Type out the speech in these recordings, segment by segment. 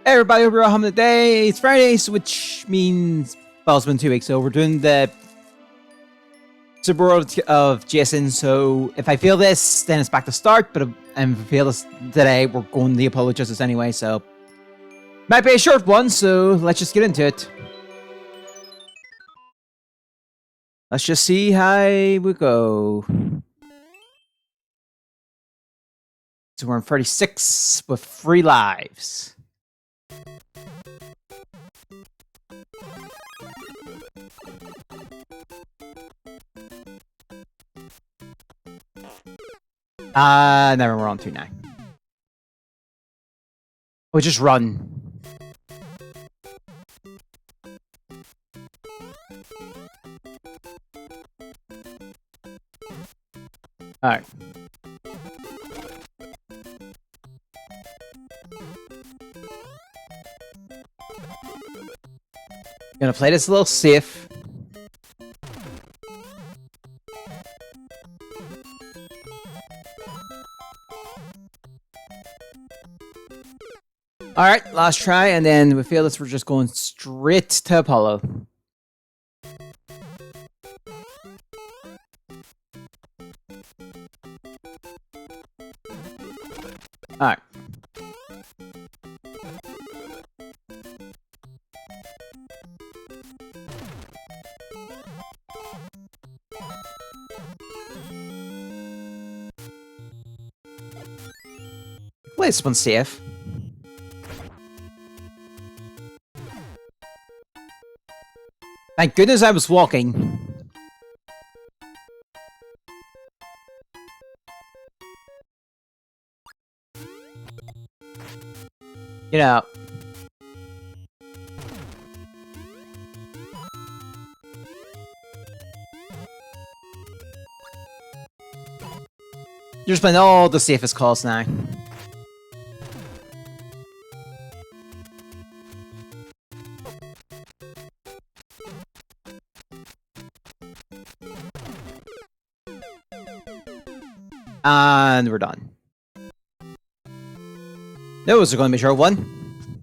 Hey everybody, hope you're all having a day. It's Fridays, which means, well, it's been 2 weeks, so we're doing the Super World of Jason. So if I fail this, then it's back to start. But if I fail this today, we're going the Apollo Justice anyway. So might be a short one. So let's just get into it. Let's just see how we go. So we're on 36 with 3 lives. Never, we're on 2 now. We'll just run. Alright. Gonna play this a little safe. Alright, last try, and then we feel this, we're just going straight to Apollo. Alright. Play this one safe. Thank goodness I was walking. You know. You're just playing all the safest calls now. And we're done. Those are going to be short one.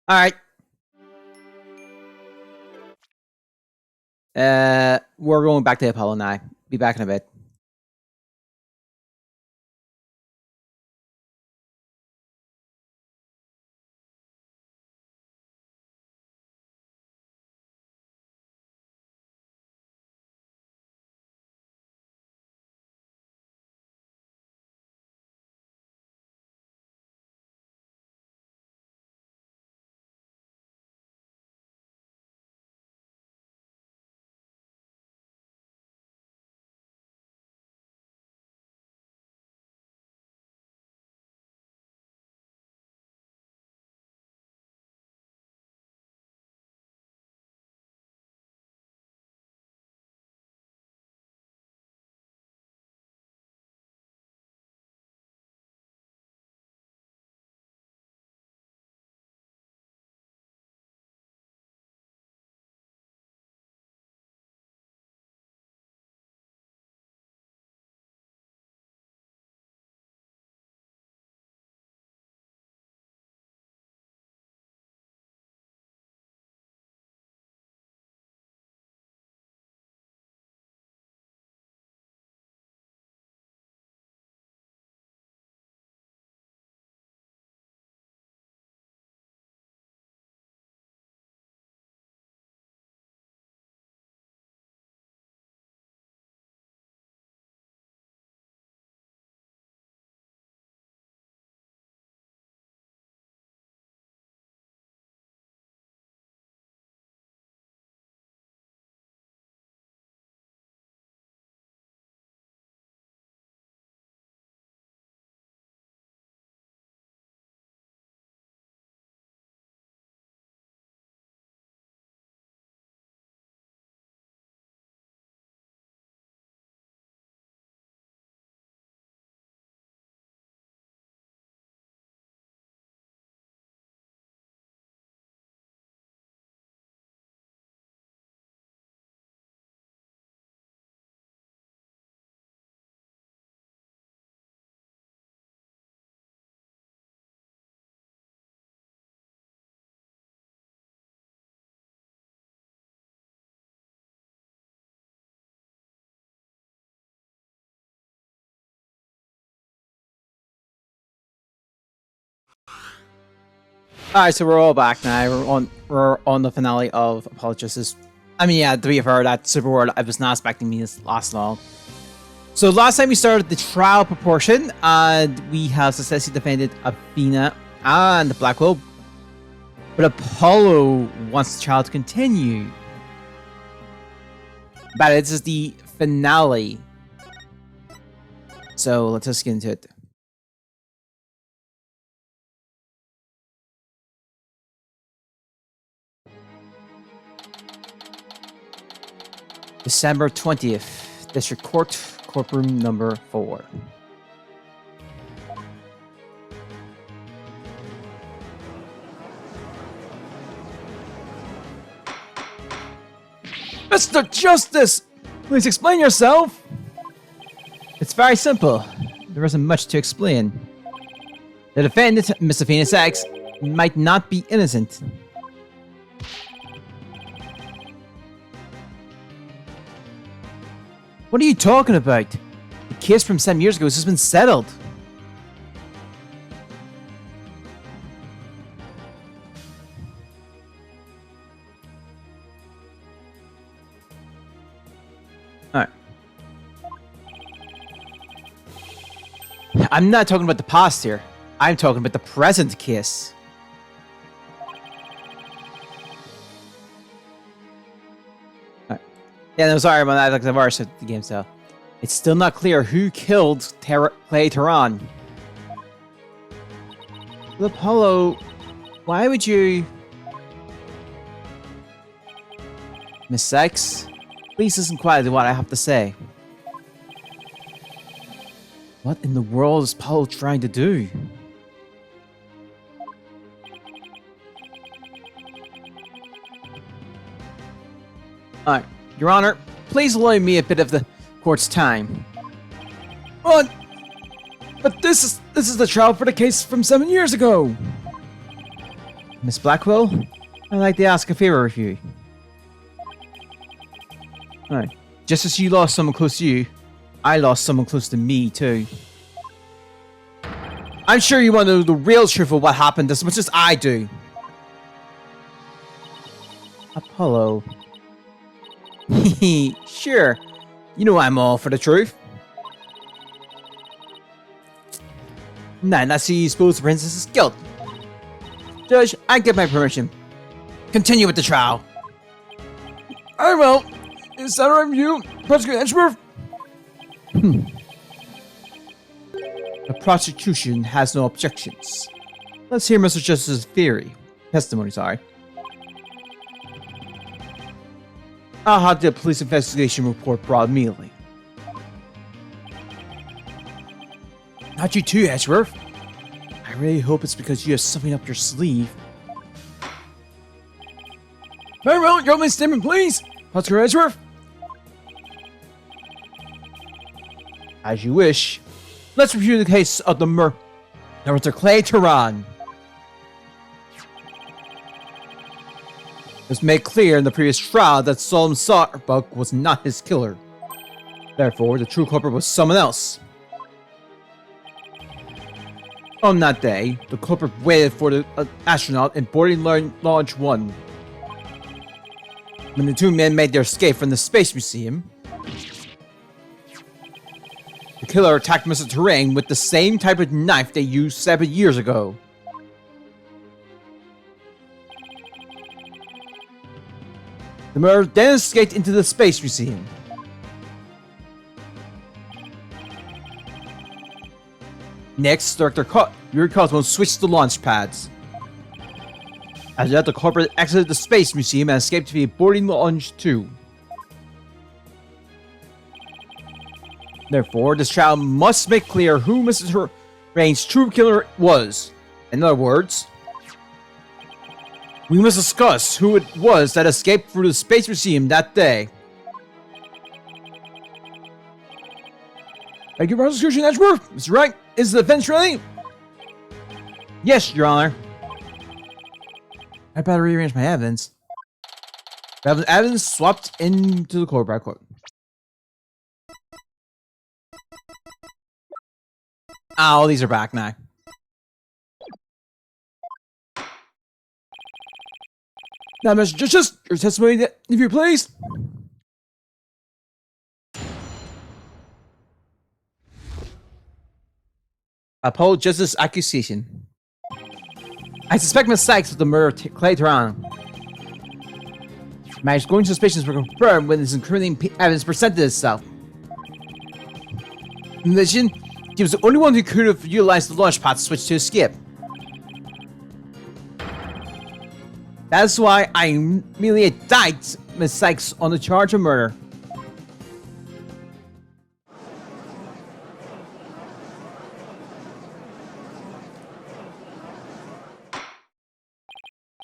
Alright. We're going back to Apollo now. Be back in a bit. Alright, so we're all back now. We're on the finale of Apollo Justice. I mean, yeah, to be fair, that Super World, I was not expecting me to last long. So last time we started the trial proportion, and we have successfully defended Athena and Blackwell. But Apollo wants the trial to continue. But this is the finale. So let's just get into it. December 20th, District Court, courtroom number 4. Mr. Justice, please explain yourself. It's very simple. There isn't much to explain. The defendant, Mr. Phoenix X, might not be innocent. What are you talking about? The case from 7 years ago has just been settled. Alright. I'm not talking about the past here. I'm talking about the present case. Yeah, no, sorry about that, like I've already said the game, so. It's still not clear who killed Clay Tehran. Apollo, why would you... Miss X, please listen quietly to what I have to say. What in the world is Apollo trying to do? Alright. Your Honor, please allow me a bit of the court's time. But this is the trial for the case from 7 years ago. Miss Blackwell, I'd like to ask a favor of you. Alright. Just as you lost someone close to you, I lost someone close to me too. I'm sure you want to know the real truth of what happened as much as I do. Apollo. Sure. You know I'm all for the truth. Now, let's see you expose the princess's guilt. Judge, I give my permission. Continue with the trial. I will. Is that right with you, Prosecutor Edgeworth? The prosecution has no objections. Let's hear Mr. Justice's testimony, sorry. I'll have the police investigation report brought immediately. Not you too, Edgeworth. I really hope it's because you have something up your sleeve. Very well, your opening statement, please, Prosecutor Edgeworth. As you wish. Let's review the case of the Mr. Clay Tehran. It was made clear in the previous trial that Solomon Starbuck was not his killer. Therefore, the true culprit was someone else. On that day, the culprit waited for the astronaut in boarding launch 1. When the two men made their escape from the Space Museum, the killer attacked Mr. Terrain with the same type of knife they used 7 years ago. The murderer then escaped into the Space Museum. Next, Director Yuri Cosmo switched the launch pads. After that, the culprit exited the Space Museum and escaped to be boarding launch 2. Therefore, this trial must make clear who Mr. Terrain's true killer was. In other words, we must discuss who it was that escaped through the Space Museum that day. Thank you, Prosecution Edgeworth. Mr. Wright, is the defense ready? Yes, Your Honor. I better rearrange my evidence. Evidence swapped into the court by court. Oh, these are back now. Now, Mr. Justice, your testimony, if you please. Uphold Justice accusation. I suspect Miss Sykes of the murder of Clay Tehran. My growing suspicions were confirmed when this incriminating evidence presented itself. In addition, she was the only one who could have utilized the launch pad switch to escape. That's why I immediately indicted Miss Sykes on the charge of murder.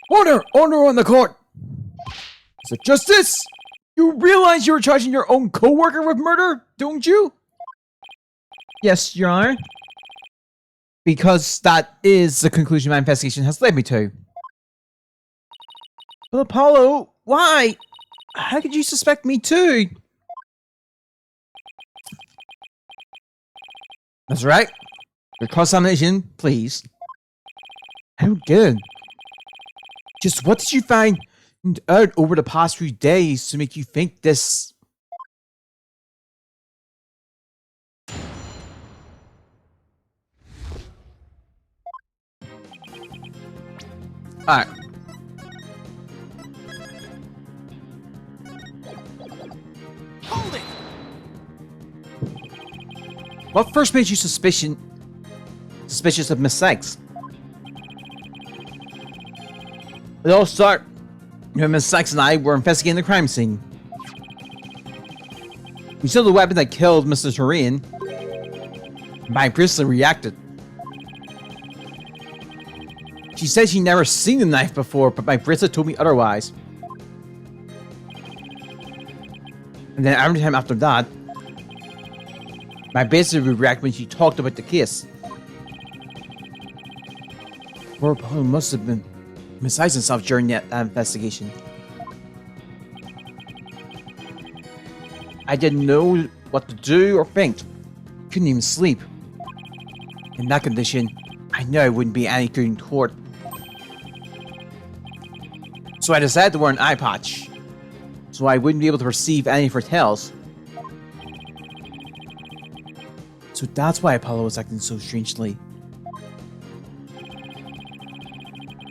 Order! Order on the court! Is it justice? You realize you were charging your own co-worker with murder, don't you? Yes, Your Honor. Because that is the conclusion my investigation has led me to. But Apollo, why? How could you suspect me too? That's right. Your cross-examination, please. How good. Just what did you find out over the past few days to make you think this? Alright. Hold it! What first made you suspicious of Miss Sykes? It all started when Miss Sykes and I were investigating the crime scene. We saw the weapon that killed Mr. Turin. My prisoner reacted. She said she'd never seen the knife before, but my prisoner told me otherwise. And then every time after that, my prisoner would react when she talked about the case. Poor Paul must have been besides himself during that investigation. I didn't know what to do or think. Couldn't even sleep. In that condition, I knew I wouldn't be any good in court. So I decided to wear an eye patch, so I wouldn't be able to perceive any of her tales. So that's why Apollo was acting so strangely.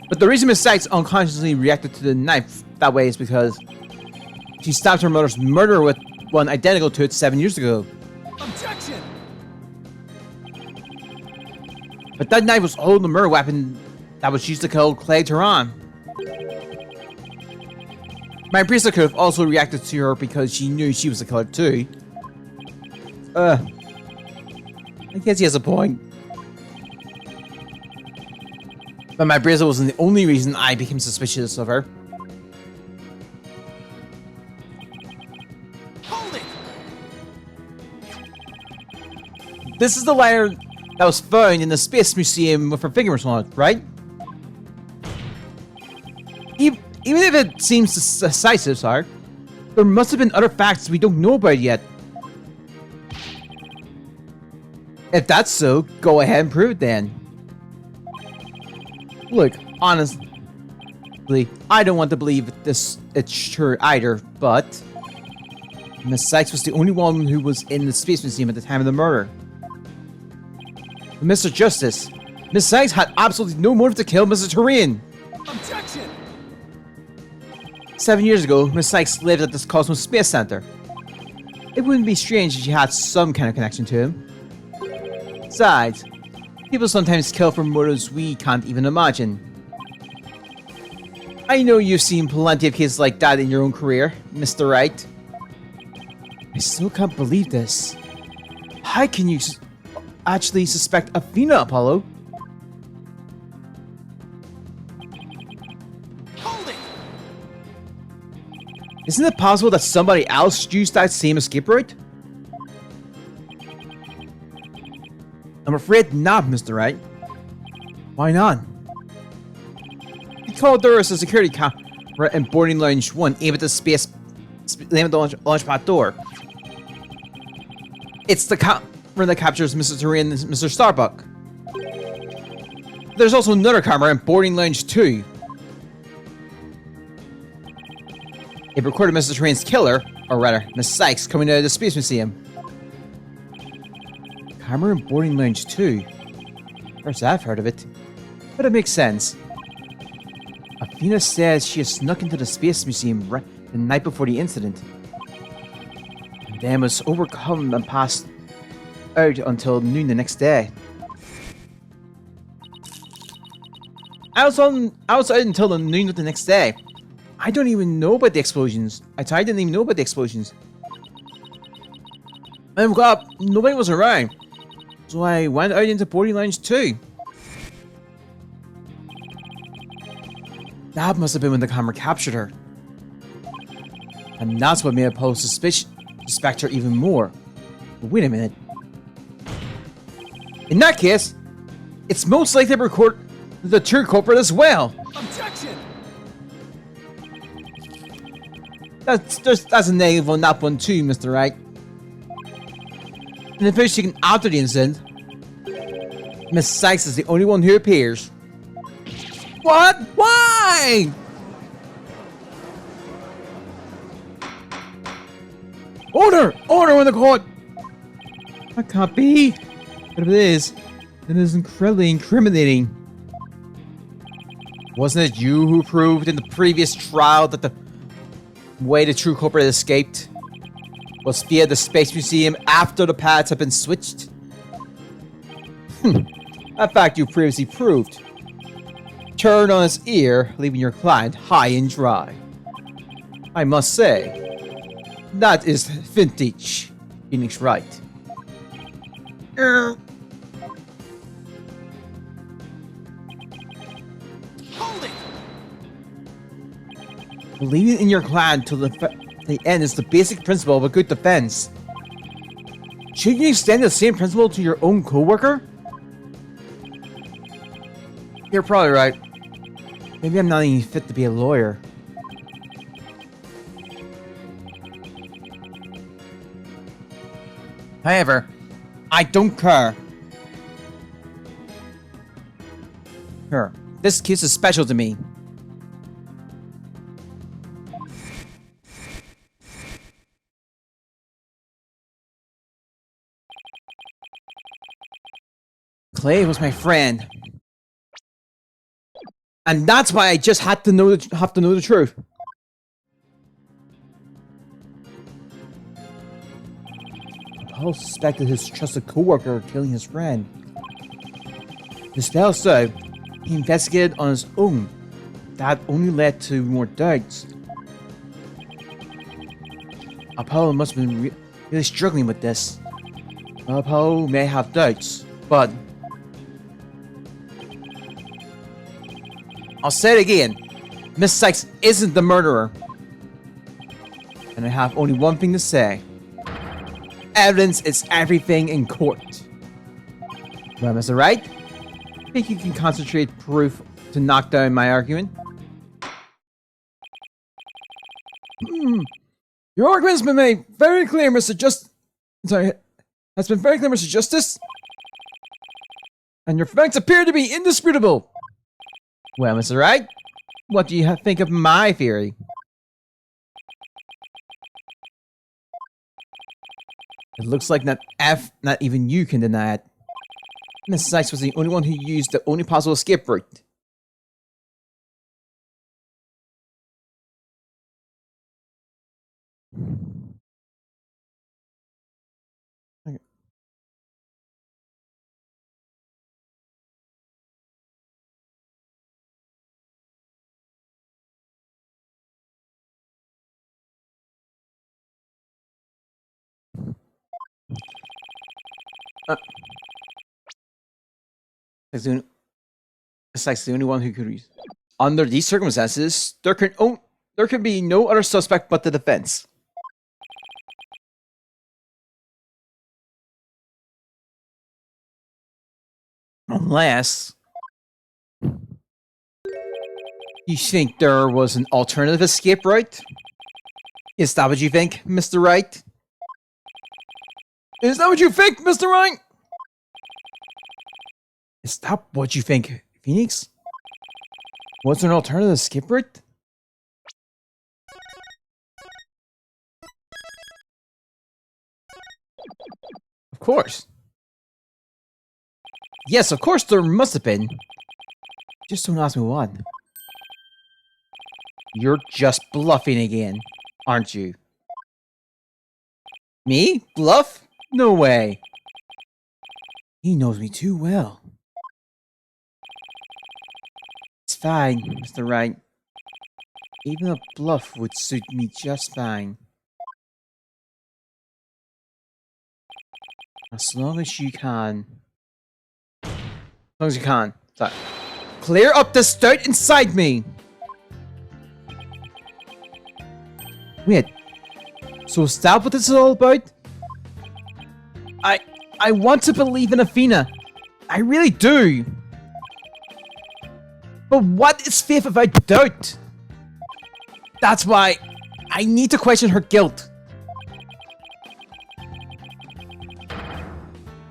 But the reason Miss Sykes unconsciously reacted to the knife that way is because she stabbed her mother's murderer with one identical to it 7 years ago. Objection! But that knife was also the murder weapon that was used to kill Clay Tehran. My priest could have also reacted to her because she knew she was the killer too. I guess he has a point. But my brother wasn't the only reason I became suspicious of her. Hold it! This is the lighter that was found in the Space Museum with her fingers on it, right? Even if it seems decisive, sir, there must have been other facts we don't know about yet. If that's so, go ahead and prove it then. Look, honestly, I don't want to believe it's true either, but Miss Sykes was the only one who was in the Space Museum at the time of the murder. But Mr. Justice, Miss Sykes had absolutely no motive to kill Mr. Turin. Objection! 7 years ago, Miss Sykes lived at this Cosmos Space Center. It wouldn't be strange if she had some kind of connection to him. Besides, people sometimes kill for motives we can't even imagine. I know you've seen plenty of cases like that in your own career, Mr. Wright. I still can't believe this. How can you actually suspect Athena, Apollo? Hold it! Isn't it possible that somebody else used that same escape route? I'm afraid not, Mr. Wright. Why not? We called there as a security camera in boarding lounge 1 aimed at the launch pad door. It's the camera that captures Mr. Turin and Mr. Starbuck. There's also another camera in boarding lounge 2. It recorded Mr. Train's killer, or rather, Miss Sykes, coming out of the Space Museum. Camera in boarding lounge too. First I've heard of it. But it makes sense. Athena says she has snuck into the Space Museum the night before the incident. And then was overcome and passed out until noon the next day. I was out until the noon of the next day. I don't even know about the explosions. I didn't even know about the explosions. And nobody was around. So I went out into boarding lounge too. That must have been when the camera captured her. And that's what made Apollo suspect her even more. But wait a minute. In that case, it's most likely to record the true culprit as well. Objection! That's a negative on that one too, Mr. Wright. In the first second after the incident, Miss Sykes is the only one who appears. What? Why? Order! Order in the court! That can't be. But if it is, then it is incredibly incriminating. Wasn't it you who proved in the previous trial that the way the true culprit escaped was via the Space Museum after the paths had been switched? That fact you previously proved. Turned on its ear, leaving your client high and dry. I must say, that is vintage, Phoenix Wright. Hold it! Believing in your client till the end is the basic principle of a good defense. Shouldn't you extend the same principle to your own co-worker? You're probably right. Maybe I'm not even fit to be a lawyer. However, I don't care. Sure, this case is special to me. Clay was my friend. And that's why I just have to know the truth. Paul suspected his trusted co-worker of killing his friend. Instead, so he investigated on his own. That only led to more doubts. Apollo must have been really struggling with this. Apollo may have doubts, but I'll say it again. Miss Sykes isn't the murderer. And I have only one thing to say. Evidence is everything in court. Well, Mr. Wright, I think you can concentrate proof to knock down my argument. Your argument has been made very clear, Mr. Has been very clear, Mr. Justice. And your facts appear to be indisputable. Well, Mr. Wright, what do you think of my theory? It looks like not even you can deny it. Miss Sykes was the only one who used the only possible escape route. Okay. It's like the only one who could use. Under these circumstances, there can be no other suspect but the defense. Unless you think there was an alternative escape route? Is that what you think, Mr. Wright? Is that what you think, Mr. Wright? Is that what you think, Phoenix? Was there an alternative escape route? Of course. Yes, of course there must have been. Just don't ask me what. You're just bluffing again, aren't you? Me? Bluff? No way. He knows me too well. It's fine, Mr. Wright. Even a bluff would suit me just fine. As long as you can. As long as you can. Sorry. Clear up the dirt inside me! Wait. So is that what this is all about? I want to believe in Athena. I really do. But what is faith without doubt? That's why I need to question her guilt.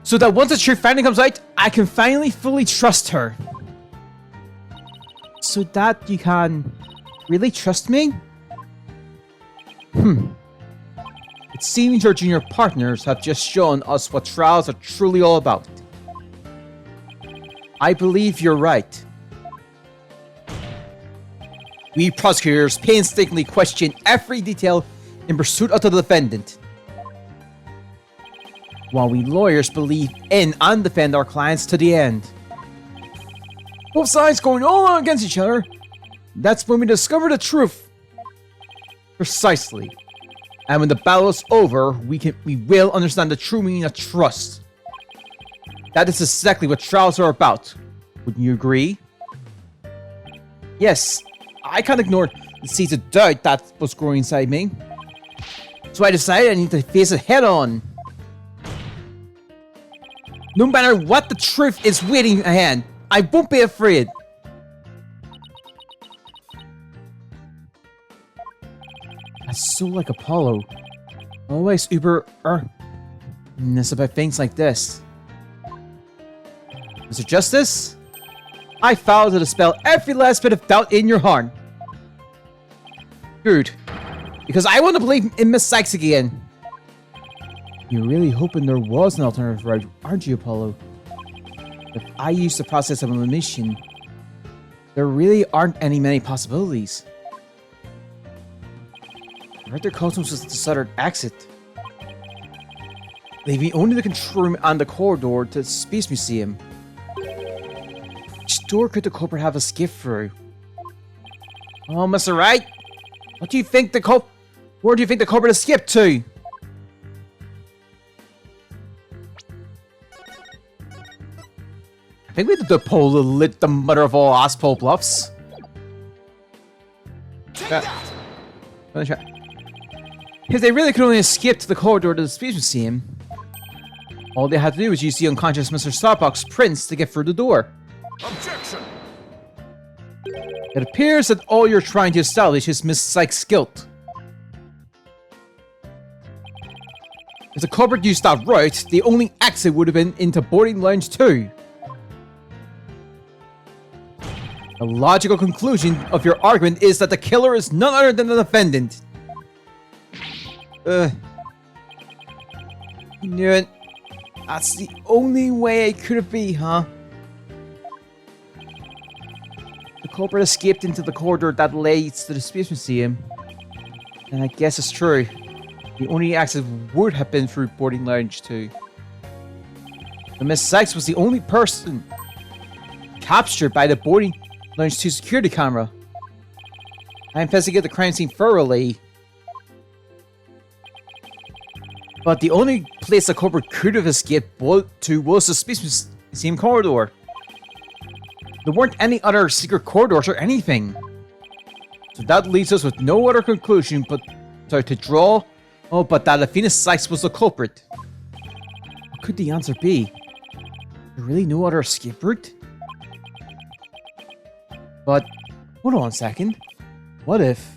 So that once the truth finally comes out, I can finally fully trust her. So that you can really trust me? It seems your junior partners have just shown us what trials are truly all about. I believe you're right. We prosecutors painstakingly question every detail in pursuit of the defendant, while we lawyers believe in and defend our clients to the end. Both sides going all against each other. That's when we discover the truth. Precisely. And when the battle is over, we will understand the true meaning of trust. That is exactly what trials are about. Wouldn't you agree? Yes, I can't ignore the seeds of doubt that was growing inside me. So I decided I need to face it head on. No matter what the truth is waiting ahead, I won't be afraid. That's so like Apollo. Always uber earnest about things like this. Mr. Justice, I vow to dispel every last bit of doubt in your heart. Good. Because I want to believe in Miss Sykes again. You're really hoping there was an alternative route, aren't you, Apollo? If I use the process of elimination, there really aren't many possibilities. Director Cosmos was the southern exit, leaving only the control room and the corridor to the Space Museum. Which door could the culprit have escaped through? Oh, Mr. Wright, what do you think where do you think the culprit escaped to? I think we had to pull the mother of all asshole bluffs. If they really could only escape to the corridor to the Space Museum, all they had to do was use the unconscious Mr. Starbuck's prince to get through the door. Objection! It appears that all you're trying to establish is Miss Sykes' guilt. If the culprit used that route, the only exit would have been into boarding lounge 2. The logical conclusion of your argument is that the killer is none other than the defendant. Knew it. That's the only way it could be, huh? The culprit escaped into the corridor that leads to the Space Museum. And I guess it's true. The only exit would have been through boarding lounge 2. But Miss Sykes was the only person captured by the boarding lounge 2 security camera. I investigated the crime scene thoroughly. But the only place the culprit could have escaped to was the Space Museum corridor. There weren't any other secret corridors or anything. So that leaves us with no other conclusion but to draw. Oh, but that Athena Sykes was the culprit. What could the answer be? There really no other escape route? But, hold on a second. What if...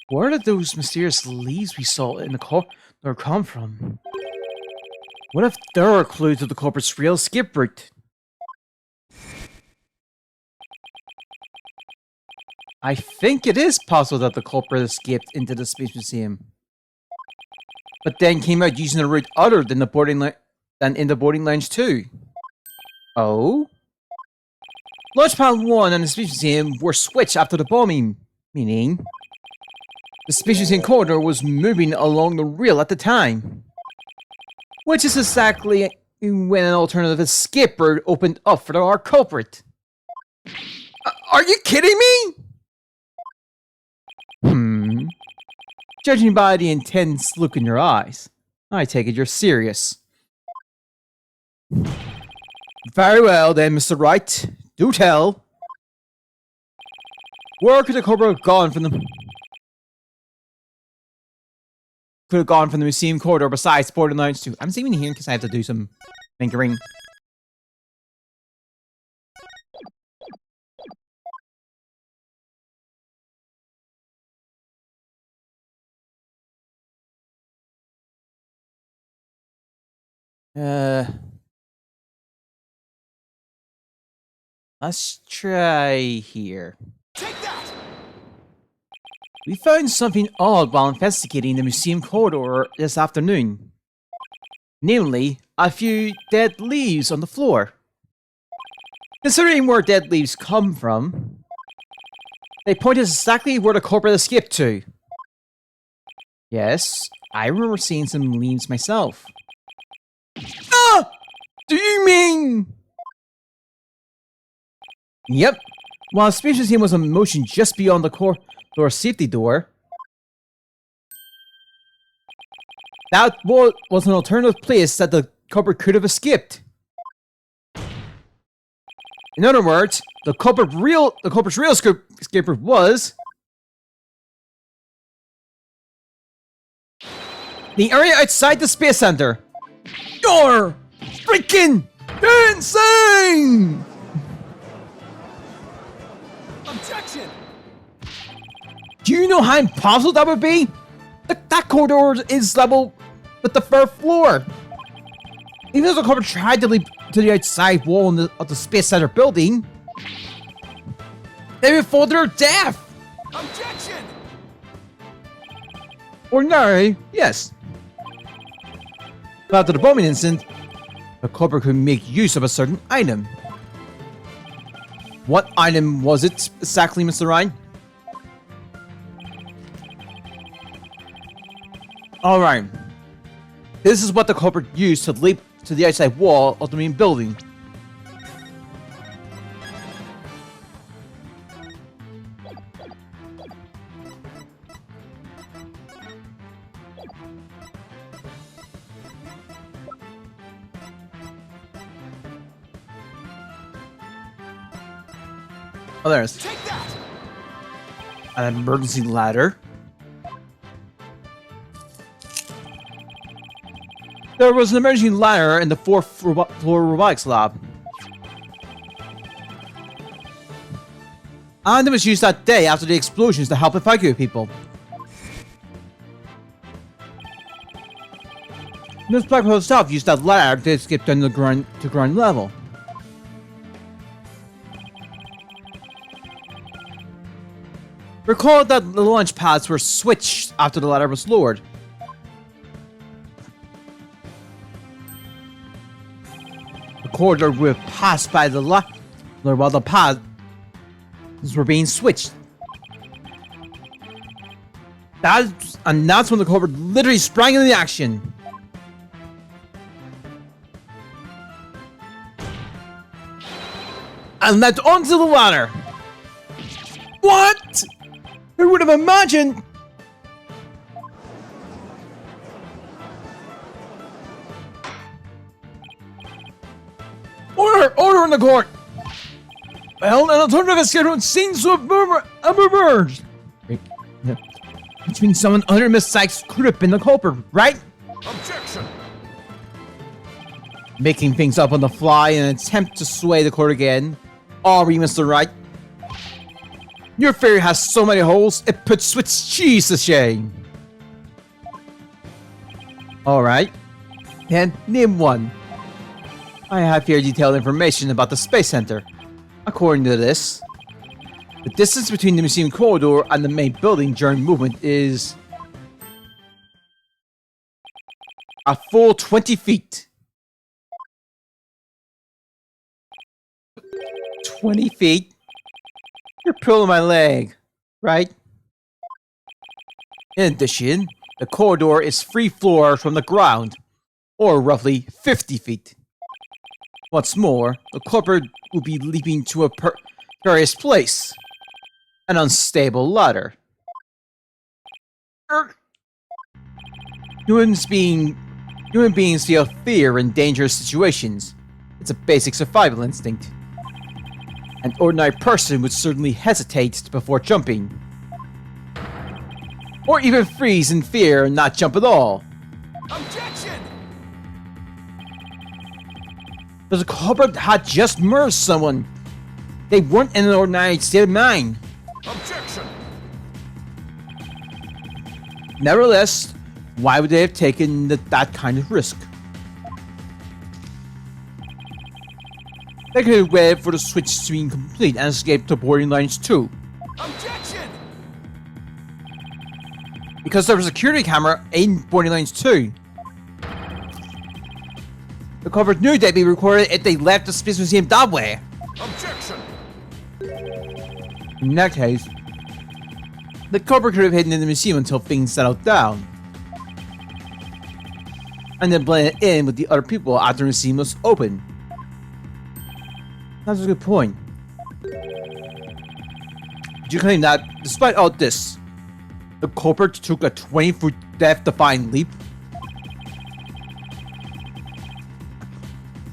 where did those mysterious leaves we saw in the corridor come from? What if there are clues to the culprit's real escape route? I think it is possible that the culprit escaped into the Space Museum, but then came out using a route other than the than in the boarding lounge too. Oh? Launchpad 1 and the Space Museum were switched after the bombing, meaning the Space Museum corridor was moving along the rail at the time, which is exactly when an alternative escape route opened up for our culprit. Are you kidding me? Judging by the intense look in your eyes, I take it you're serious. Very well then, Mr. Wright. Do tell. Where could the culprit have gone from the... Could have gone from the museum corridor besides boarding lounge 2? I'm saving here because I have to do some tinkering. Let's try here. Take that! We found something odd while investigating the museum corridor this afternoon. Namely, a few dead leaves on the floor. Considering where dead leaves come from, they point us exactly where the culprit escaped to. Yes, I remember seeing some leaves myself. Ah! Do you mean... Yep. While the Space Museum was in motion just beyond the corridor safety door, that was an alternative place that the culprit could have escaped. In other words, the culprit's real escape route was the area outside the Space Center. You're freaking insane! Objection! Do you know how impossible that would be? That corridor is level with the first floor. Even if the culprit tried to leap to the outside wall of the Space Center building, they would fall to their death. Objection! Ordinarily, yes. But after the bombing incident, the culprit could make use of a certain item. What item was it exactly, Mr. Ryan? Alright. This is what the culprit used to leap to the outside wall of the main building. Oh, there's Take that! an emergency ladder. There was an emergency ladder in the fourth floor robotics lab. And it was used that day after the explosions to help evacuate people. Miss Blackwell herself used that ladder to escape down to ground level. Recall that the launch pads were switched after the ladder was lowered. The corridor would pass by the ladder while the pads were being switched. That's when the culprit literally sprang into the action. And leapt onto the ladder. What? Who would have imagined? Order in the court! Well, an alternative escape route seems to have emerged. Which means someone other than Miss Sykes could have been the culprit, right? Objection! Making things up on the fly in an attempt to sway the court again. Are we, Mr. Wright? Your theory has so many holes, it puts Swiss cheese to shame. Alright. Then, name one. I have here detailed information about the Space Center. According to this, The distance between the museum corridor and the main building during movement is a full 20 feet. 20 feet? You're pulling my leg, right? In addition, the corridor is free floor from the ground, or roughly 50 feet. What's more, the culprit will be leaping to a precarious place. An unstable ladder. Human beings feel fear in dangerous situations. It's a basic survival instinct. An ordinary person would certainly hesitate before jumping. Or even freeze in fear and not jump at all. Objection! But the culprit had just murdered someone. They weren't in an ordinary state of mind. Objection! Nevertheless, why would they have taken that kind of risk? They could have waited for the switch to be complete and escaped to boarding lines 2. Objection! Because there was a security camera in boarding lines 2. The culprit knew they'd be recorded if they left the Space Museum that way. Objection! In that case, the culprit could have hidden in the museum until things settled down. And then blended in with the other people after the museum was open. That's a good point. Would you claim that, despite all this, the culprit took a 20-foot death-defying leap?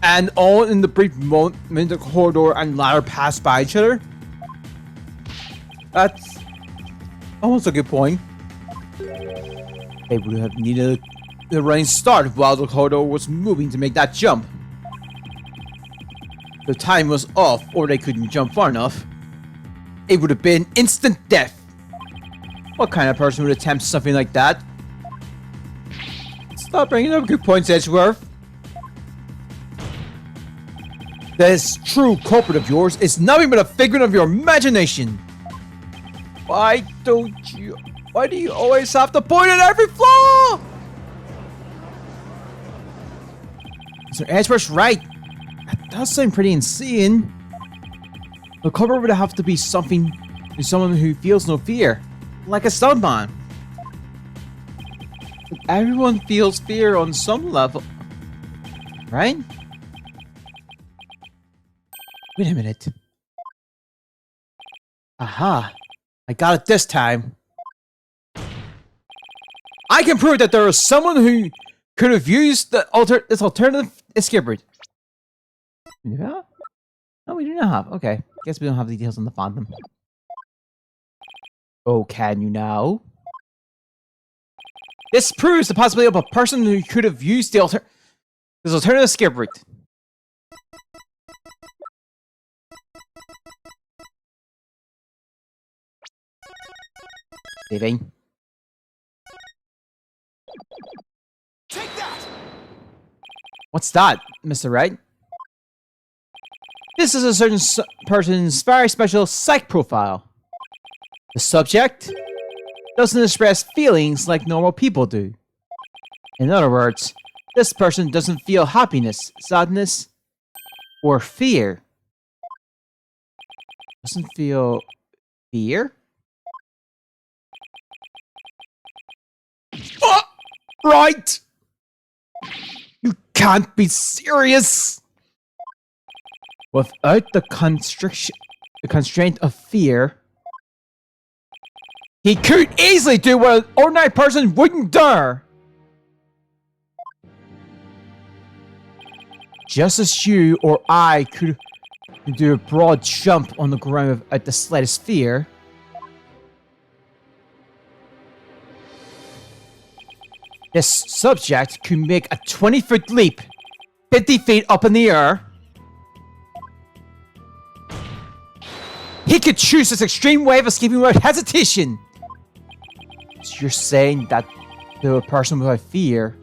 And all in the brief moment the corridor and ladder passed by each other? That's almost a good point. They would have needed the running start while the corridor was moving to make that jump. The time was off, or they couldn't jump far enough. It would have been instant death. What kind of person would attempt something like that? Stop bringing up good points, Edgeworth. This true culprit of yours is nothing but a figment of your imagination. Why do you always have to point at every flaw? Mr. Edgeworth's right. That does sound pretty insane. The culprit would have to be someone who feels no fear, like a stuntman. Everyone feels fear on some level, right? Wait a minute. Aha! I got it this time. I can prove that there was someone who could have used this alternative escape route. Yeah? No, we do not have. Okay. Guess we don't have details on the Phantom. Oh, can you now? This proves the possibility of a person who could have used this alternative escape route. Saving. Take that! What's that, Mr. Wright? This is a certain person's very special psych profile. The subject doesn't express feelings like normal people do. In other words, this person doesn't feel happiness, sadness, or fear. Doesn't feel fear? Right! You can't be serious! Without the constraint of fear, he could easily do what an ordinary person wouldn't dare! Just as you or I could do a broad jump on the ground without the slightest fear, this subject could make a 20-foot leap, 50 feet up in the air. He could choose this extreme way of escaping without hesitation. So you're saying that to a person without fear,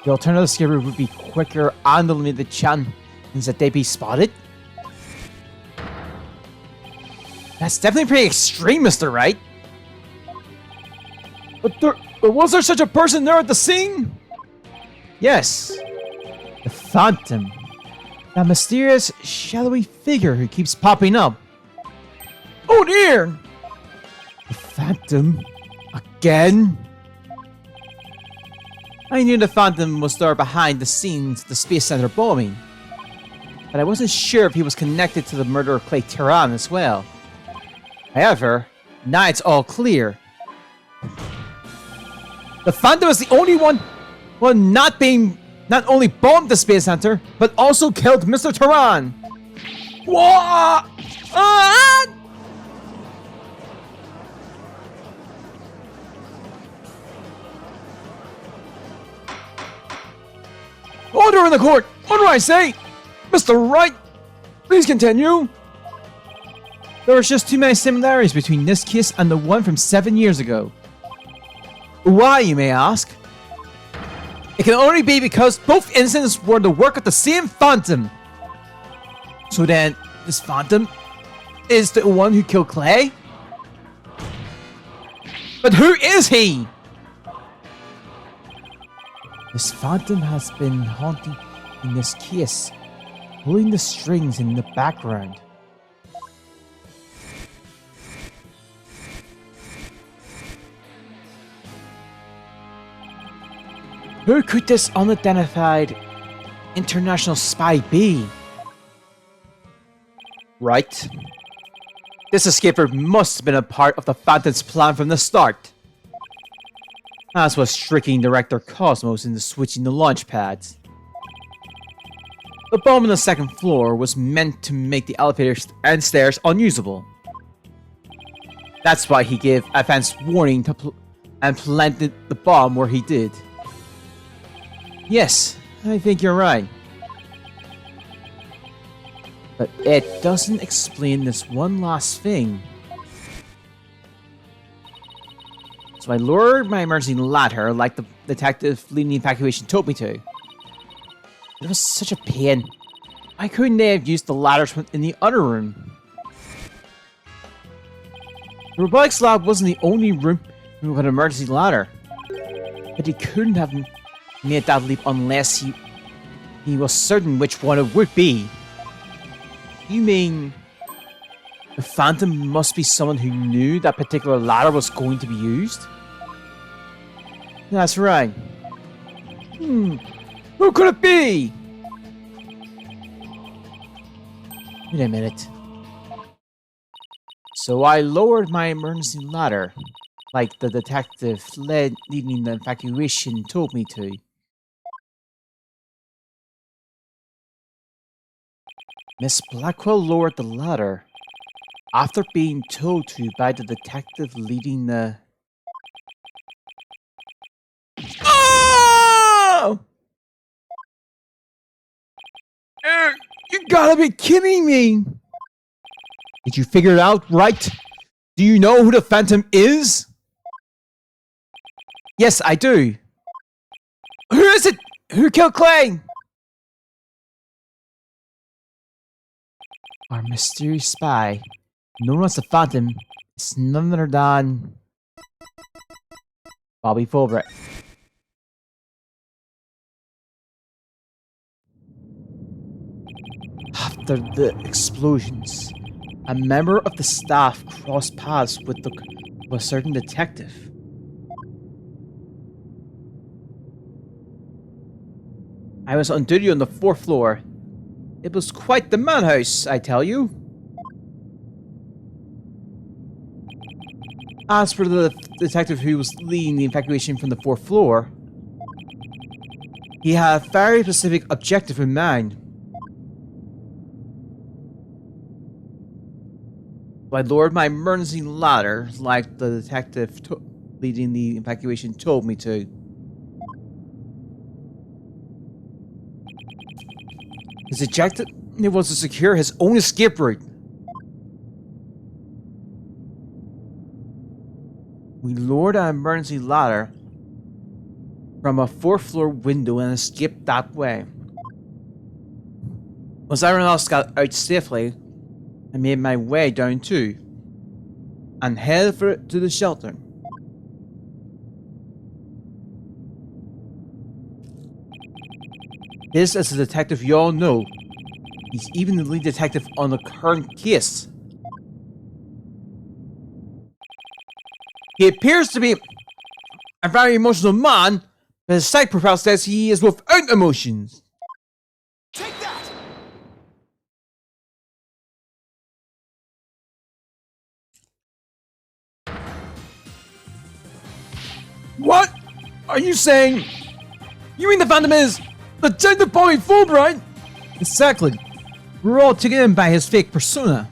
the alternative escape route would be quicker and the limited chance that they'd be spotted? That's definitely pretty extreme, Mr. Wright. But was there such a person there at the scene? Yes. The Phantom. That mysterious, shadowy figure who keeps popping up. Oh dear! The Phantom? Again? I knew the Phantom was there behind the scenes of the Space Center bombing, but I wasn't sure if he was connected to the murder of Clay Tehran as well. However, now it's all clear. The Phantom is the only one not only bombed the Space Center, but also killed Mr. Tehran. What? Order in the court! What do I say? Mr. Wright, please continue. There was just too many similarities between this case and the one from 7 years ago. Why, you may ask? It can only be because both incidents were the work of the same Phantom. So then, this Phantom is the one who killed Clay? But who is he? This Phantom has been haunting in this case, pulling the strings in the background. Who could this unidentified international spy be? Right. This escaper must have been a part of the Phantom's plan from the start. As was tricking Director Cosmos into switching the launch pads. The bomb on the second floor was meant to make the elevators and stairs unusable. That's why he gave advance warning and planted the bomb where he did. Yes, I think you're right. But it doesn't explain this one last thing. So I lowered my emergency ladder like the detective leading the evacuation told me to. It was such a pain. Why couldn't they have used the ladders in the other room? The robotics lab wasn't the only room with an emergency ladder. But he couldn't have made that leap unless he was certain which one it would be. You mean the Phantom must be someone who knew that particular ladder was going to be used? That's right. Who could it be? Wait a minute. So I lowered my emergency ladder, like the detective leading the evacuation told me to. Miss Blackwell lowered the ladder after being told to by the detective leading the... Oh! You gotta be kidding me! Did you figure it out, right? Do you know who the Phantom is? Yes, I do. Who is it? Who killed Clay? Our mysterious spy, known as the Phantom, is none other than Bobby Fulbright. After the explosions, a member of the staff crossed paths with a certain detective. I was on duty on the 4th floor. It was quite the madhouse, I tell you. As for the detective who was leading the evacuation from the 4th floor, he had a very specific objective in mind. I lowered my emergency ladder like the detective leading the evacuation told me to. His objective was to secure his own escape route. We lowered our emergency ladder from a 4th floor window and escaped that way. Once everyone else got out safely, I made my way down too. and head to the shelter. This is a detective you all know. He's even the lead detective on the current case. He appears to be a very emotional man, but his psych profile says he is without emotions. Take that! What are you saying? You mean the Phantom is Detective Bobby Fulbright? Exactly. We're all taken in by his fake persona.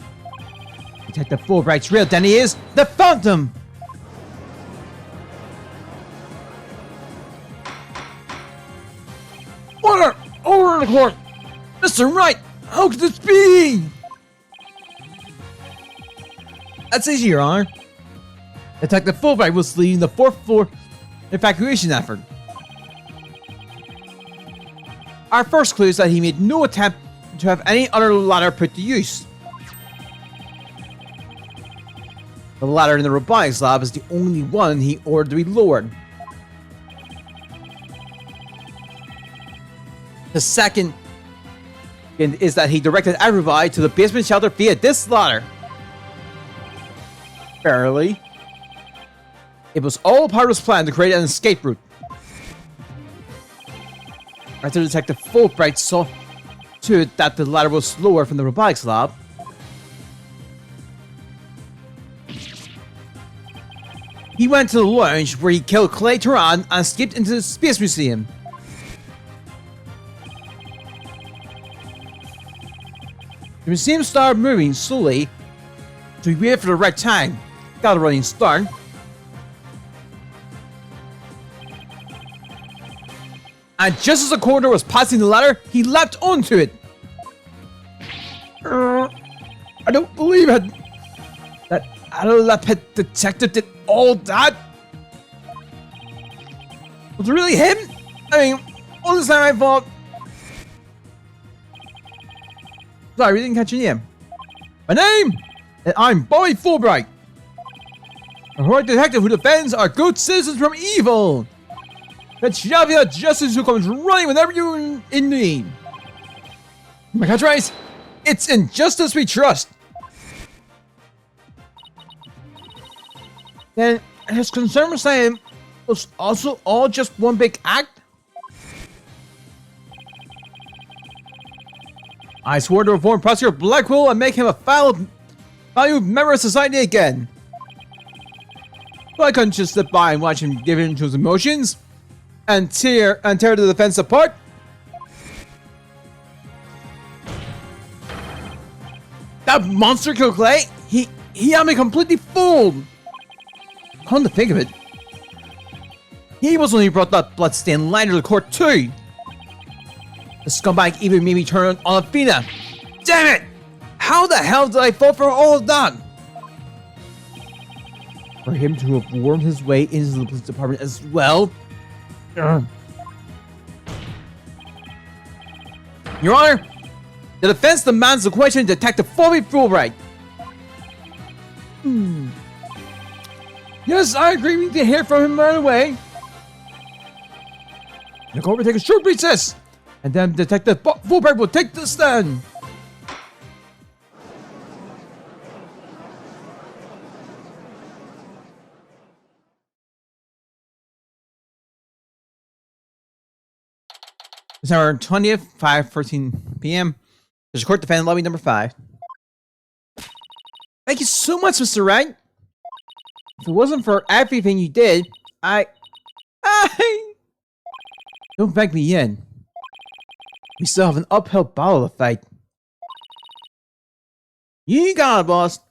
Detective Fulbright's real identity is the Phantom. Order! Order in the court! Mr. Wright! How could this be? That's easy, Your Honor. Detective Fulbright was leading the fourth floor evacuation effort. Our first clue is that he made no attempt to have any other ladder put to use. The ladder in the robotics lab is the only one he ordered to be lowered. The second is that he directed everybody to the basement shelter via this ladder. Barely. It was all part of his plan to create an escape route. After Detective Fulbright saw to it that the ladder was lower from the robotics lab, he went to the lounge where he killed Clay Turan and escaped into the Space Museum. The museum started moving slowly, so he waited for the right time, got a running start. And just as the corridor was passing the ladder, he leapt onto it. I don't believe it. That Adolapet detective did all that? Was it really him? I mean, all this time I thought... Sorry, we didn't catch your name. My name? I'm Bobby Fulbright. A heroic detective who defends our good citizens from evil. That shall be a justice who comes running whenever you're in need. My catchphrase? It's in justice we trust. Then his concern with saying was also all just one big act. I swore to reform Prosecutor Blackwell and make him a valued member of society again. But I couldn't just sit by and watch him give in to his emotions and tear the defense apart. That monster killed Clay. He had me completely fooled. Come to think of it, he was the one who brought that bloodstained line to the court too. The scumbag even made me turn on Athena. Damn it! How the hell did I fall for all of that? For him to have wormed his way into the police department as well. Your Honor, the defense demands the question Detective Bobby Fulbright. Yes, I agree. We need to hear from him right away. The court will take a short recess, and then Detective Fulbright will take the stand. December 20th, 5:14 p.m. There's a court defendant lobby number 5. Thank you so much, Mr. Wright. If it wasn't for everything you did, I... Don't beg me in. We still have an uphill battle to fight. You got it, boss.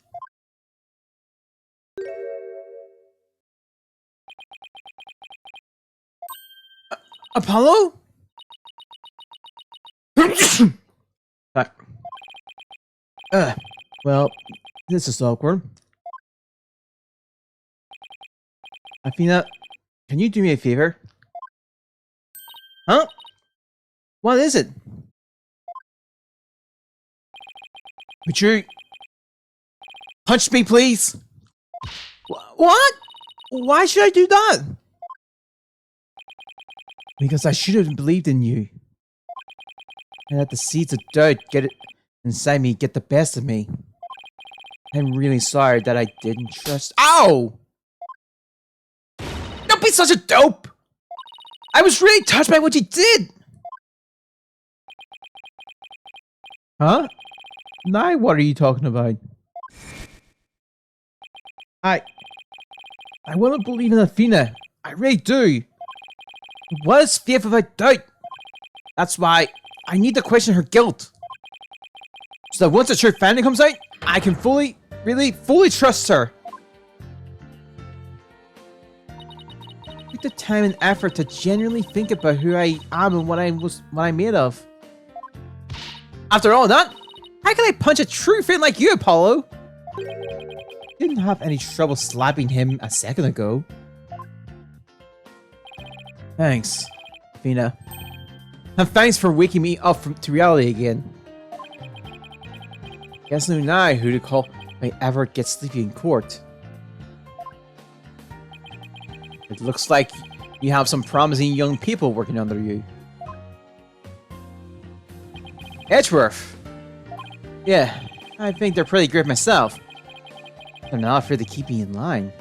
Apollo? Well, this is awkward. Athena, can you do me a favor? Huh? What is it? Would you punch me, please? What? Why should I do that? Because I should have believed in you. I let the seeds of doubt get it inside me, get the best of me. I'm really sorry that I didn't trust. Ow! Don't be such a dope! I was really touched by what you did! Huh? Now what are you talking about? I want to believe in Athena. I really do. What is faith without doubt? That's why I need to question her guilt. So that once the truth finally comes out, I can fully trust her. Take the time and effort to genuinely think about who I am and what I'm made of. After all that, how can I punch a true fan like you, Apollo? Didn't have any trouble slapping him a second ago. Thanks, Athena. And thanks for waking me up to reality again. Guess now who to call if I ever get sleepy in court. It looks like you have some promising young people working under you. Edgeworth. Yeah, I think they're pretty great myself. They're not afraid to keep me in line.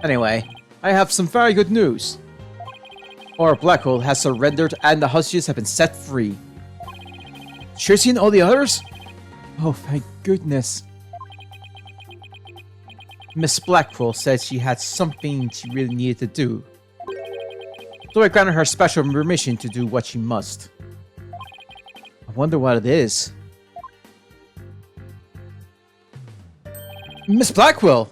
Anyway, I have some very good news. Our Blackwell has surrendered and the hostages have been set free. Tracy and all the others? Oh, thank goodness. Miss Blackwell said she had something she really needed to do. So I granted her special permission to do what she must. I wonder what it is. Miss Blackwell!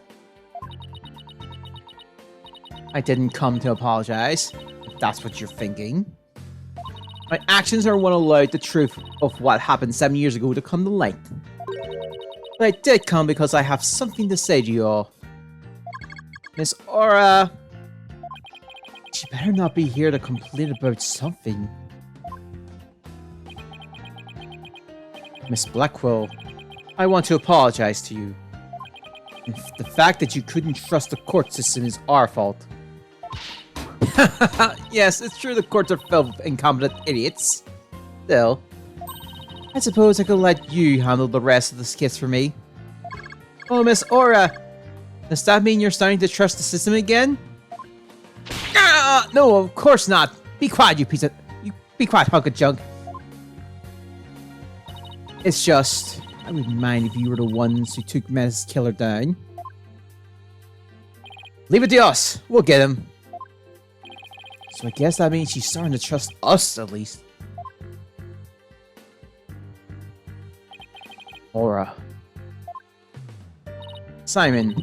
I didn't come to apologize, if that's what you're thinking. My actions are what allowed the truth of what happened 7 years ago to come to light. But I did come because I have something to say to you all. Miss Aura... She better not be here to complain about something. Miss Blackwell, I want to apologize to you. The fact that you couldn't trust the court system is our fault. Yes, it's true the courts are filled with incompetent idiots. Still, I suppose I could let you handle the rest of this case for me. Oh, Miss Aura! Does that mean you're starting to trust the system again? No, of course not! Be quiet, you piece of... Be quiet, hunk of junk. It's just... I wouldn't mind if you were the ones who took Menace's killer down. Leave it to us. We'll get him. So I guess that means she's starting to trust us, at least. Aura. Simon,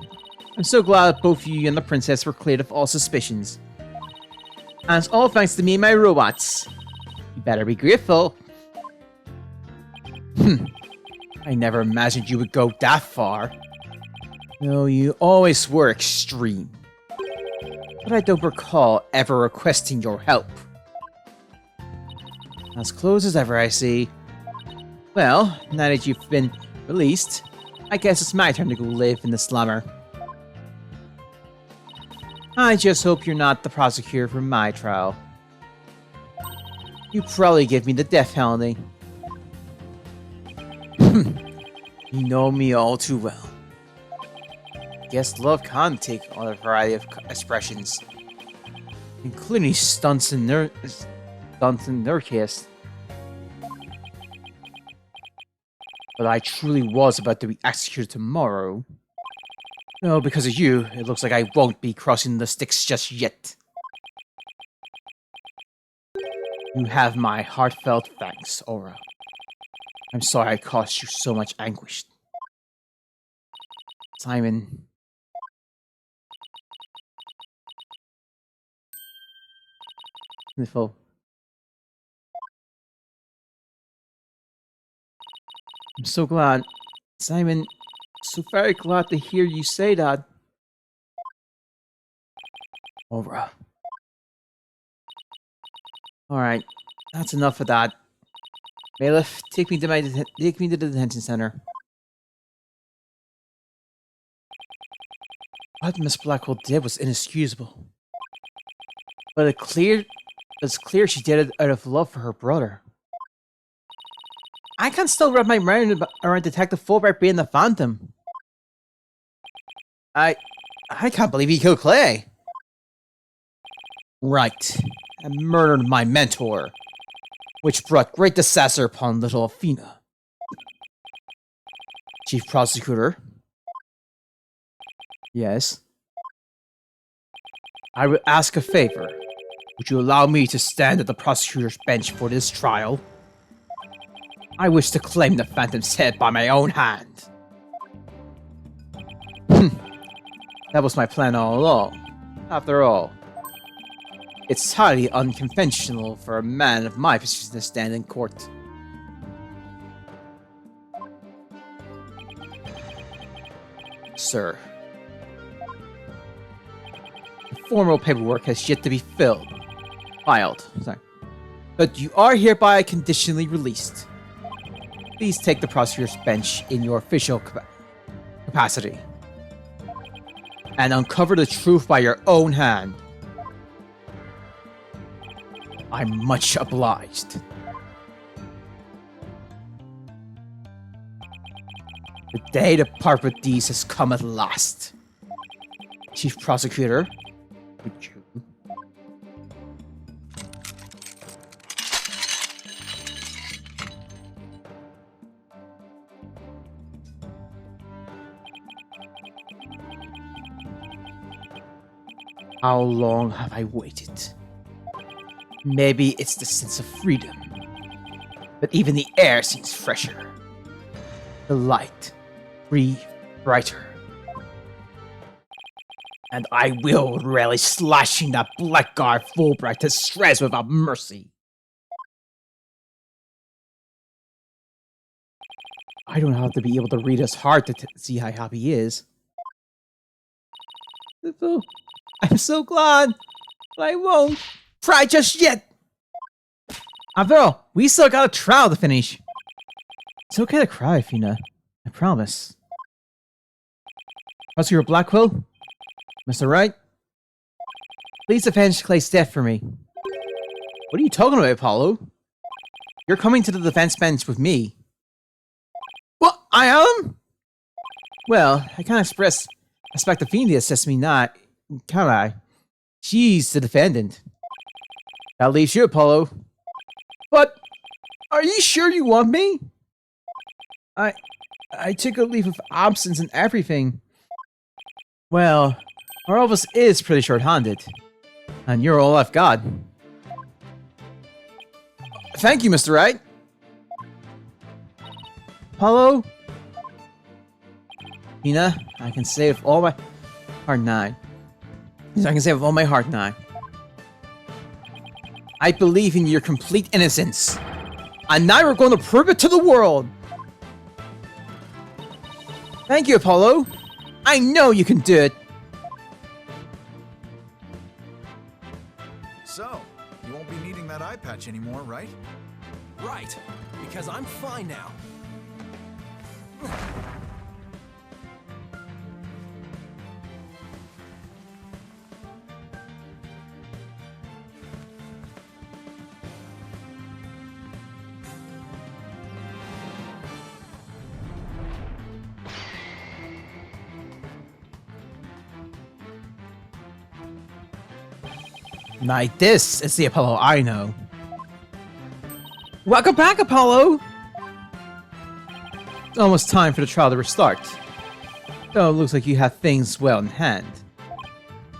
I'm so glad both you and the princess were cleared of all suspicions. And it's all thanks to me and my robots. You better be grateful. I never imagined you would go that far. No, you always were extreme. But I don't recall ever requesting your help. As close as ever, I see. Well, now that you've been released, I guess it's my turn to go live in the slumber. I just hope you're not the prosecutor for my trial. You probably give me the death penalty. You know me all too well. Guess love can take on a variety of expressions, including stunts in their case. But I truly was about to be executed tomorrow. No, because of you, it looks like I won't be crossing the sticks just yet. You have my heartfelt thanks, Aura. I'm sorry I caused you so much anguish. Simon. Sniffle. I'm so glad. Simon, so very glad to hear you say that. Aura. Alright, that's enough of that. Bailiff, take me to the detention center. What Miss Blackwell did was inexcusable. But it's clear she did it out of love for her brother. I can still wrap my mind around Detective Fulbright being the Phantom. I can't believe he killed Clay. Right, and murdered my mentor, which brought great disaster upon little Athena. Chief Prosecutor. Yes. I would ask a favor. Would you allow me to stand at the prosecutor's bench for this trial? I wish to claim the Phantom's head by my own hand. That was my plan all along. After all, it's highly unconventional for a man of my position to stand in court. Sir, the formal paperwork has yet to be filed. Sorry. But you are hereby conditionally released. Please take the prosecutor's bench in your official capacity and uncover the truth by your own hand. I'm much obliged. The day to part with these has come at last. Chief Prosecutor, would you... How long have I waited? Maybe it's the sense of freedom. But even the air seems fresher. The light, breathe brighter. And I will relish slashing that blackguard Fulbright to shreds without mercy. I don't have to be able to read his heart to see how happy he is. I'm so glad, but I won't cry just yet. After all, we still got a trial to finish. It's okay to cry, Athena. I promise. Prosecutor Blackwell? Mr. Wright? Please avenge Clay's death for me. What are you talking about, Apollo? You're coming to the defense bench with me. What? I am? Well, I can't expect Athena to assist me not, can I? She's the defendant. That leaves you, Apollo. But, are you sure you want me? I took a leave of absence and everything. Well, our office is pretty short-handed. And you're all I've got. Thank you, Mr. Wright. Apollo? Tina, I can say with all my heart now. I can say with all my heart now. I believe in your complete innocence. And now we're going to prove it to the world. Thank you, Apollo. I know you can do it. So, you won't be needing that eye patch anymore, right? Right, because I'm fine now. Now this is the Apollo I know. Welcome back, Apollo! It's almost time for the trial to restart. Though it looks like you have things well in hand.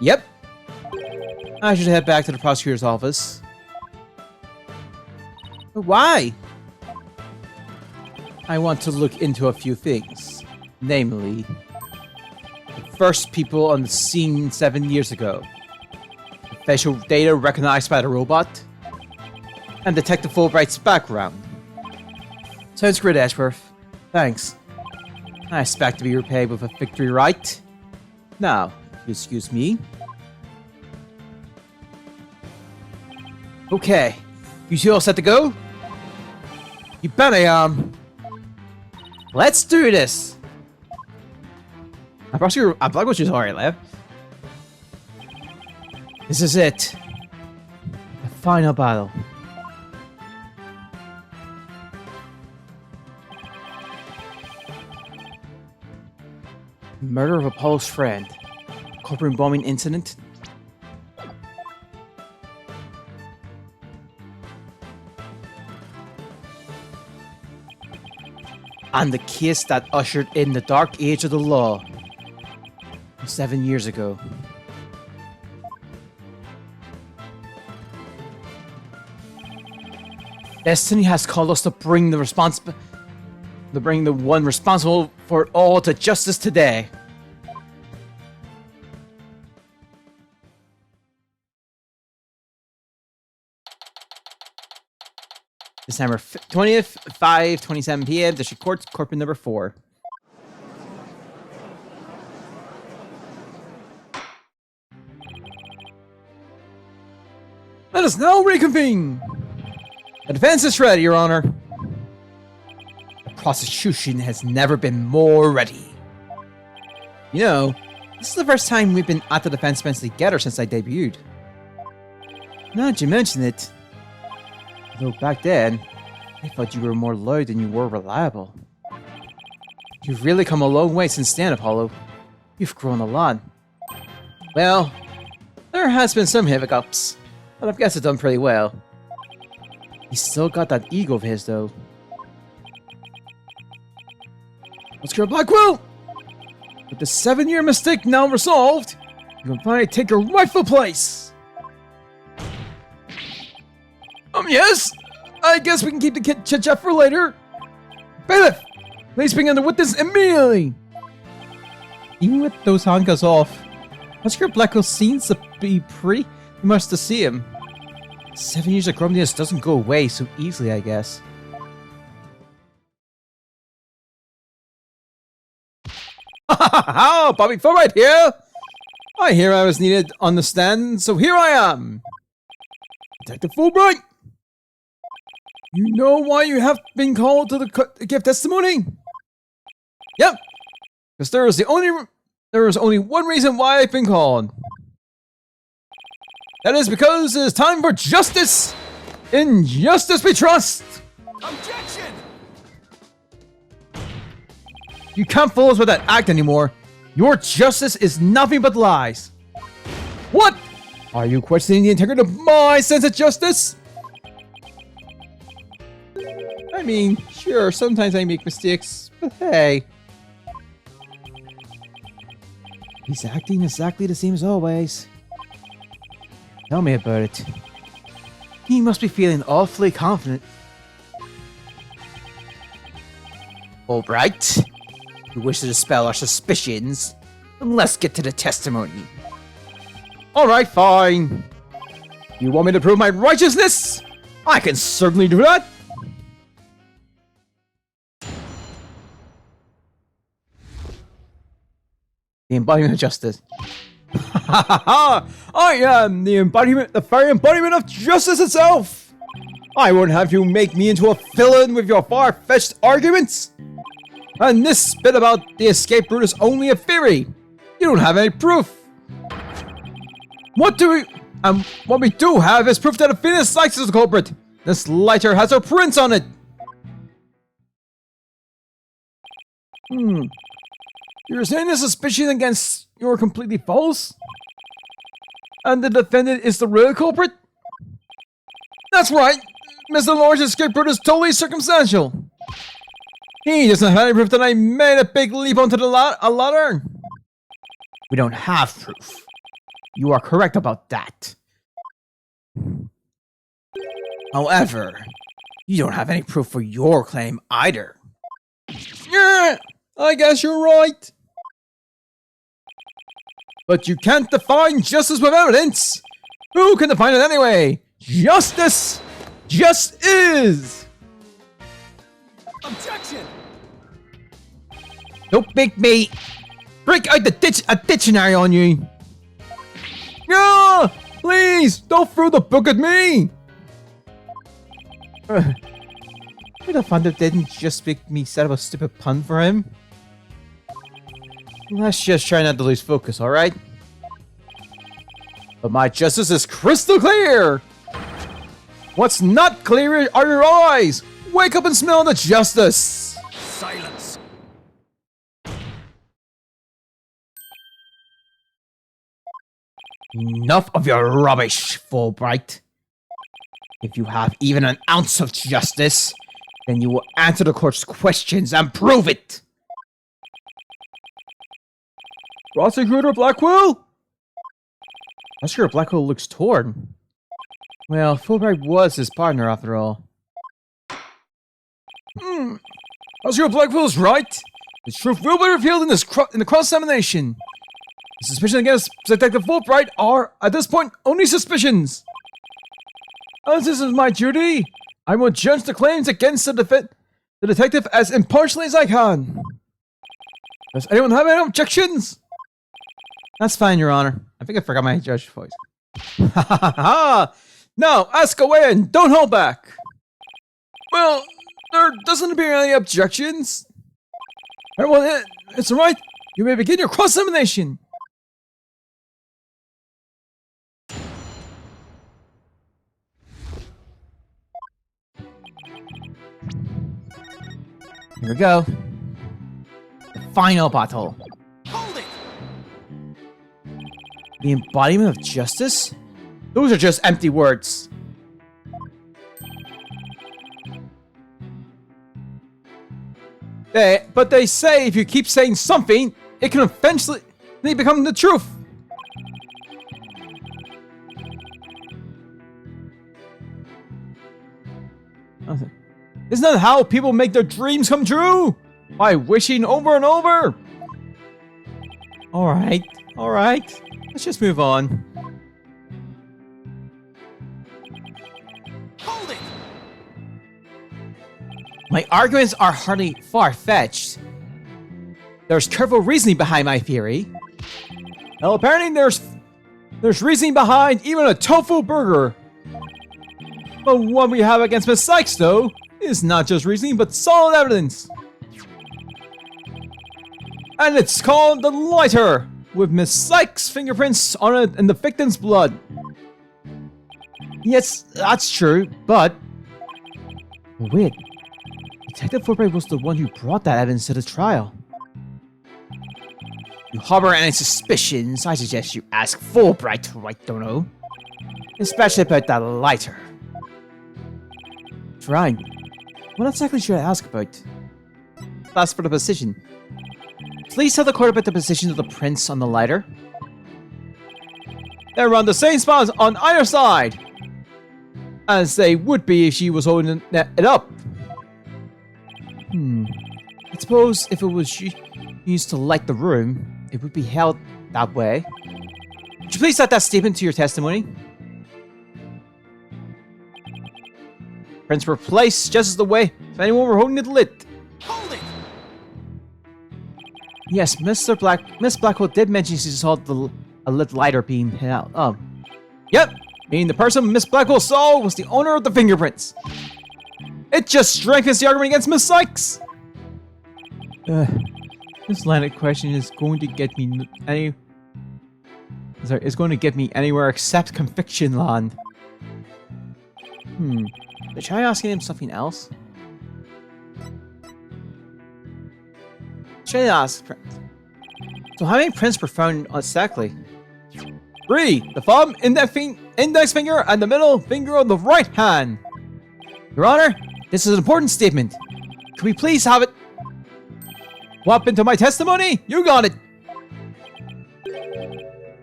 Yep. I should head back to the prosecutor's office. But why? I want to look into a few things. Namely, the first people on the scene 7 years ago. Facial data recognized by the robot, and Detective Fulbright's background. Sounds great, Ashworth. Thanks. I expect to be repaid with a victory, right? Now, if you excuse me. Okay, you two all set to go? You bet I am. Let's do this! I'm Blackwell just already left. This is it. The final battle. Murder of Apollo's friend. Corporate bombing incident. And the case that ushered in the dark age of the law 7 years ago. Destiny has called us to bring the one responsible for it all to justice today. December 20th, 5:27 p.m. District Court, Corporate number 4. Let us now reconvene. The defense is ready, Your Honor. The prosecution has never been more ready. You know, this is the first time we've been at the defense bench together since I debuted. Now that you mention it, though back then, I thought you were more loyal than you were reliable. You've really come a long way since then, Apollo. You've grown a lot. Well, there has been some hiccups, but I've guessed I've done pretty well. He's still got that ego of his, though. Oscar Blackwell! With the 7-year mistake now resolved, you can finally take your rightful place! Yes! I guess we can keep the chit-chat for later. Bailiff! Please bring in the witness immediately! Even with those handcuffs off, Oscar Blackwell seems to be pretty much to see him. 7 years of grumpiness doesn't go away so easily, I guess. Ha Bobby Fulbright here! I hear I was needed on the stand, so here I am! Detective Fulbright! You know why you have been called to give testimony? Yep! Because there was only one reason why I've been called. That is because it is time for justice! In justice we trust! Objection! You can't fool us with that act anymore. Your justice is nothing but lies. What? Are you questioning the integrity of my sense of justice? I mean, sure, sometimes I make mistakes, but hey. He's acting exactly the same as always. Tell me about it. He must be feeling awfully confident. Albright, you wish to dispel our suspicions, then let's get to the testimony. Alright, fine. You want me to prove my righteousness? I can certainly do that. The embodiment of justice. I am the very embodiment of justice itself! I won't have you make me into a villain with your far-fetched arguments! And this bit about the escape route is only a theory! You don't have any proof! What we do have is proof that a Venus likes the culprit! This lighter has her prints on it! You're saying the suspicion against you are completely false? And the defendant is the real culprit? That's right! Mr. Lord's escape route is totally circumstantial! He doesn't have any proof that I made a big leap onto the ladder! We don't have proof. You are correct about that. However, you don't have any proof for your claim either. Yeah, I guess you're right. But you can't define justice with evidence! Who can define it anyway? Justice just is! Objection! Don't make me break out a dictionary on you! No! Please, don't throw the book at me! The Thunder didn't just make me set up a stupid pun for him. Let's just try not to lose focus, alright? But my justice is crystal clear! What's not clear are your eyes! Wake up and smell the justice! Silence. Enough of your rubbish, Fulbright. If you have even an ounce of justice, then you will answer the court's questions and prove it! Prosecutor Blackwell? Prosecutor Blackwell looks torn. Well, Fulbright was his partner after all. Prosecutor Blackwell is right. The truth will be revealed in the cross-examination. The suspicions against Detective Fulbright are, at this point, only suspicions. As this is my duty, I will judge the claims against the detective as impartially as I can. Does anyone have any objections? That's fine, Your Honor. I think I forgot my judge voice. Ha ha ha! Now, ask away and don't hold back! Well, there doesn't appear any objections. Very well, it's alright. You may begin your cross-examination. Here we go. The final battle. Hold it! The embodiment of justice? Those are just empty words. But they say if you keep saying something, it can eventually become the truth. Isn't that how people make their dreams come true? By wishing over and over? Alright, alright. Let's just move on. Hold it! My arguments are hardly far-fetched. There's careful reasoning behind my theory. Well, apparently there's reasoning behind even a tofu burger. But what we have against Miss Sykes, though, is not just reasoning, but solid evidence. And it's called the lighter, with Miss Sykes' fingerprints on it and the victim's blood. Yes, that's true, but... Wait. Detective Fulbright was the one who brought that evidence to the trial. You harbor any suspicions, I suggest you ask Fulbright, right, Dono? Especially about that lighter. Right. What exactly should I ask about? Ask for the position. Please tell the court about the position of the prints on the lighter. They're on the same spots on either side, as they would be if she was holding it up. I suppose if it was used to light the room, it would be held that way. Would you please add that statement to your testimony? Prints were placed just as the way if anyone were holding it lit. Hold it! Yes, Miss Blackwell did mention she saw a lit lighter being hit out. Oh. Yep, meaning the person Miss Blackwell saw was the owner of the fingerprints. It just strengthens the argument against Miss Sykes. This line of question is going to get me it's going to get me anywhere except conviction land. Should I ask him something else? Should I ask? So how many prints were found exactly? 3. The thumb, index finger, and the middle finger of the right hand. Your Honor, this is an important statement. Can we please have it? What happened to my testimony? You got it.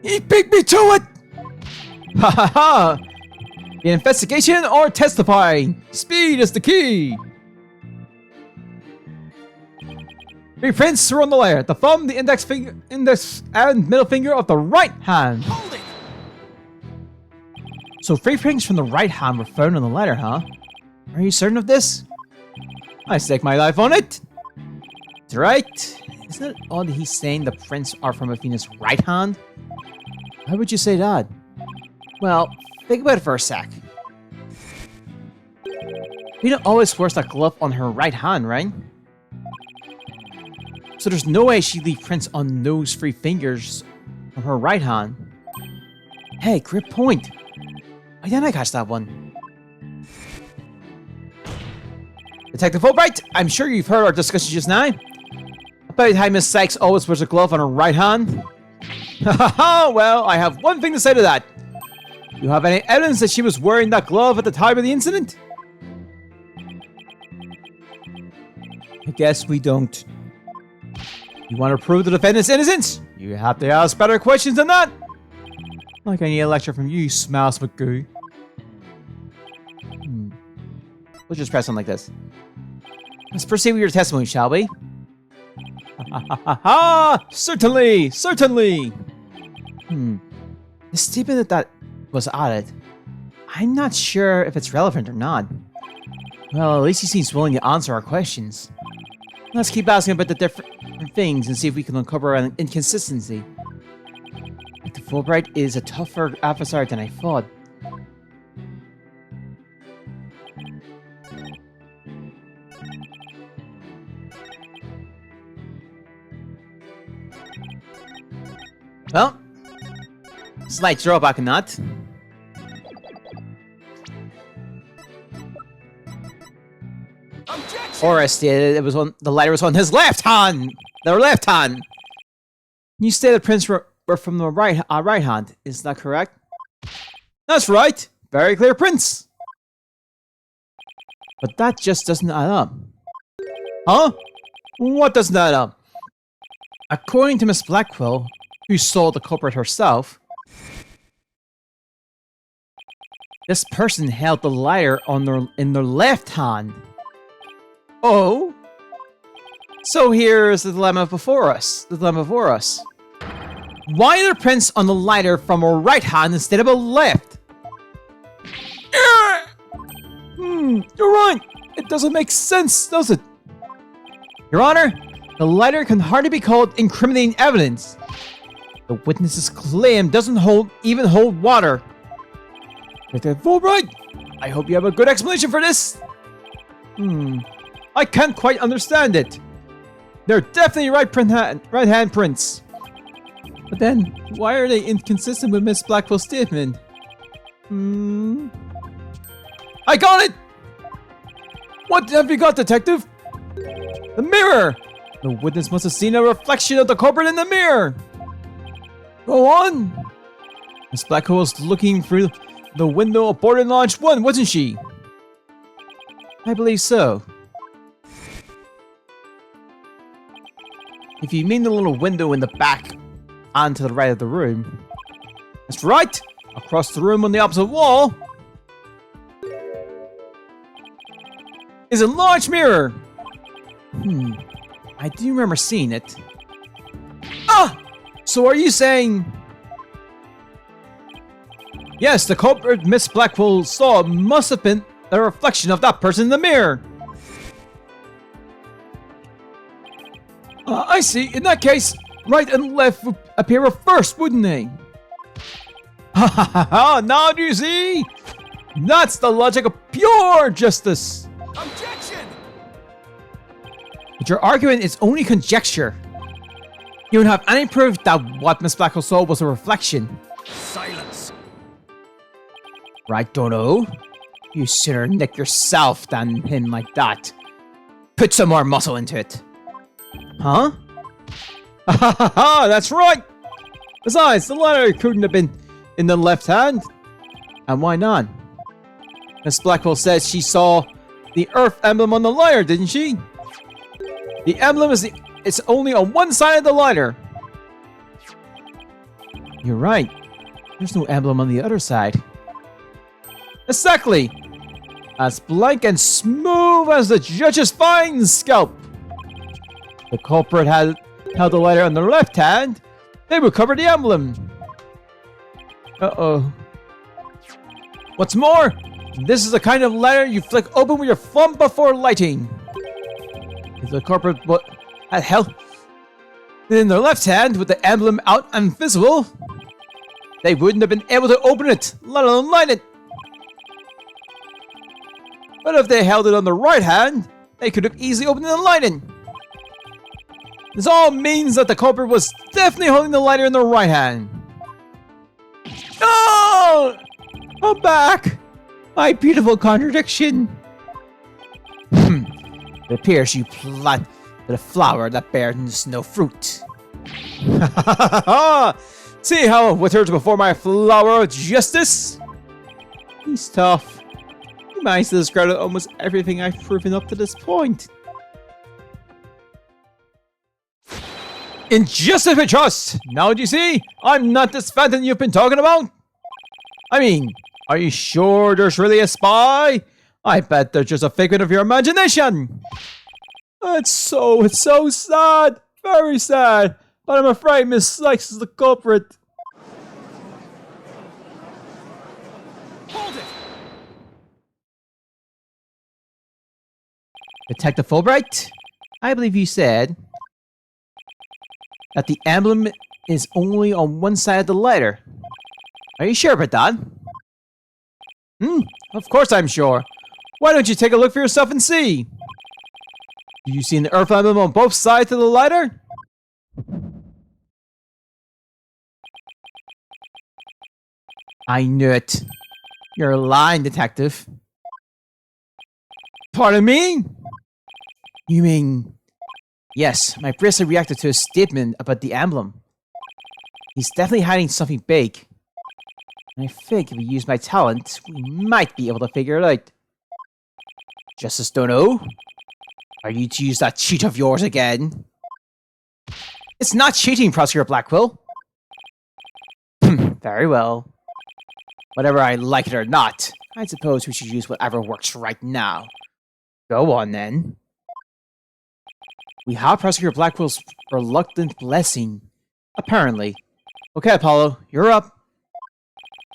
He beat me to it. Ha ha ha. The investigation or testifying. Speed is the key. 3 prints were on the layer. The thumb, the index and middle finger of the right hand. Hold it! So 3 prints from the right hand were found on the letter, huh? Are you certain of this? I stake my life on it. That's right. Isn't it odd he's saying the prints are from Athena's right hand? Why would you say that? Well, think about it for a sec. Athena always wears that glove on her right hand, right? So there's no way she'd leave prints on those 3 fingers from her right hand. Hey, great point. Why didn't I catch that one? Detective Fulbright, I'm sure you've heard our discussion just now about how Miss Sykes always wears a glove on her right hand. Well, I have one thing to say to that. Do you have any evidence that she was wearing that glove at the time of the incident? I guess we don't. You want to prove the defendant's innocence? You have to ask better questions than that. Like I need a lecture from you, Smouse McGoo. We'll just press on like this. Let's proceed with your testimony, shall we? Certainly, certainly. The statement that was added, I'm not sure if it's relevant or not. Well, at least he seems willing to answer our questions. Let's keep asking about the different things and see if we can uncover an inconsistency. The Fulbright is a tougher adversary than I thought. Well, slight drawback in that. Objection! Horace stated it was on the lighter was on his left hand. Their left hand. You stated prints were from the right hand. Is that correct? That's right. Very clear prints. But that just doesn't add up. Huh? What doesn't add up? According to Miss Blackwell, who saw the culprit herself, this person held the lighter in their left hand. Oh? So here's the dilemma before us. Why are there prints on the lighter from a right hand instead of a left? You're right. It doesn't make sense, does it? Your Honor, the lighter can hardly be called incriminating evidence. The witness's claim doesn't even hold water. Detective Fulbright, I hope you have a good explanation for this. I can't quite understand it. They're definitely right hand prints. But then, why are they inconsistent with Miss Blackwell's statement? I got it! What have you got, detective? The mirror! The witness must have seen a reflection of the culprit in the mirror! Go on! Miss Blackwell was looking through the window of boarding launch 1, wasn't she? I believe so. If you mean the little window in the back and to the right of the room. That's right! Across the room on the opposite wall is a large mirror. I do remember seeing it. Ah! So are you saying... Yes, the culprit Miss Blackwell saw must have been a reflection of that person in the mirror. I see. In that case, right and left would appear reversed, wouldn't they? Ha ha ha ha! Now do you see? That's the logic of pure justice. Objection! But your argument is only conjecture. You don't have any proof that what Miss Blackwell saw was a reflection. Silence! Right, Dono? You sooner nick yourself than him like that. Put some more muscle into it. Huh? Ha ha ha ha! That's right! Besides, the lighter couldn't have been in the left hand. And why not? Miss Blackwell says she saw the Earth emblem on the lighter, didn't she? The emblem is it's only on one side of the lighter. You're right. There's no emblem on the other side. Exactly. As blank and smooth as the judge's fine scalp. The culprit had held the lighter on the left hand. They would cover the emblem. Uh-oh. What's more, this is the kind of lighter you flick open with your thumb before lighting. If the culprit had held it in their left hand with the emblem out and visible, they wouldn't have been able to open it, let alone light it. But if they held it on the right hand, they could have easily opened it and lighted. This all means that the culprit was definitely holding the lighter in the right hand. Ah! No! Come back! My beautiful contradiction! It appears you planted a flower that bears no fruit. See how it withers before my flower of justice? He's tough. He managed to discredit almost everything I've proven up to this point. Injustice we trust! Now do you see? I'm not this phantom you've been talking about? I mean, are you sure there's really a spy? I bet they're just a figment of your imagination! It's so sad! Very sad! But I'm afraid Miss Sykes is the culprit. Hold it! Detective Fulbright? I believe you said that the emblem is only on one side of the letter. Are you sure about that? Of course I'm sure. Why don't you take a look for yourself and see? Do you see an Earth emblem on both sides of the letter? I knew it. You're lying, detective. Pardon me? You mean... Yes, my bracelet reacted to a statement about the emblem. He's definitely hiding something big. And I think if we use my talent, we might be able to figure it out. Justice Dono? Are you to use that cheat of yours again? It's not cheating, Prosecutor Blackwell. Very well. Whether I like it or not, I suppose we should use whatever works right now. Go on, then. We have Prosecutor Blackwell's reluctant blessing. Apparently. Okay, Apollo, you're up.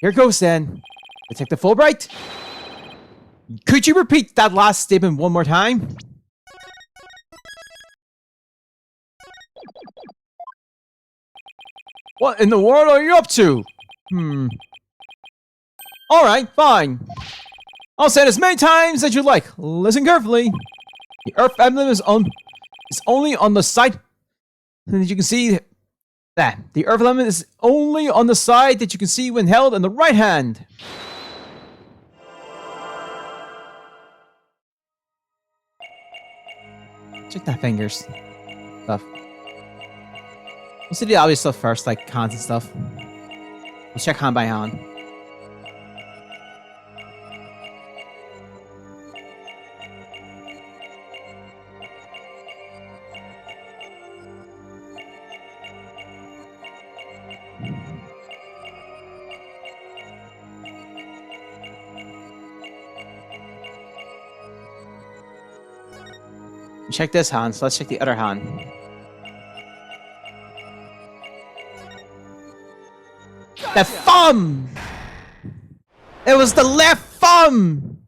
Here goes, then. Detective Fulbright? Could you repeat that last statement one more time? What in the world are you up to? Alright, fine. I'll say it as many times as you like. Listen carefully. The Earth emblem is only on the side that you can see that. The Earth emblem is only on the side that you can see when held in the right hand. Check that fingers. Stuff. We'll see the obvious stuff first, like cons and stuff. We'll check hand by hand. Check this hand, so let's check the other hand. The thumb! It was the left thumb!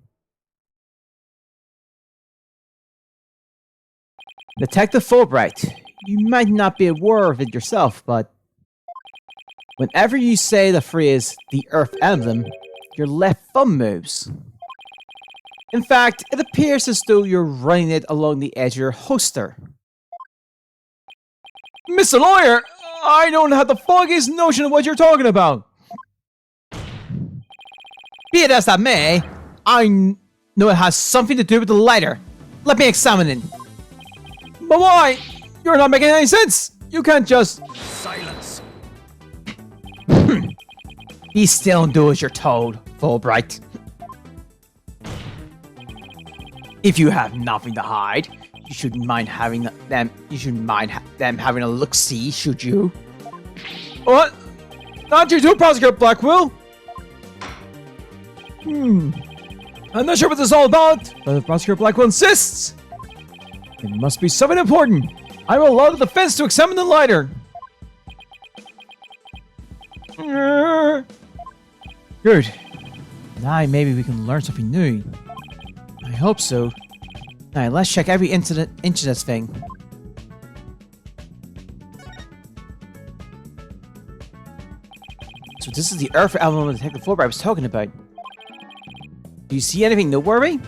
Detective Fulbright, you might not be aware of it yourself, but whenever you say the phrase, the Earth emblem, your left thumb moves. In fact, it appears as though you're running it along the edge of your holster. Mr. Lawyer, I don't have the foggiest notion of what you're talking about. Be it as that may, I know it has something to do with the lighter. Let me examine it. But why? You're not making any sense. You can't just... Silence. Be still and do as you're told, Fulbright. If you have nothing to hide, you shouldn't mind having them. You shouldn't mind them having a look-see, should you? What? Not you too, Prosecutor Blackwell. I'm not sure what this is all about, but if Prosecutor Blackwell insists, it must be something important. I will allow the defense to examine the lighter. Good. Now maybe we can learn something new. I hope so. Alright, let's check every inch of this thing. So this is the Earth emblem Detective Fulbright was talking about. Do you see anything noteworthy?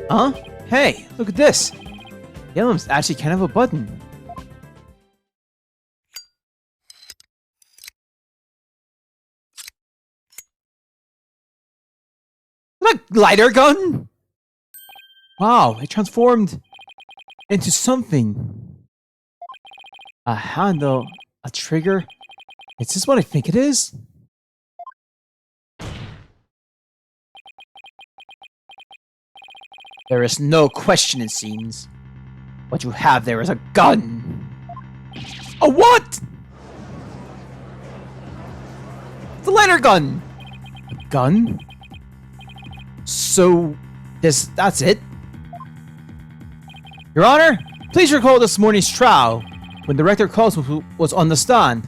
Huh? Hey, look at this. The emblem's actually kind of a button. a lighter gun? Wow, it transformed into something. A handle, a trigger. Is this what I think it is? There is no question, it seems. What you have there is a gun. A what? The lighter gun. A gun? So, that's it? Your Honor, please recall this morning's trial when Director Coles was on the stand.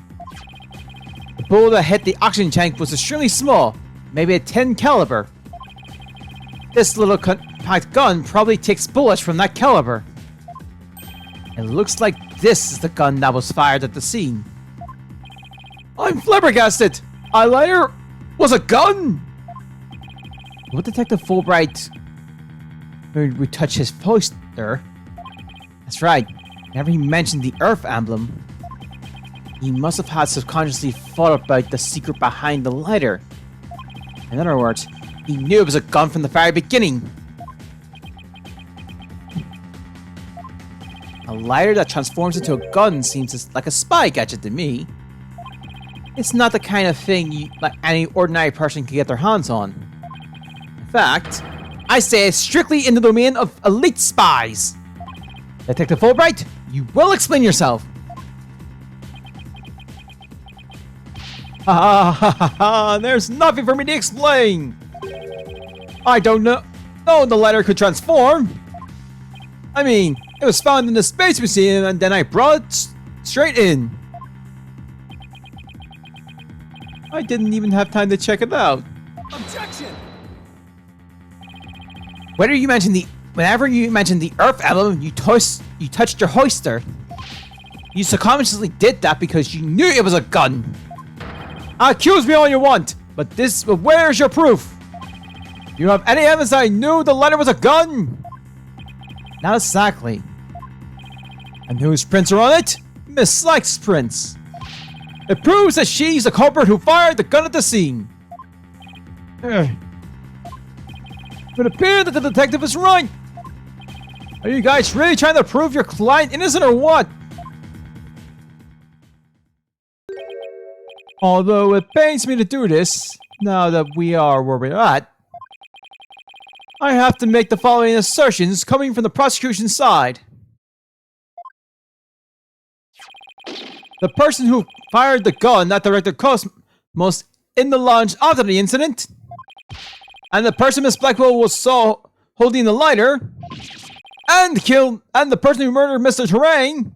The bullet that hit the oxygen tank was extremely small, maybe a 10 caliber. This little compact gun probably takes bullets from that caliber. It looks like this is the gun that was fired at the scene. I'm flabbergasted! A lighter was a gun? What Detective Fulbright would touch his poster? That's right. Whenever he mentioned the Earth emblem, he must have had subconsciously thought about the secret behind the lighter. In other words, he knew it was a gun from the very beginning. A lighter that transforms into a gun seems like a spy gadget to me. It's not the kind of thing like any ordinary person can get their hands on. In fact, I say it's strictly in the domain of elite spies. Detective Fulbright, you will explain yourself. There's nothing for me to explain. I don't know. No, the lighter could transform. I mean, it was found in the Space Museum and then I brought it straight in. I didn't even have time to check it out. Objection! Whenever you mention the Earth emblem, you touched your hoister. You subconsciously did that because you knew it was a gun. Accuse me all you want, but where's your proof? You have any evidence that I knew the lighter was a gun? Not exactly. And whose prints are on it? Miss Sykes' prints. It proves that she's the culprit who fired the gun at the scene. It would appear that the detective is right. Are you guys really trying to prove your client innocent or what? Although it pains me to do this, now that we are where we're at, I have to make the following assertions coming from the prosecution side. The person who fired the gun at Director Cosmos in the lounge after the incident, and the person Miss Blackwell was saw holding the lighter, and the person who murdered Mr. Terrain,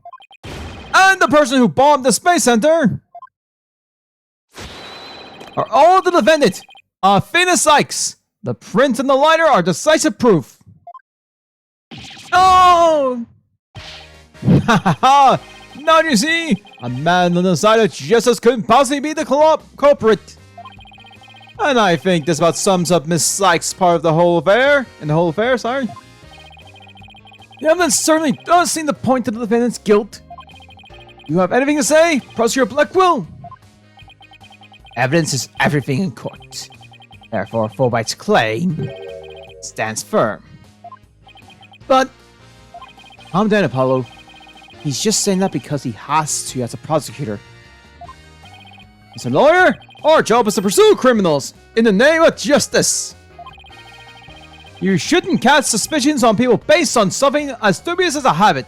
and the person who bombed the Space Center, are all the defendant, Athena Sykes. The prints and the lighter are decisive proof. Oh! Ha! Now you see, a man on the side of justice couldn't possibly be the culprit. And I think this about sums up Miss Sykes' part of the whole affair. The evidence certainly does seem to point to the defendant's guilt. You have anything to say, Prosecutor Blackwell? Evidence is everything in court. Therefore, Fulbright's claim stands firm. But, calm down, Apollo. He's just saying that because he has to as a prosecutor. As a lawyer, our job is to pursue criminals in the name of justice. You shouldn't cast suspicions on people based on something as dubious as a habit.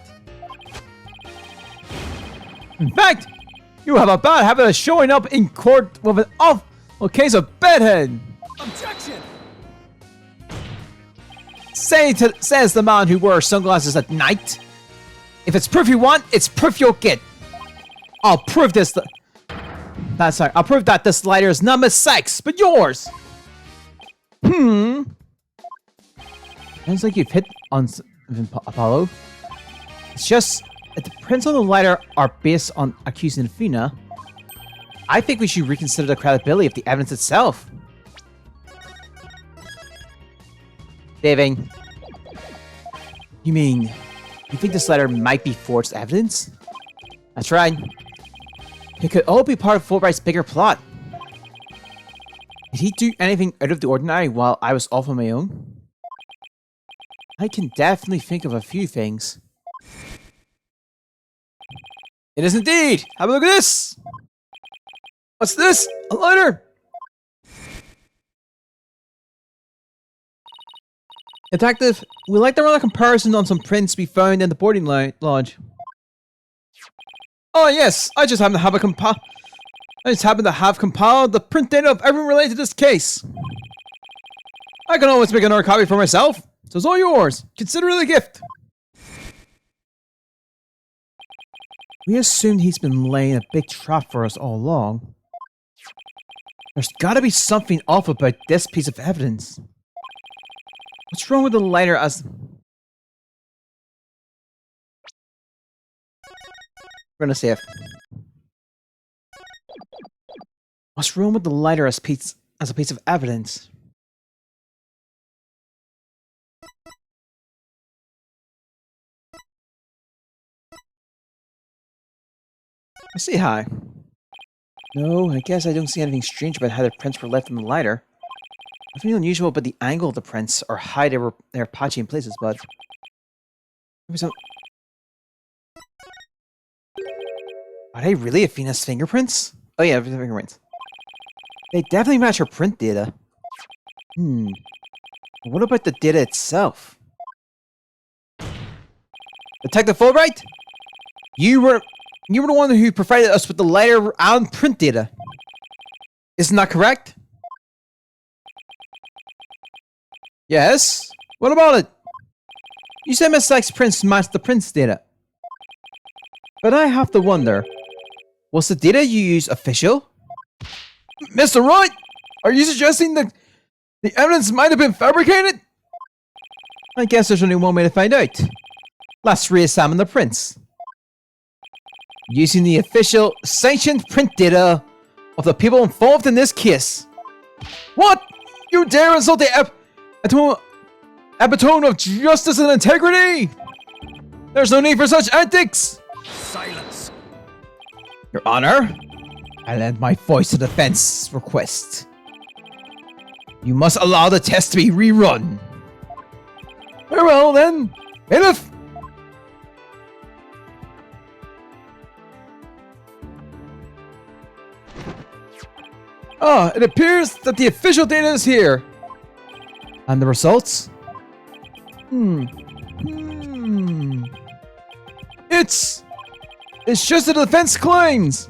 In fact, you have a bad habit of showing up in court with an awful case of bedhead. Objection! Says the man who wears sunglasses at night. If it's proof you want, it's proof you'll get. I'll prove this. I'll prove that this lighter is not Miss Sykes, but yours. Sounds like you've hit on Apollo. It's just that the prints on the lighter are based on accusing Athena. I think we should reconsider the credibility of the evidence itself. Daving, you mean you think this letter might be forged evidence? That's right. It could all be part of Fulbright's bigger plot. Did he do anything out of the ordinary while I was off on my own? I can definitely think of a few things. It is indeed! Have a look at this! What's this? A lighter! Detective, we'd like to run a comparison on some prints we found in the boarding lodge. Oh yes, I just happen to have compiled the print data of everyone related to this case. I can always make another copy for myself, so it's all yours. Consider it a gift. We assumed he's been laying a big trap for us all along. There's gotta be something off about this piece of evidence. What's wrong with the lighter as... We're gonna save. What's wrong with the lighter as a piece of evidence? I say hi. No, I guess I don't see anything strange about how the prints were left in the lighter. Nothing unusual about the angle of the prints or how they're patchy in places, but... Maybe some... Are they really Athena's fingerprints? Oh yeah, fingerprints. They definitely match her print data. What about the data itself? Detective Fulbright? You were the one who provided us with the lighter and print data. Isn't that correct? Yes? What about it? You said Miss Sykes' prints matched the prints data. But I have to wonder, was the data you used official? Mr. Wright, are you suggesting that the evidence might have been fabricated? I guess there's only one way to find out. Let's re-examine the prints. Using the official sanctioned print data of the people involved in this case. What? You dare insult the epitome of justice and integrity? There's no need for such antics! Silence. Your Honor, I lend my voice to defense request. You must allow the test to be rerun. Very well then, bailiff! It appears that the official data is here. And the results? It's just the defense claims.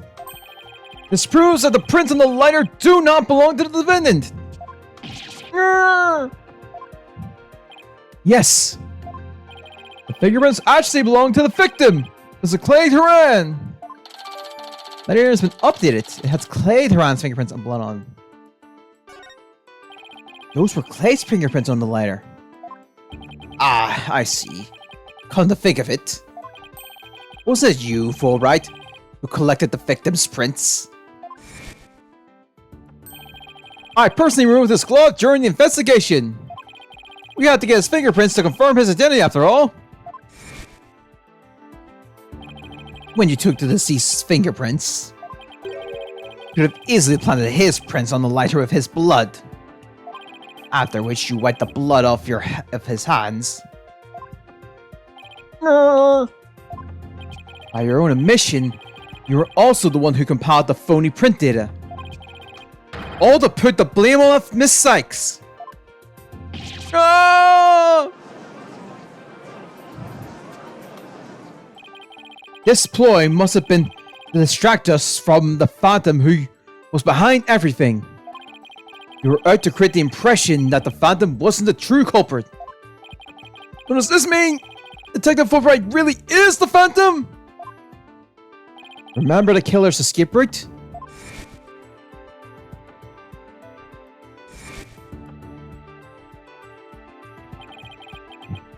This proves that the prints on the lighter do not belong to the defendant. Yes. The fingerprints actually belong to the victim. It's a Clay Turan. That area has been updated. It has Clay Turan's fingerprints and blood on. Those were Clay's fingerprints on the lighter. Ah, I see. Come to think of it. Was it you, Fulbright, who collected the victim's prints? I personally removed his glove during the investigation. We had to get his fingerprints to confirm his identity after all. When you took the deceased's fingerprints, you could have easily planted his prints on the lighter with his blood. After which you wiped the blood off his hands. By your own admission, you were also the one who compiled the phony print data. All to put the blame on Miss Sykes. This ploy must have been to distract us from the Phantom who was behind everything. You were out to create the impression that the Phantom wasn't the true culprit. But does this mean Detective Fulbright really is the Phantom? Remember the killer's escape route?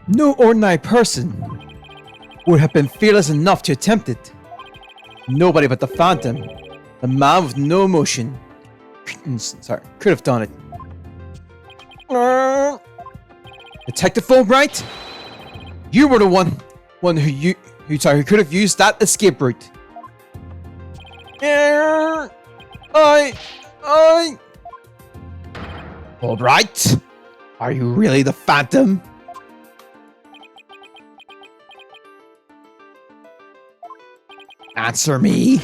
No ordinary person would have been fearless enough to attempt it. Nobody but the Phantom, the man with no emotion, could have done it. Detective Fulbright, you were the one who could have used that escape route. Alright. Are you really the Phantom? Answer me.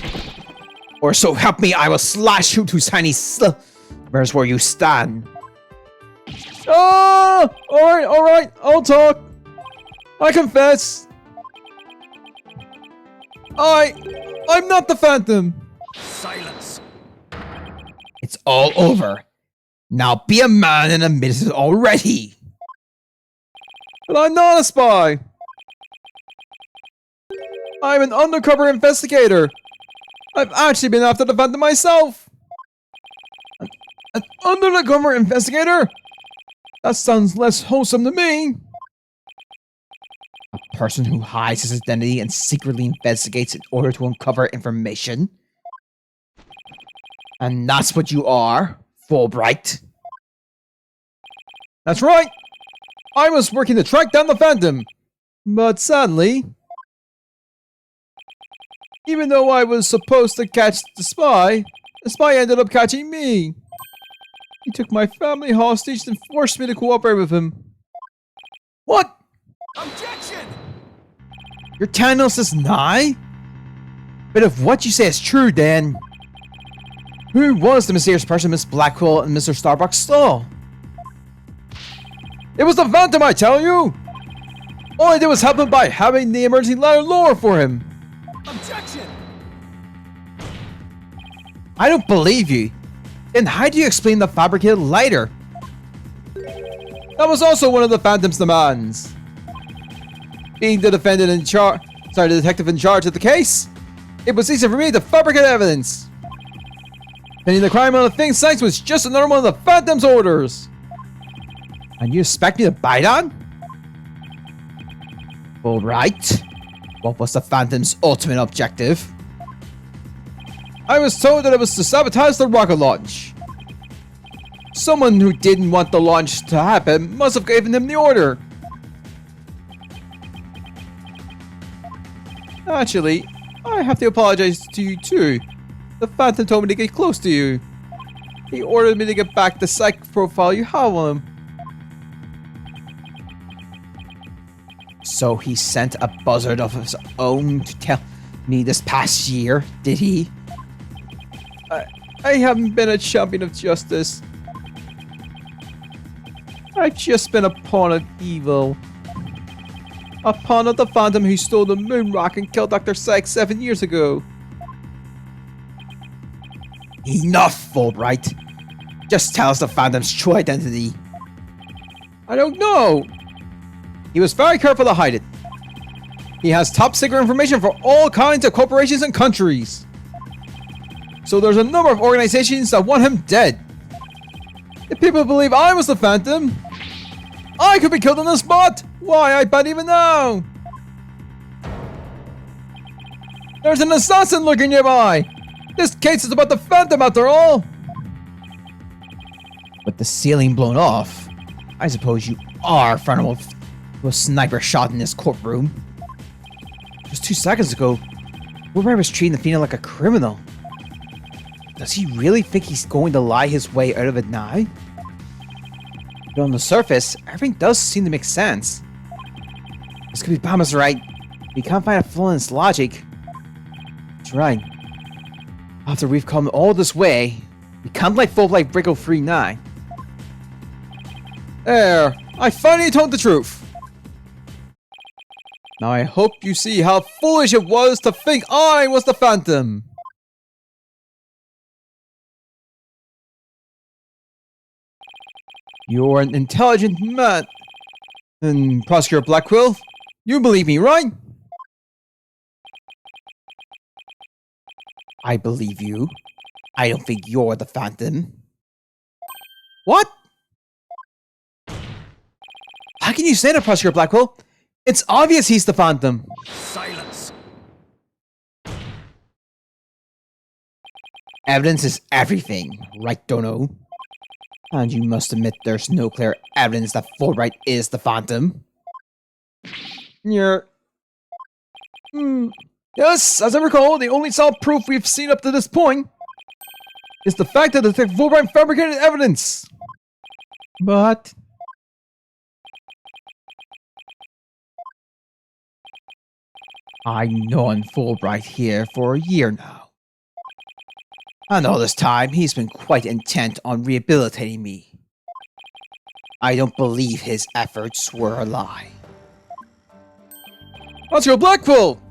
Or so help me, I will slash you to tiny slivers where you stand. Ah! Alright, I'll talk. I confess. I'm not the Phantom. Silence. It's all over. Now be a man and admit it already. But I'm not a spy. I'm an undercover investigator. I've actually been after the Phantom myself. An undercover investigator? That sounds less wholesome to me. A person who hides his identity and secretly investigates in order to uncover information. And that's what you are, Fulbright. That's right. I was working to track down the Phantom. But sadly, even though I was supposed to catch the spy ended up catching me. He took my family hostage and forced me to cooperate with him. What? Objection! Your Thanos is nigh? But if what you say is true, then who was the mysterious person Miss Blackwell and Mr. Starbucks stole? It was the Phantom, I tell you! All I did was help him by having the emergency ladder lower for him. Objection! I don't believe you. Then how do you explain the fabricated lighter? That was also one of the Phantom's demands. Being the the detective in charge of the case, it was easy for me to fabricate evidence. Pinning the crime on the thing sites was just another one of the Phantom's orders. And you expect me to bite on? Alright. What was the Phantom's ultimate objective? I was told that it was to sabotage the rocket launch. Someone who didn't want the launch to happen must have given him the order. Actually, I have to apologize to you too. The Phantom told me to get close to you. He ordered me to get back the psych profile you have on him. So he sent a buzzard of his own to tell me this past year, did he? I haven't been a champion of justice. I've just been a pawn of evil. A pawn of the Phantom who stole the moon rock and killed Dr. Sykes 7 years ago. Enough, Fulbright. Just tell us the Phantom's true identity. I don't know. He was very careful to hide it. He has top secret information for all kinds of corporations and countries. So there's a number of organizations that want him dead. If people believe I was the Phantom, I could be killed on the spot. Why, I bet even now. There's an assassin lurking nearby. This case is about the Phantom after all. With the ceiling blown off, I suppose you are vulnerable to a sniper shot in this courtroom. Just 2 seconds ago, Wilbur was treating Athena like a criminal. Does he really think he's going to lie his way out of it now? But on the surface, everything does seem to make sense. This could be Bama's right. We can't find a flaw in its logic. That's right. After we've come all this way, we can't let Fulbright break out free now. There, I finally told the truth. Now I hope you see how foolish it was to think I was the Phantom. You're an intelligent man. And Prosecutor Blackwell, you believe me, right? I believe you. I don't think you're the Phantom. What? How can you say that, Prosecutor Blackwell? It's obvious he's the Phantom. Silence. Evidence is everything, right, Dono? And you must admit there's no clear evidence that Fulbright is the Phantom. Yes, as I recall, the only solid proof we've seen up to this point is the fact that Detective Fulbright fabricated evidence. But I've known Fulbright here for a year now. And all this time, he's been quite intent on rehabilitating me. I don't believe his efforts were a lie. Oscar Blackpool!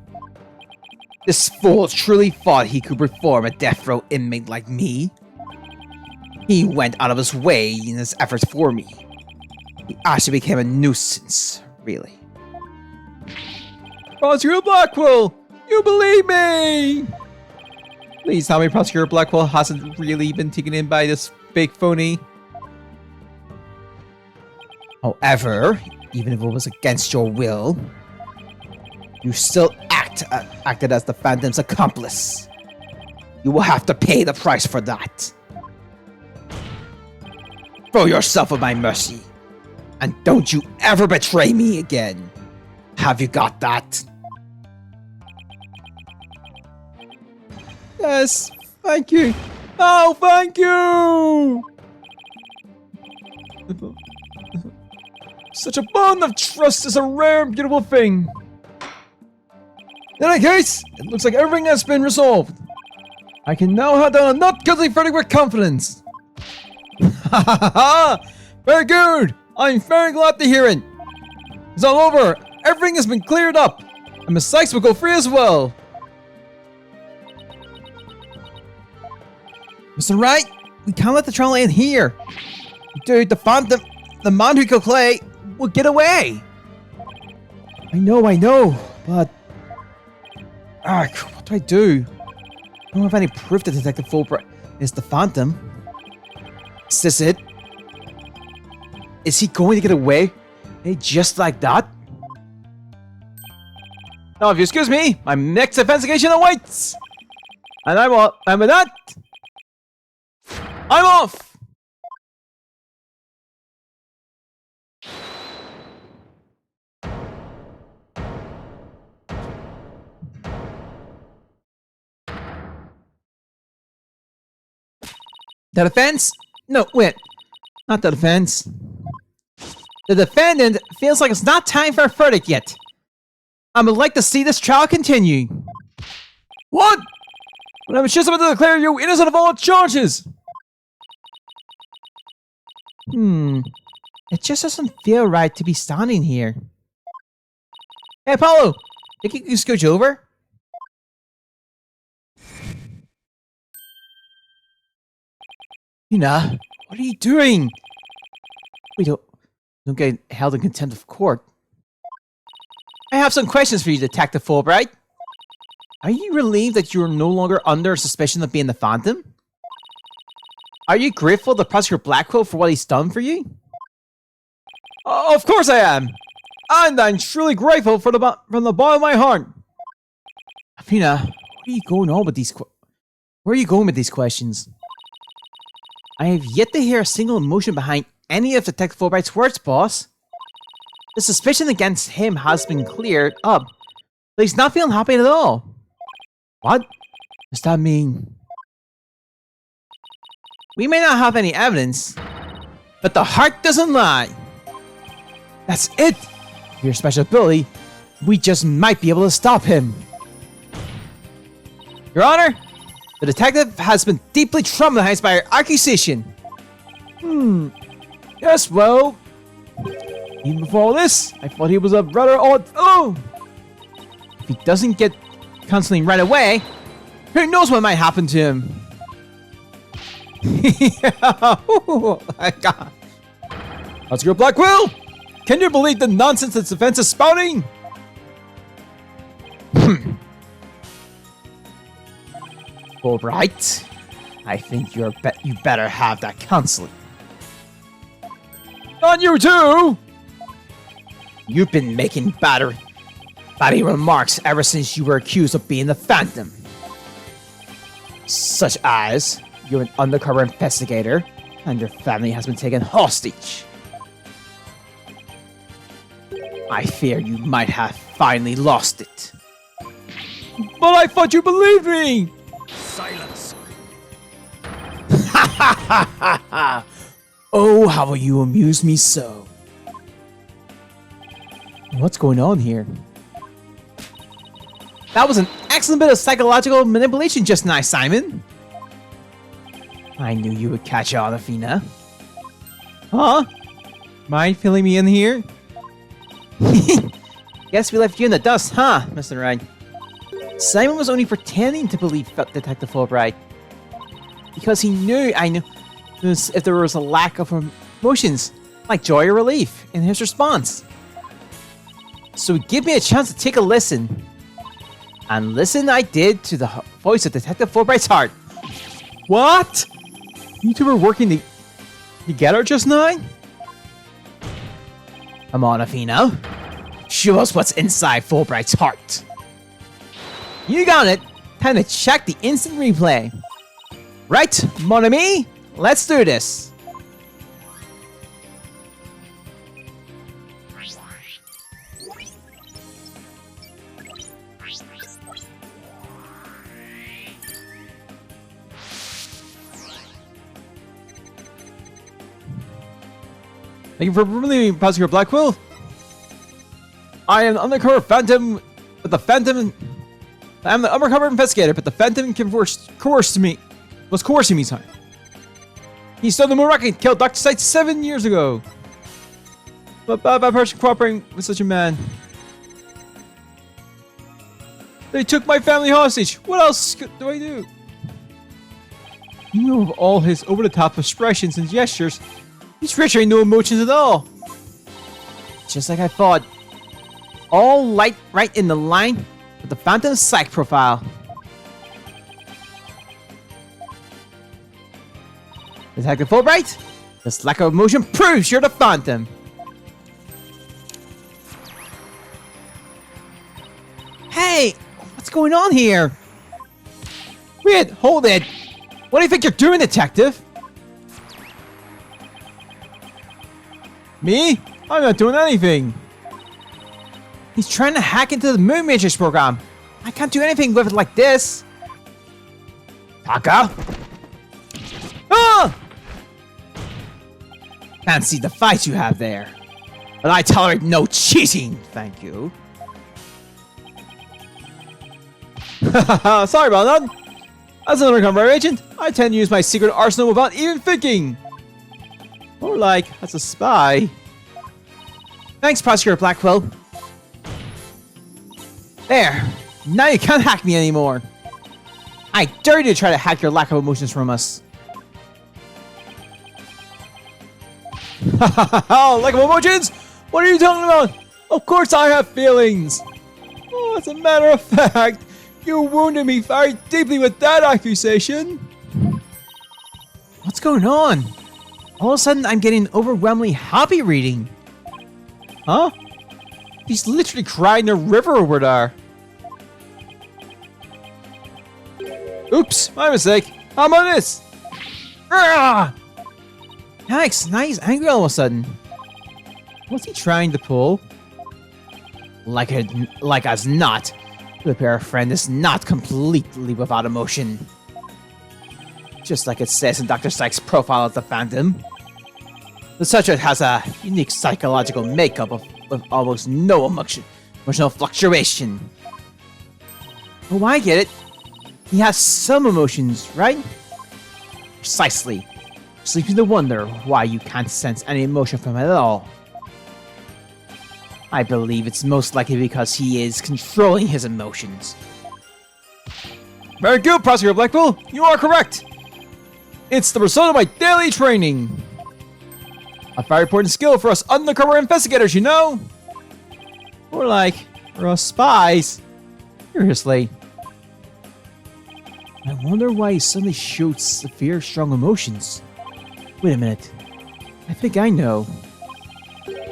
This fool truly thought he could reform a death row inmate like me. He went out of his way in his efforts for me. He actually became a nuisance, really. Prosecutor Blackwell! You believe me! Please tell me Prosecutor Blackwell hasn't really been taken in by this fake phony. However, even if it was against your will, you still acted as the Phantom's accomplice. You will have to pay the price for that. Throw yourself at my mercy, and don't you ever betray me again. Have you got that? Yes, thank you. Oh, thank you! Such a bond of trust is a rare and beautiful thing. In any case, it looks like everything has been resolved. I can now head down a not guilty verdict with confidence. Ha ha ha! Very good! I'm very glad to hear it. It's all over. Everything has been cleared up. And Miss Sykes will go free as well. Mr. Wright, we can't let the trial end here. Dude, the Phantom, the man who could play, will get away. I know, but... what do I do? I don't have any proof that Detective Fulbright is the Phantom. Is this it? Is he going to get away? Hey, just like that? Now, if you excuse me, my next investigation awaits! And with that, I'm off! The defense? No, wait. Not the defense. The defendant feels like it's not time for a verdict yet. I would like to see this trial continue. What? But I was just about to declare you innocent of all charges. It just doesn't feel right to be standing here. Hey, Apollo! Think you can scooch over? Tina, what are you doing? We don't get held in contempt of court. I have some questions for you, Detective Fulbright. Are you relieved that you are no longer under suspicion of being the Phantom? Are you grateful to Prosecutor Blackwell for what he's done for you? Of course I am! And I'm truly grateful from the bottom of my heart. Athena, where are you going on with these Where are you going with these questions? I have yet to hear a single emotion behind any of Detective Fulbright's words, boss. The suspicion against him has been cleared up, but he's not feeling happy at all. What does that mean? We may not have any evidence, but the heart doesn't lie. That's it. With your special ability, we just might be able to stop him. Your Honor, the detective has been deeply traumatized by our accusation. Yes, well, even before all this, I thought he was a rather odd fellow. If he doesn't get counseling right away, who knows what might happen to him? Oh my God. Let's go, Blackwell! Can you believe the nonsense this defense is spouting? Alright. I think you better have that counseling. On you too! You've been making batty remarks ever since you were accused of being the Phantom. Such as, you're an undercover investigator, and your family has been taken hostage. I fear you might have finally lost it. But I thought you believed me! Silence. Oh, how will you amuse me so? What's going on here? That was an excellent bit of psychological manipulation just now, Simon. I knew you would catch on, Athena. Huh? Mind filling me in here? Guess we left you in the dust, huh, Mr. Wright? Simon was only pretending to believe Detective Fulbright. Because he knew I knew if there was a lack of emotions, like joy or relief, in his response. So give me a chance to take a listen. And listen I did to the voice of Detective Fulbright's heart. What? You two were working together just now? Come on, Athena. Show us what's inside Fulbright's heart. You got it. Time to check the instant replay. Right, mon ami? Let's do this. Thank you for relieving Prosecutor Blackwell. I am undercover Phantom, but the Phantom. I am the undercover investigator, but the Phantom coercing me. Sorry. He stole the moon rocket and killed Dr. Sight 7 years ago. But bad person cooperating with such a man. They took my family hostage. What else do I do? You know of all his over-the-top expressions and gestures. He's featuring no emotions at all. Just like I thought. All right in the line with the Phantom psych profile. Detective Fulbright, this lack of emotion proves you're the Phantom. Hey, what's going on here? Wait, hold it. What do you think you're doing, Detective? Me? I'm not doing anything. He's trying to hack into the Moon Matrix program. I can't do anything with it like this. Taka? Ah! Can't see the fight you have there. But I tolerate no cheating, thank you. Sorry about that. As an undercover agent, I tend to use my secret arsenal without even thinking. More like, as a spy. Thanks, Prosecutor Blackwell. There. Now you can't hack me anymore. I dare you to try to hack your lack of emotions from us. Lack of emotions? What are you talking about? Of course I have feelings. Oh, as a matter of fact, you wounded me very deeply with that accusation. What's going on? All of a sudden, I'm getting overwhelmingly happy reading. Huh? He's literally crying a river over there. Oops, my mistake. How about this? Yikes, now he's angry all of a sudden. What's he trying to pull? Like as not. The pair of friend is not completely without emotion. Just like it says in Dr. Sykes' profile of the Phantom. The subject has a unique psychological makeup with almost no emotional fluctuation. Oh, I get it. He has some emotions, right? Precisely. Just leaves me to wonder why you can't sense any emotion from him at all. I believe it's most likely because he is controlling his emotions. Very good, Prosecutor Blackwell. You are correct. It's the result of my daily training. A very important skill for us undercover investigators, you know? Or like, for us spies. Seriously. I wonder why he suddenly showed severe, strong emotions. Wait a minute. I think I know.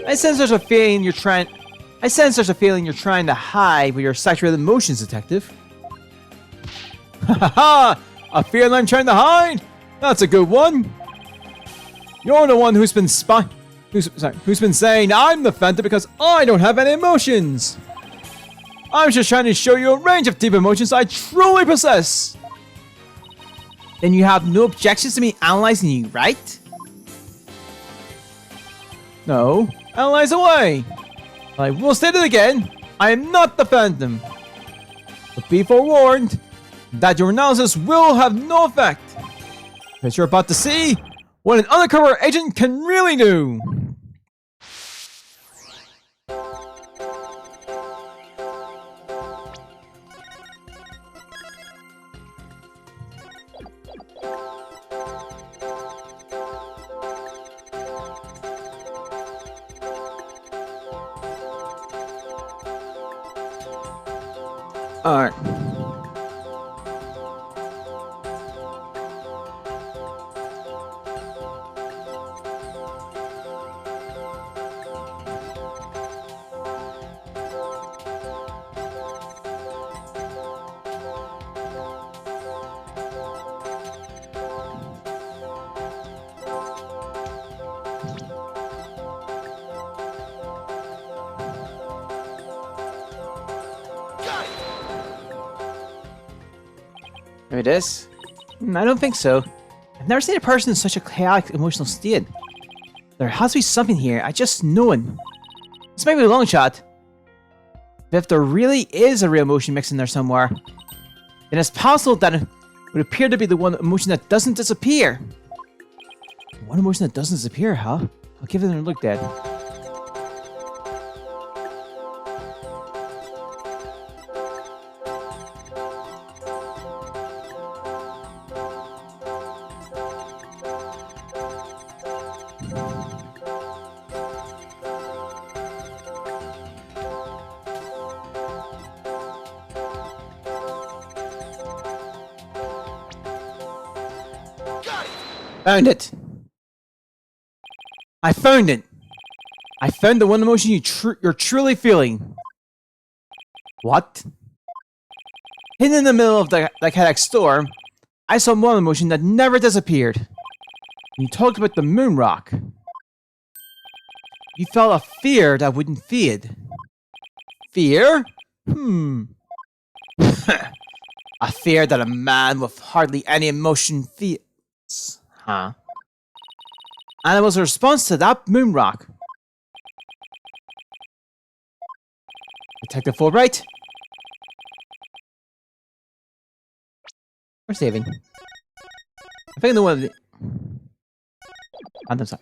I sense there's a feeling you're trying to hide with your saturated emotions, Detective. Ha ha! A feeling I'm trying to hide? That's a good one. You're the one who's been who's been saying I'm the Phantom because I don't have any emotions. I'm just trying to show you a range of deep emotions I truly possess. Then you have no objections to me analyzing you, right? No, analyze away. I will state it again. I am not the Phantom. But be forewarned that your analysis will have no effect. Because you're about to see what an undercover agent can really do. Alright. Maybe it is? I don't think so. I've never seen a person in such a chaotic emotional state. There has to be something here, I just know it. This might be a long shot. But if there really is a real emotion mixed in there somewhere, then it's possible that it would appear to be the one emotion that doesn't disappear. One emotion that doesn't disappear, huh? I'll give it a look, Dad. Found it! I found it! I found the one emotion you're truly feeling. What? Hidden in the middle of the chaotic storm, I saw one emotion that never disappeared. You talked about the moon rock. You felt a fear that wouldn't fade. Fear? A fear that a man with hardly any emotion feels. Huh? And it was a response to that moon rock. Detective Fulbright? We're saving. I think the one. On the side.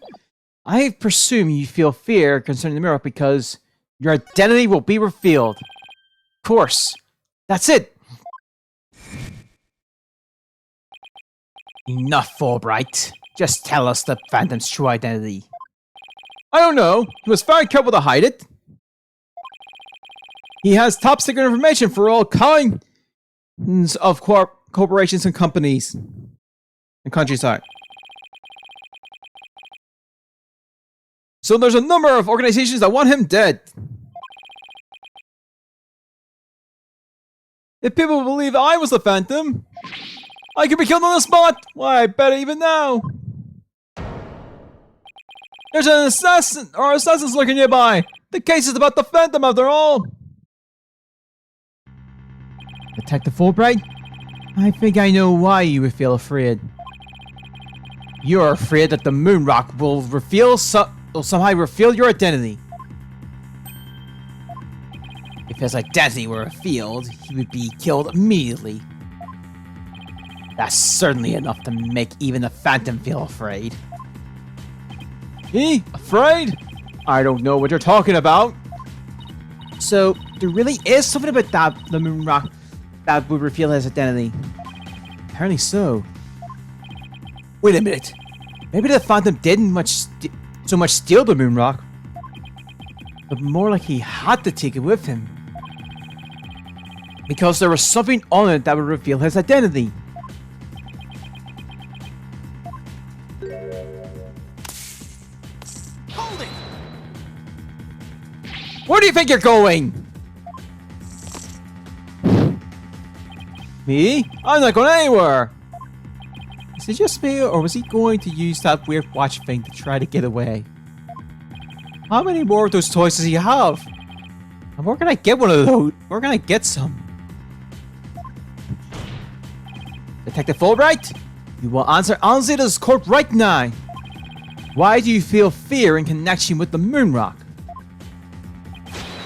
I presume you feel fear concerning the mirror because your identity will be revealed. Of course. That's it. Enough, Fulbright. Just tell us the Phantom's true identity. I don't know. He was very careful to hide it. He has top secret information for all kinds of corporations and companies and countries. Sorry. So there's a number of organizations that want him dead. If people believe I was the Phantom, I could be killed on the spot! Why, I bet even now! There's an assassin or assassins lurking nearby! The case is about the Phantom after all! Detective Fulbright? I think I know why you would feel afraid. You're afraid that the moon rock will somehow reveal your identity. If his identity were revealed, he would be killed immediately. That's certainly enough to make even the Phantom feel afraid. Me? Afraid? I don't know what you're talking about. So, there really is something about the moon rock that would reveal his identity. Apparently so. Wait a minute. Maybe the Phantom didn't so much steal the moon rock, but more like he had to take it with him. Because there was something on it that would reveal his identity. Where do you think you're going? Me? I'm not going anywhere! Is it just me, or was he going to use that weird watch thing to try to get away? How many more of those toys does he have? And where can I get one of those? Where can I get some? Detective Fulbright? You will answer honestly to this court right now. Why do you feel fear in connection with the moon rock?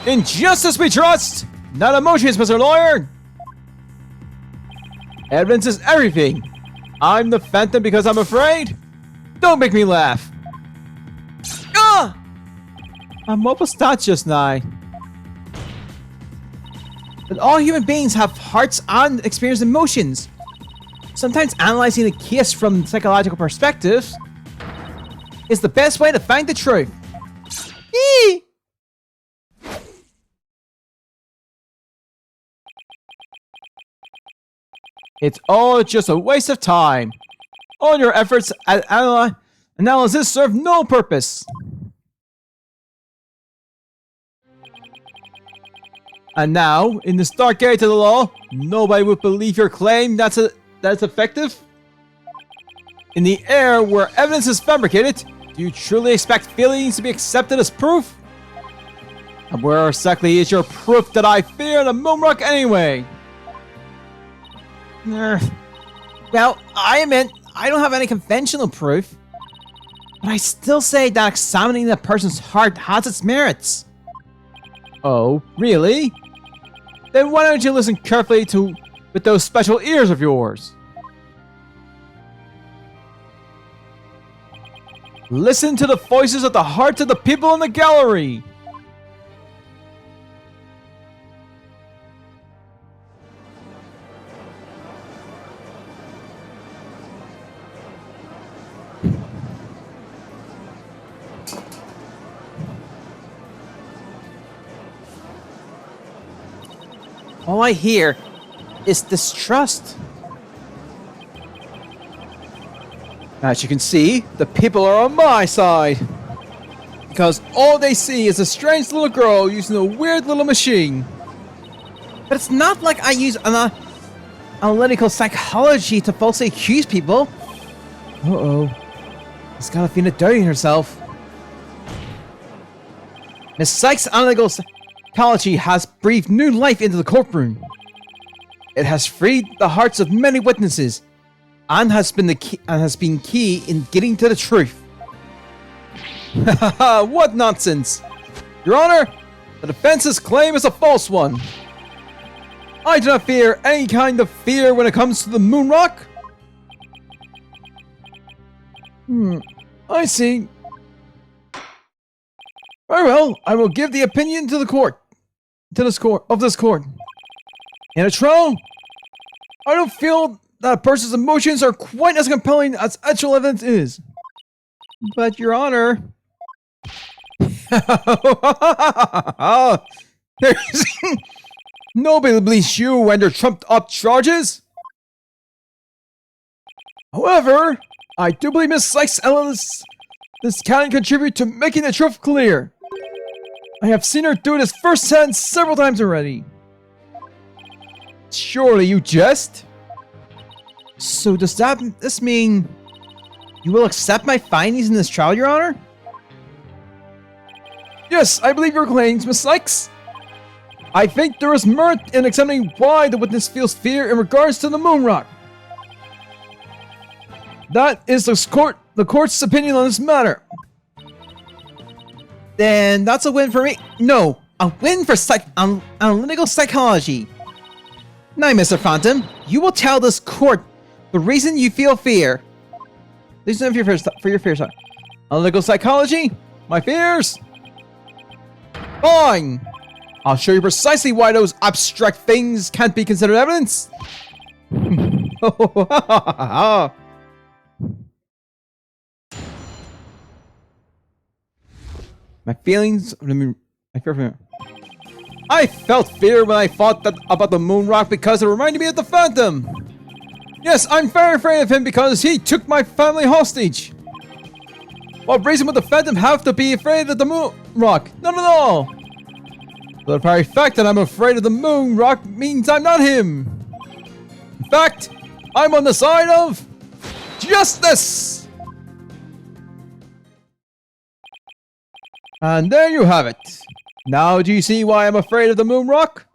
In justice we trust, not emotions, Mr. Lawyer! Evidence is everything. I'm the Phantom because I'm afraid? Don't make me laugh. Ah! And what was that just now? But all human beings have hearts and experience emotions. Sometimes analyzing a case from psychological perspectives is the best way to find the truth. Eee! It's all just a waste of time. All your efforts at analysis serve no purpose. And now, in this dark age of the law, nobody would believe your claim that's effective? In the era where evidence is fabricated, do you truly expect feelings to be accepted as proof? And where exactly is your proof that I fear the moon rock anyway? Well, I admit, I don't have any conventional proof. But I still say that examining a person's heart has its merits. Oh, really? Then why don't you listen carefully with those special ears of yours? Listen to the voices of the hearts of the people in the gallery! All I hear is distrust. As you can see, the people are on my side. Because all they see is a strange little girl using a weird little machine. But it's not like I use analytical psychology to falsely accuse people. Uh-oh. Miss Galafina doubting herself. Miss Sykes' analytical psychology has breathed new life into the courtroom. It has freed the hearts of many witnesses and has been key in getting to the truth. What nonsense! Your Honor, the defense's claim is a false one. I do not fear any kind of fear when it comes to the moon rock. I see. Very well, I will give the opinion to the court. To this court. In a trial, I don't feel that a person's emotions are quite as compelling as actual evidence is. But, Your Honor... Nobody believes you and your trumped-up charges. However, I do believe Miss Sykes' analysis this can contribute to making the truth clear. I have seen her do this firsthand several times already. Surely you jest? So does this mean you will accept my findings in this trial, Your Honor? Yes, I believe your claims, Miss Sykes. I think there is merit in examining why the witness feels fear in regards to the moon rock. That is the court's opinion on this matter. Then that's a win for me. No, a win for analytical psychology. Now, Mr. Phantom, you will tell this court the reason you feel fear. Please know for your fears. Analytical psychology? My fears? Fine! I'll show you precisely why those abstract things can't be considered evidence. My feelings. I felt fear when I thought about the moon rock because it reminded me of the Phantom. Yes, I'm very afraid of him because he took my family hostage. What reason would the Phantom have to be afraid of the moon rock? None at all. The very fact that I'm afraid of the moon rock means I'm not him. In fact, I'm on the side of justice. And there you have it. Now do you see why I'm afraid of the moon rock?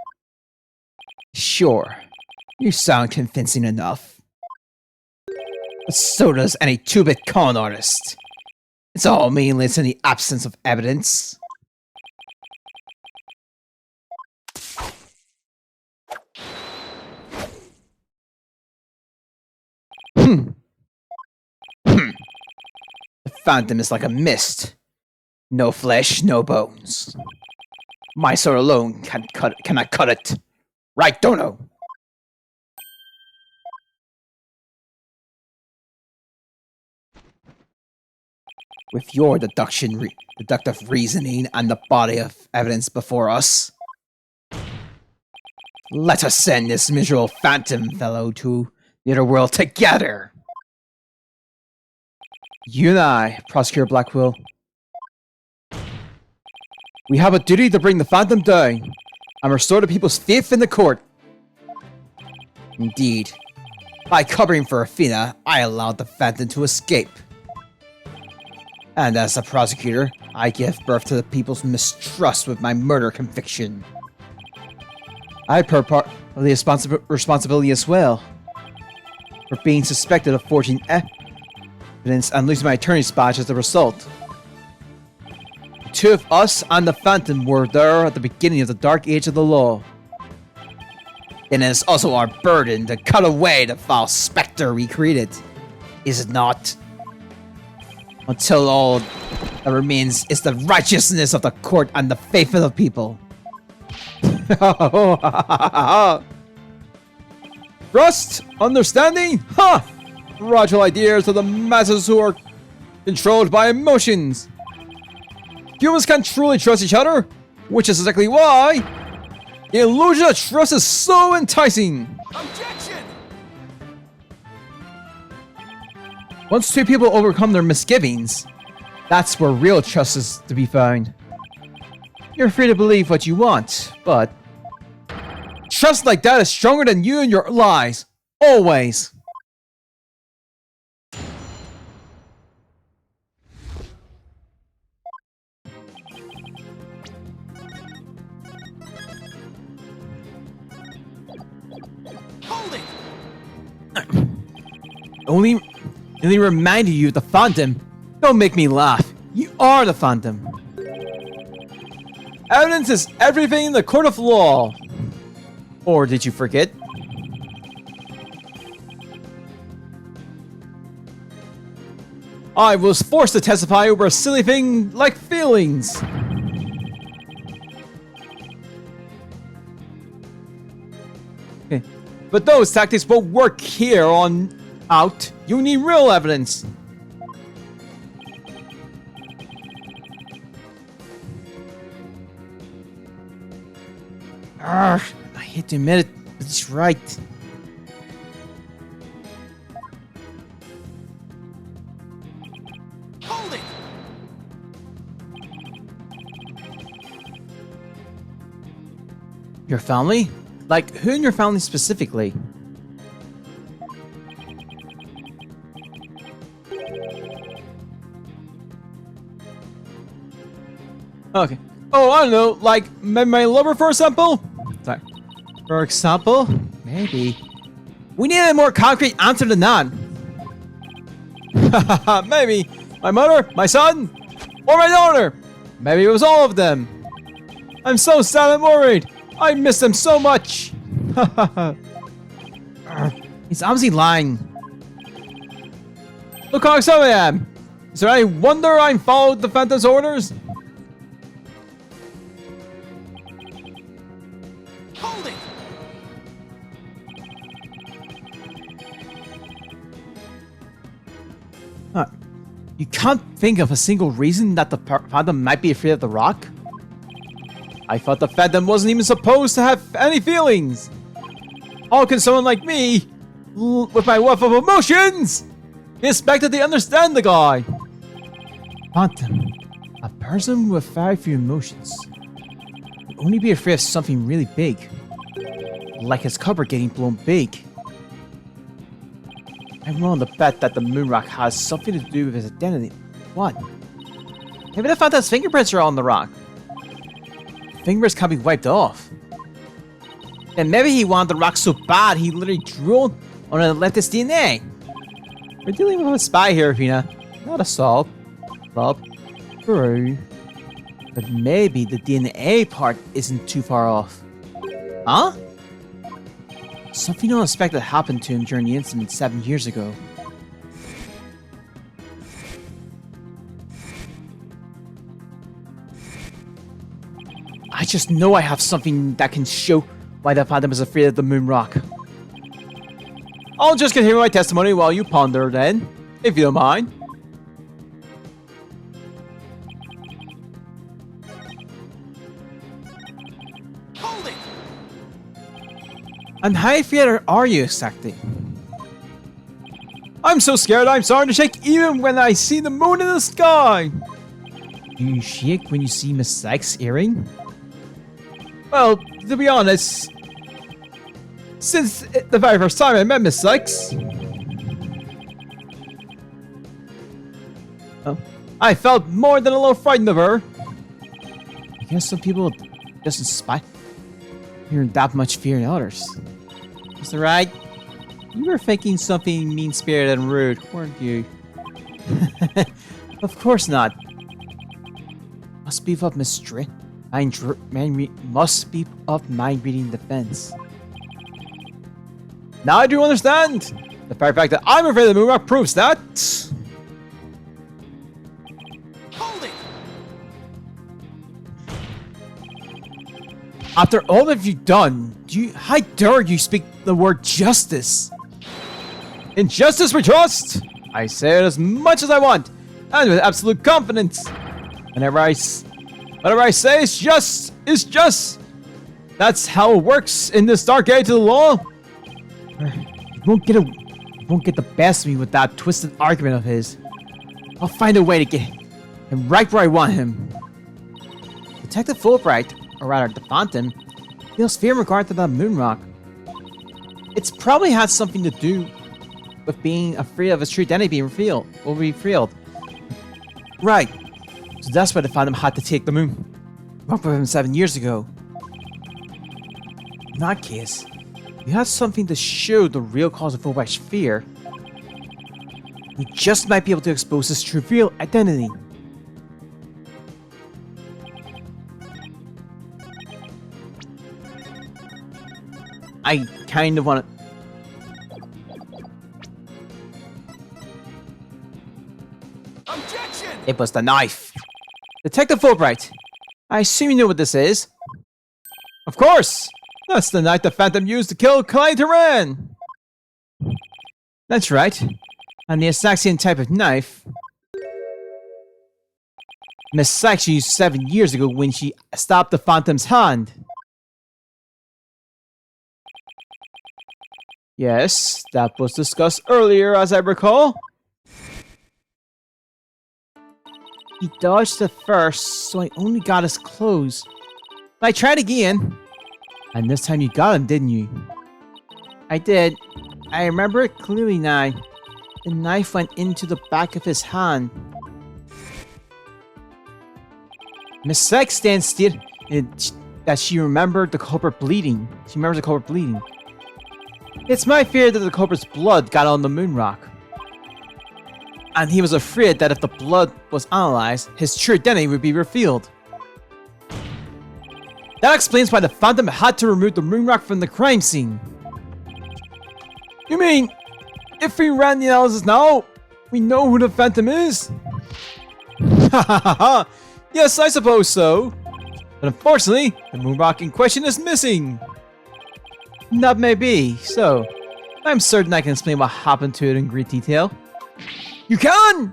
Sure. You sound convincing enough. But so does any 2-bit con artist. It's all meaningless in the absence of evidence. Hmm. The phantom is like a mist. No flesh, no bones. My sword alone cannot cut it. Right, Dono? With your deductive reasoning and the body of evidence before us, let us send this miserable phantom fellow to the other world together. You and I, Prosecutor Blackwell, we have a duty to bring the phantom down and restore the people's faith in the court. Indeed, by covering for Athena, I allowed the phantom to escape. And as a prosecutor, I give birth to the people's mistrust with my murder conviction. I part of the responsibility as well for being suspected of forging evidence and losing my attorney's badge as a result. The two of us and the Phantom were there at the beginning of the dark age of the law. And it is also our burden to cut away the foul specter we created, is it not? Until all that remains is the righteousness of the court and the faith of the people. Trust? Understanding? Ha! Fragile ideas of the masses who are controlled by emotions. Humans can't truly trust each other, which is exactly why the illusion of trust is so enticing. Objection! Once two people overcome their misgivings, that's where real trust is to be found. You're free to believe what you want, but trust like that is stronger than you and your lies. Always. Hold it! Only reminding you of the Phantom. Don't make me laugh. You are the Phantom. Evidence is everything in the court of law. Or did you forget? I was forced to testify over a silly thing like feelings. Okay. But those tactics won't work here on out. You need real evidence. Arrgh, I hate to admit it, but it's right. Hold it! Your family? Like, who in your family specifically? Okay. Oh, I don't know, like, my lover, for example? Sorry. For example? Maybe. We need a more concrete answer than that. Maybe. My mother, my son, or my daughter. Maybe it was all of them. I'm so sad and worried. I miss them so much. He's obviously lying. Look how excited I am. Is there any wonder I followed the Phantom's orders? Hold it! You can't think of a single reason that the Phantom might be afraid of the rock? I thought the Phantom wasn't even supposed to have any feelings. How can someone like me, with my wealth of emotions, be expected to understand the guy? Phantom, a person with very few emotions, would only be afraid of something really big, like his cupboard getting blown big. I'm willing to bet that the moon rock has something to do with his identity. What? Maybe the Phantom's fingerprints are on the rock. Fingerprints can't be wiped off. And maybe he wanted the rock so bad he literally drew on it and left his DNA. We're dealing with a spy here, Athena, not a assault. Bob. True. But maybe the DNA part isn't too far off. Huh? Something unexpected happened to him during the incident 7 years ago. I just know I have something that can show why the Phantom is afraid of the moon rock. I'll just continue my testimony while you ponder then, if you don't mind. Hold it! And how afraid are you exactly? I'm so scared I'm starting to shake even when I see the moon in the sky. Do you shake when you see Miss Sykes' earring? Well, to be honest, since the very first time I met Miss Sykes, I felt more than a little frightened of her. I guess some people just inspire hearing that much fear in others. Is that right? You were thinking something mean-spirited and rude, weren't you? Of course not. Must beef up mystery. Must be of mind reading defense. Now I do understand. The very fact that I'm afraid of the moon rock proves that. Hold it! After all that you've done, how dare you speak the word justice? In justice we trust. I say it as much as I want, and with absolute confidence. Whenever I say is just. That's how it works in this dark age of the law. You won't get the best of me with that twisted argument of his. I'll find a way to get him right where I want him. Detective Fulbright, or rather the Phantom, feels fear in regard to that moon rock. It's probably had something to do with being afraid of his true identity being revealed. Right. So that's why the Phantom had to take the moon rock with him 7 years ago. In that case, you have something to show the real cause of Fulbright's fear. You just might be able to expose his true real identity. I kind of want to... Objection! It was the knife. Detective Fulbright, I assume you know what this is. Of course! That's the knife the Phantom used to kill Clyde Turan! That's right. And the exact same type of knife Miss Sykes used 7 years ago when she stopped the Phantom's hand. Yes, that was discussed earlier as I recall. He dodged at first, so I only got his clothes. But I tried again. And this time you got him, didn't you? I did. I remember it clearly now. The knife went into the back of his hand. Miss Sykes stands still that she remembered the culprit bleeding. She remembers the culprit bleeding. It's my fear that the culprit's blood got on the moon rock. And he was afraid that if the blood was analyzed, his true identity would be revealed. That explains why the Phantom had to remove the moon rock from the crime scene. You mean, if we ran the analysis now, we know who the Phantom is? Hahaha. Yes, I suppose so. But unfortunately, the moon rock in question is missing. That may be, so I'm certain I can explain what happened to it in great detail. You can!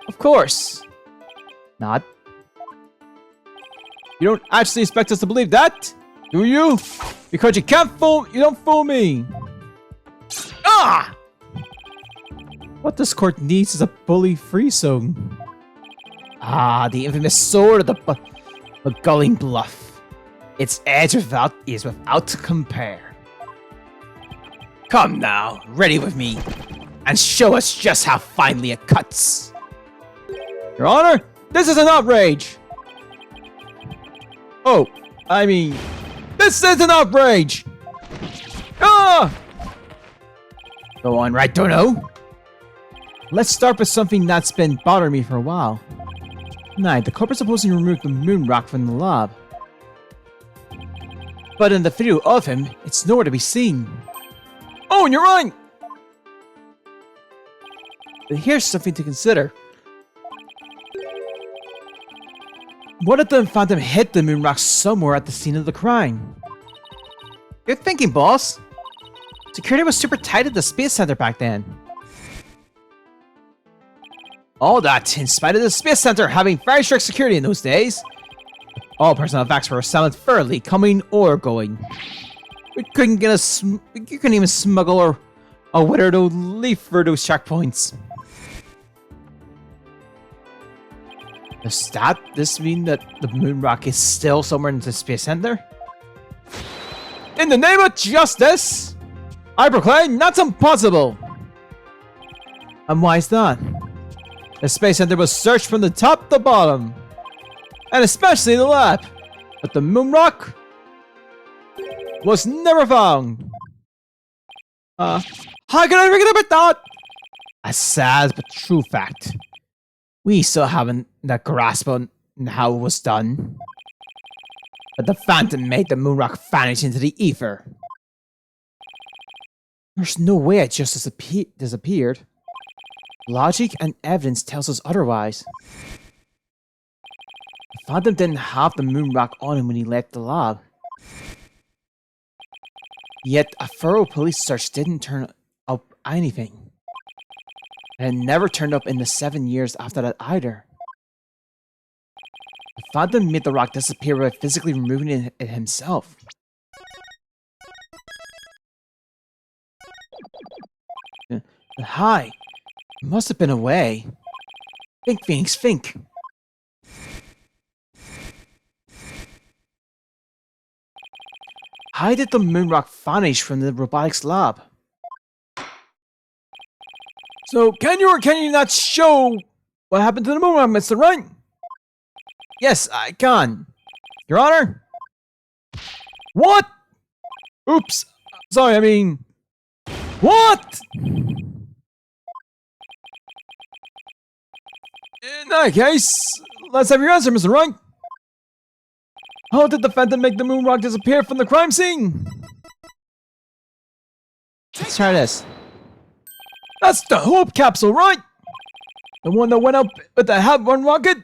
Of course. Not. You don't actually expect us to believe that, do you? Because you don't fool me. Ah! What this court needs is a bully-free zone. Ah, the infamous sword of the gulling bluff. Its edge is without compare. Come now, ready with me, and show us just how finely it cuts. Your Honor, this is an outrage. Oh, I mean, this is an outrage. Ah! Go on, right, Dono. Let's start with something that's been bothering me for a while. Tonight, the corporate supposedly removed the moon rock from the lab. But in the video of him, it's nowhere to be seen. Oh, and you're right! But here's something to consider. What if the Phantom hid the moon rock somewhere at the scene of the crime? Good thinking, boss. Security was super tight at the Space Center back then. All that in spite of the Space Center having very strict security in those days. All personnel facts were silent fairly, coming or going. We couldn't get you couldn't even smuggle a withered old leaf for those checkpoints. Does this mean that the moon rock is still somewhere in the Space Center? In the name of justice, I proclaim that's impossible. And why is that? The Space Center was searched from the top to bottom, and especially the lab, but the moon rock was never found. How can I forget about that? A sad but true fact. We still haven't the grasp on how it was done. But the Phantom made the moon rock vanish into the ether. There's no way it just disappeared. Logic and evidence tells us otherwise. The Phantom didn't have the moon rock on him when he left the lab. Yet a thorough police search didn't turn up anything. And it never turned up in the 7 years after that either. The Phantom made the rock disappear by physically removing it himself. Hi. It must have been a way. Think, Phoenix, think. How did the moon rock vanish from the robotics lab? So, can you or can you not show what happened to the moon rock, Mr. Wright? Yes, I can. Your Honor? What? Oops. Sorry, I mean... What? In that case, let's have your answer, Mr. Wright. How did the Phantom make the moon rock disappear from the crime scene? Let's try this. That's the Hope capsule, right? The one that went up with the Hat One rocket?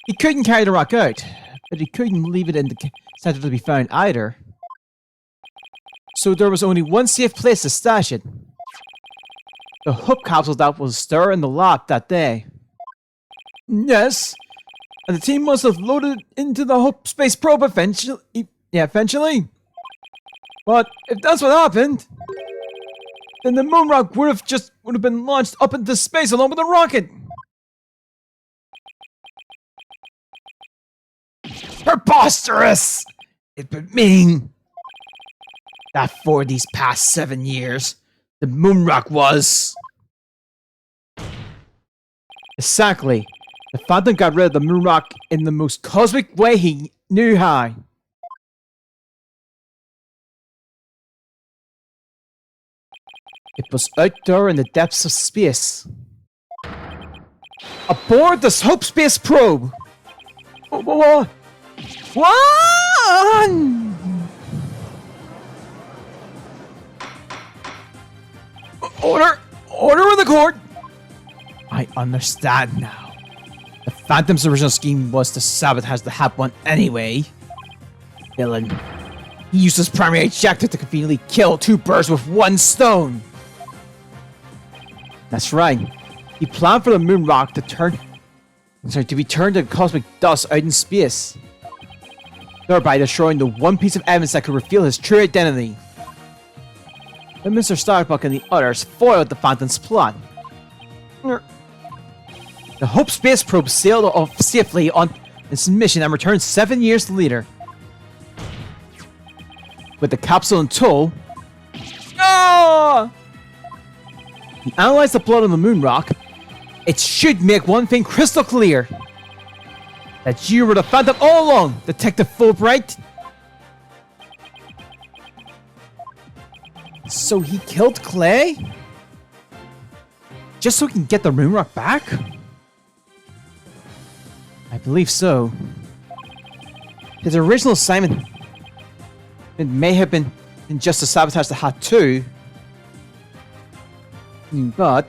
He couldn't carry the rock out, but he couldn't leave it in the center to be found either. So there was only one safe place to stash it. The Hope capsule that was stirred in the lab that day. Yes, and the team must have loaded into the Hope space probe eventually. But if that's what happened, then the moon rock would have been launched up into space along with the rocket. Preposterous! It would mean that for these past 7 years, the moon rock was... Exactly. The Phantom got rid of the moon rock in the most cosmic way he knew how. It was out there in the depths of space. Aboard the Hope Space Probe! What? Order in the court! I understand now. The Phantom's original scheme was to sabotage the Hat One anyway. Villain. He used his primary objective to conveniently kill two birds with one stone. That's right. He planned for the moon rock to be turned to cosmic dust out in space, thereby destroying the one piece of evidence that could reveal his true identity. But Mr. Starbuck and the others foiled the Phantom's plot. The Hope Space Probe sailed off safely on its mission and returned 7 years later. With the capsule in tow, he analyzed the blood on the moon rock. It should make one thing crystal clear. That you were the Phantom all along, Detective Fulbright. So he killed Clay? Just so we can get the Moonrock back? I believe so. His original assignment, it may have been just to sabotage the Hat too. But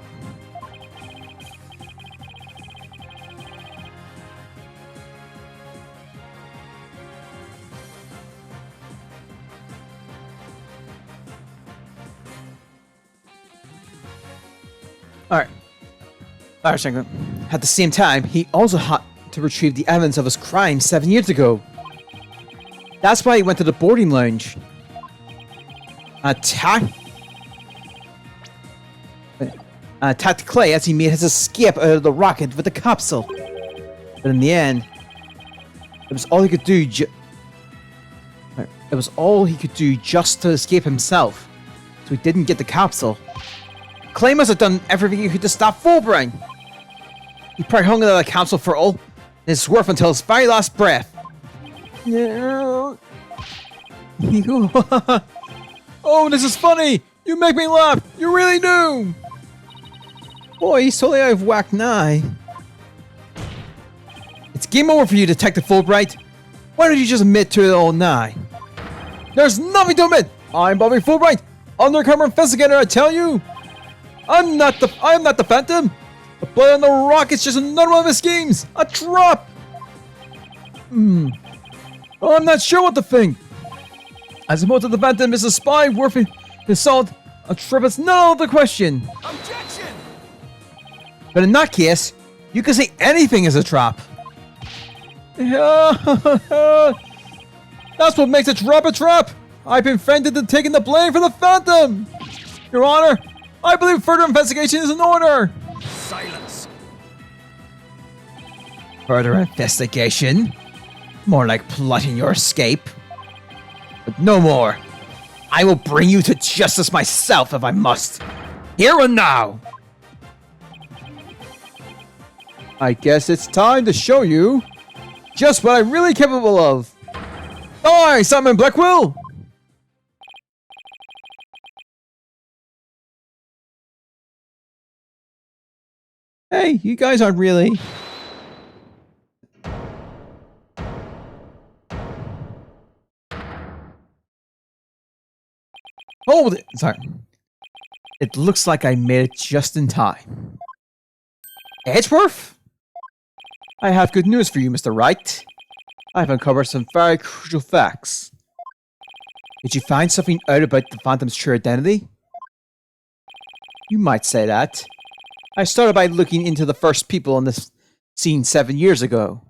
Alright, Shango. At the same time, he also had to retrieve the evidence of his crime 7 years ago. That's why he went to the boarding lounge. Attacked Clay as he made his escape out of the rocket with the capsule. But in the end, it was all he could do. It was all he could do just to escape himself. So he didn't get the capsule. Clay must have done everything he could to stop Fulbright. He probably hung on the capsule for all his worth until his very last breath. Oh, this is funny! You make me laugh! You really do! Boy, he's totally out of whack now. It's game over for you, Detective Fulbright. Why don't you just admit to it all now? There's nothing to admit! I'm Bobby Fulbright, undercover investigator, I tell you! I'm not the Phantom! The play on the rocket's just another one of his schemes! A trap! Well, I'm not sure what to think. As opposed to the Phantom is a spy worth his salt, a trap is not the question. Objection! But in that case, you can say anything is a trap. That's what makes a trap! I've been offended in taking the blame for the Phantom! Your Honor, I believe further investigation is in order! Silence! Further investigation? More like plotting your escape. But no more. I will bring you to justice myself if I must. Here and now! I guess it's time to show you just what I'm really capable of. Die, Simon Blackwell! Hey, you guys aren't really... Hold it! Sorry. It looks like I made it just in time. Edgeworth? I have good news for you, Mr. Wright. I've uncovered some very crucial facts. Did you find something out about the Phantom's true identity? You might say that. I started by looking into the first people on this scene 7 years ago.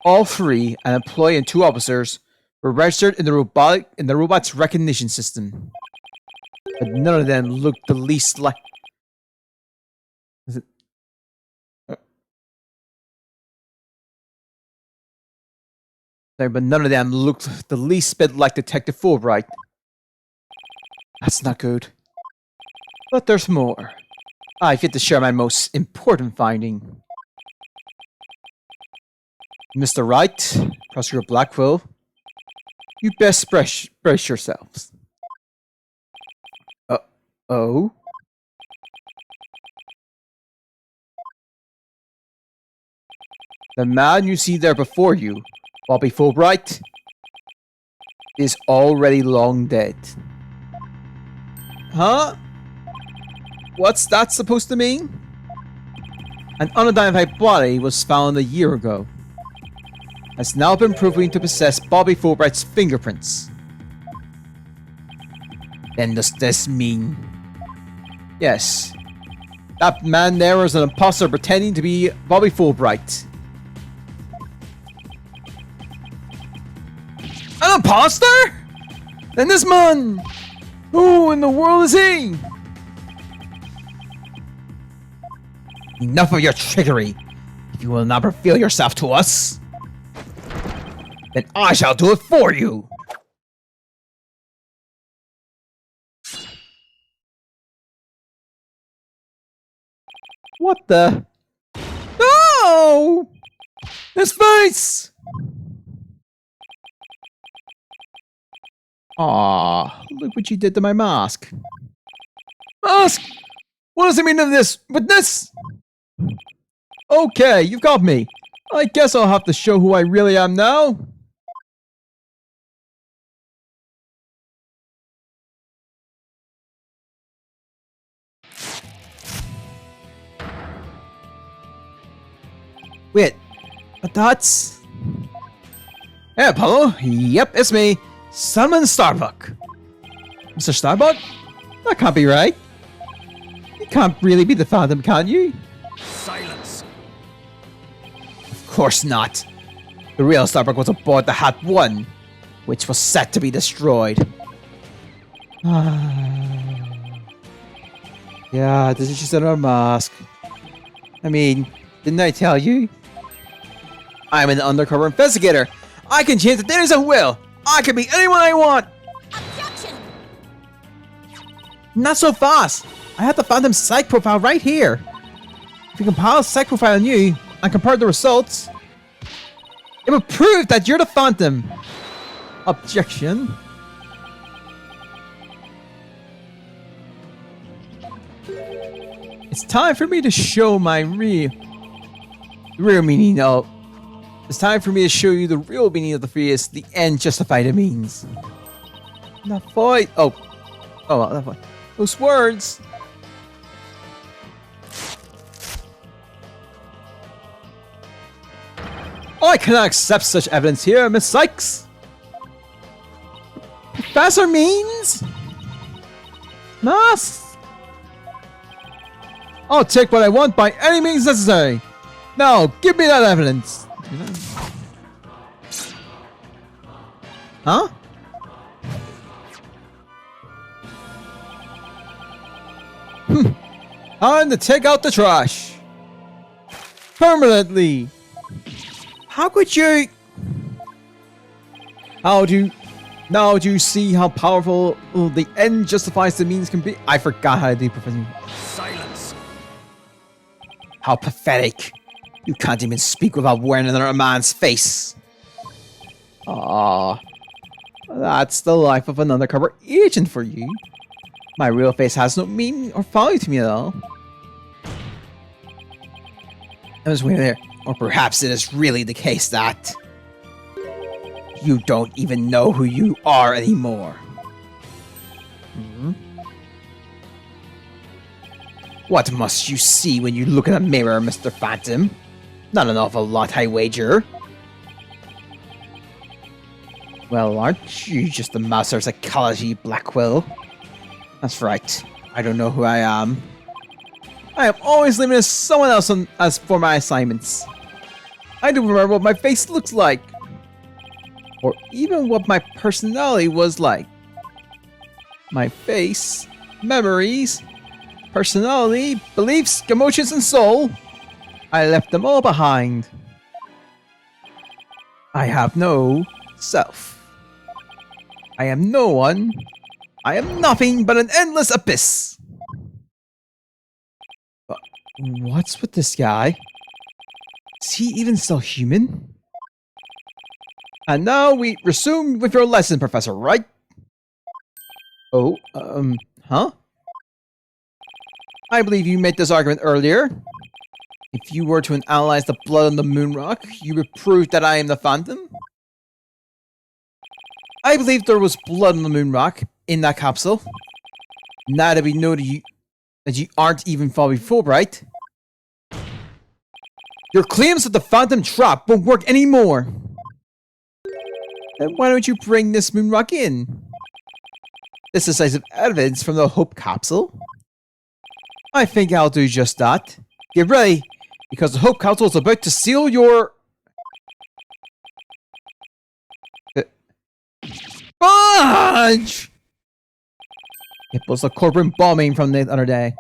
All three, an employee and 2 officers, were registered in the robot's recognition system. But none of them looked the least like... But none of them looked the least bit like Detective Fulbright. That's not good. But there's more. I've yet to share my most important finding. Mr. Wright, Prosecutor Blackwell, you best brace yourselves. Oh? The man you see there before you, Bobby Fulbright, is already long dead. Huh? What's that supposed to mean? An unidentified body was found a year ago. Has now been proven to possess Bobby Fulbright's fingerprints. Then does this mean... Yes. That man there is an imposter pretending to be Bobby Fulbright. An imposter? Then this man... Who in the world is he? Enough of your trickery. If you will not reveal yourself to us, then I shall do it for you. What the? No! His face! Aw, look what you did to my mask. Mask! What does it mean of this witness? Okay, you've got me. I guess I'll have to show who I really am now. Wait, but that's... Hey, Apollo. Yep, it's me, Simon Starbuck. Mr. Starbuck? That can't be right. You can't really be the Phantom, can you? Silence. Of course not. The real Starbuck was aboard the Hat 1, which was set to be destroyed. Yeah, this is just another mask. I mean, didn't I tell you? I'm an undercover investigator. I can change the data as I will. I can be anyone I want. Objection! Not so fast. I have the Phantom psych profile right here. If we compile a psych profile on you and compare the results, it will prove that you're the Phantom. Objection. It's time for me to show my real meaning of... It's time for me to show you the real meaning of the phrase, the end justify the means. Not fight. Oh, well, not fight. Those words. I cannot accept such evidence here, Miss Sykes. Professor Means? Mask? I'll take what I want by any means necessary. Now, give me that evidence. Huh? Time to take out the trash. Permanently. How could you... Now do you see how powerful the end justifies the means can be? I forgot how to do Professor. Silence. How pathetic. You can't even speak without wearing another man's face. Ah, that's the life of an undercover agent for you. My real face has no meaning or value to me at all. I was waiting there. Or perhaps it is really the case that you don't even know who you are anymore. What must you see when you look in a mirror, Mr. Phantom? Not an awful lot, I wager. Well, aren't you just the master of psychology, Blackwell? That's right. I don't know who I am. I am always leaving someone else as for my assignments. I don't remember what my face looks like. Or even what my personality was like. My face, memories, personality, beliefs, emotions, and soul. I left them all behind. I have no self. I am no one. I am nothing but an endless abyss. What's with this guy? Is he even still human? And now we resume with your lesson, Professor, right? Oh, huh? I believe you made this argument earlier. If you were to analyze the blood on the moon rock, you would prove that I am the Phantom? I believe there was blood on the moon rock in that capsule. Now that we know that you aren't even fully Fulbright, your claims that the Phantom trap won't work anymore. Then why don't you bring this moon rock in? This decisive evidence from the Hope capsule. I think I'll do just that. Get ready, because the Hope capsule is about to seal your... Fudge! It was the courtroom bombing from the other day.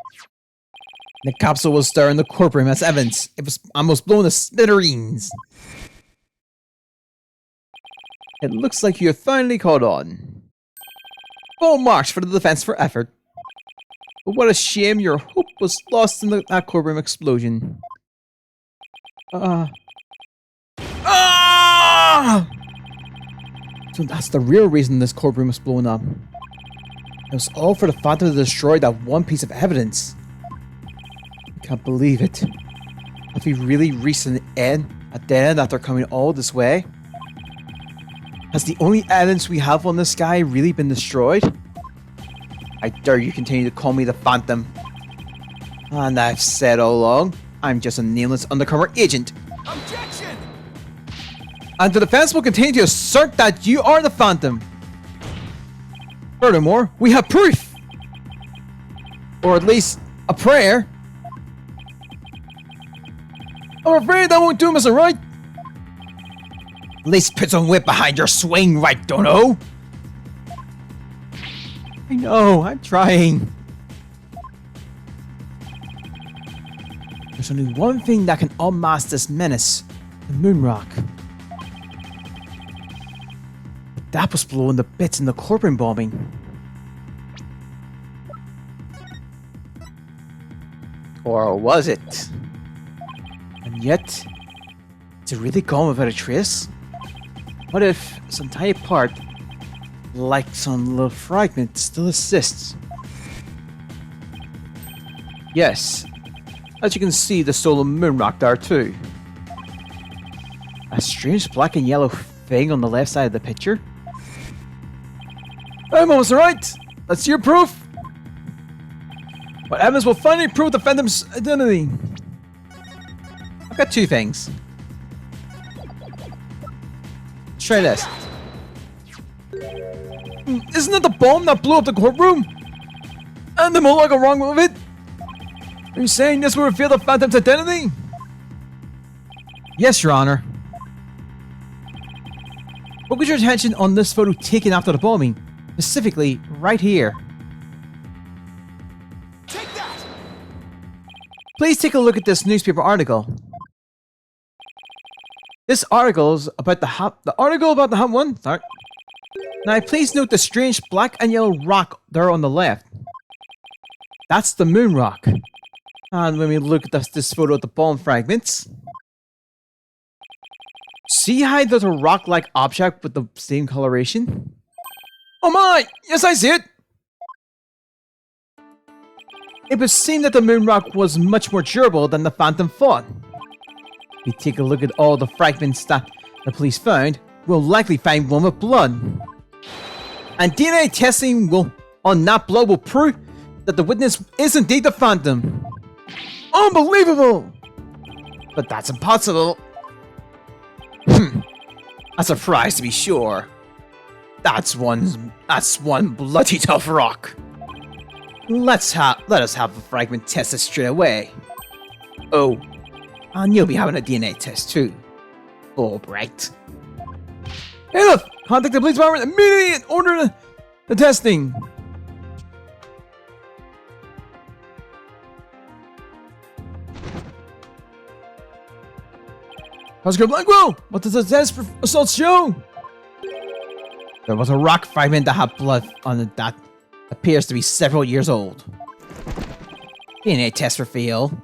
The capsule was there in the courtroom as evidence. It was almost blown to smithereens. It looks like you have finally caught on. Full marks for the defense for effort. But what a shame your hope was lost in that courtroom explosion. So that's the real reason this courtroom was blown up. It was all for the Phantom to destroy that one piece of evidence. Can't believe it. Have we really reached a dead end after coming all this way? Has the only evidence we have on this guy really been destroyed? I dare you continue to call me the Phantom. And I've said all along, I'm just a nameless undercover agent. Objection! And the defense will continue to assert that you are the Phantom. Furthermore, we have proof! Or at least, a prayer. I'm afraid that won't do, Mr. Wright. At least put some whip behind your swing, right, Dono? I know, I'm trying. There's only one thing that can unmask this menace, the moon rock. But that was blown to bits in the Corbin bombing. Or was it? And yet, is it really gone without a trace? What if some tiny part, like some little fragment, still exists? Yes, as you can see, the stolen moon rock there too. A strange black and yellow thing on the left side of the picture. I'm almost right. Let's see your proof. What evidence will finally prove the Phantom's identity? I've got two things. Let's try this. Isn't it the bomb that blew up the courtroom? And the Moloch are wrong with it? Are you saying this will reveal the Phantom's identity? Yes, Your Honor. Focus your attention on this photo taken after the bombing, specifically right here. Take that! Please take a look at this newspaper article. This article is about the article about the Hunt one. Sorry. Now, please note the strange black and yellow rock there on the left. That's the moon rock. And when we look at this photo of the bomb fragments, see how there's a rock-like object with the same coloration? Oh my! Yes, I see it! It would seem that the moon rock was much more durable than the Phantom thought. If we take a look at all the fragments that the police found, we'll likely find one with blood. And DNA testing on that blood will prove that the witness is indeed the Phantom. Unbelievable! But that's impossible. A surprise to be sure. That's one bloody tough rock. Let us have the fragment tested straight away. Oh, and you'll be having a DNA test too. Albright. Hey look! Contact the police department immediately and order the testing. Oscar Blackwell, what does the test for assault show? There was a rock fragment that had blood on it that appears to be several years old. DNA test reveal.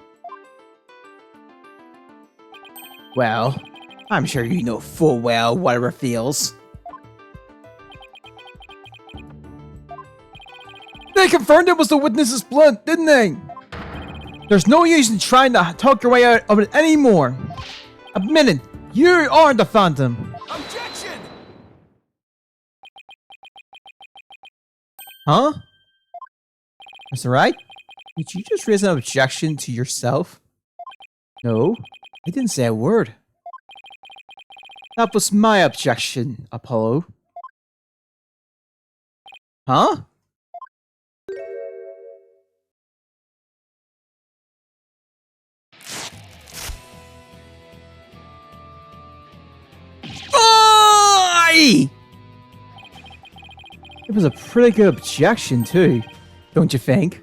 Well, I'm sure you know full well what it reveals. They confirmed it was the witness's blood, didn't they? There's no use in trying to talk your way out of it anymore. Admit it, you are the Phantom. Objection! Huh? That's right? Did you just raise an objection to yourself? No, I didn't say a word. That was my objection, Apollo. Huh? It was a pretty good objection too, don't you think?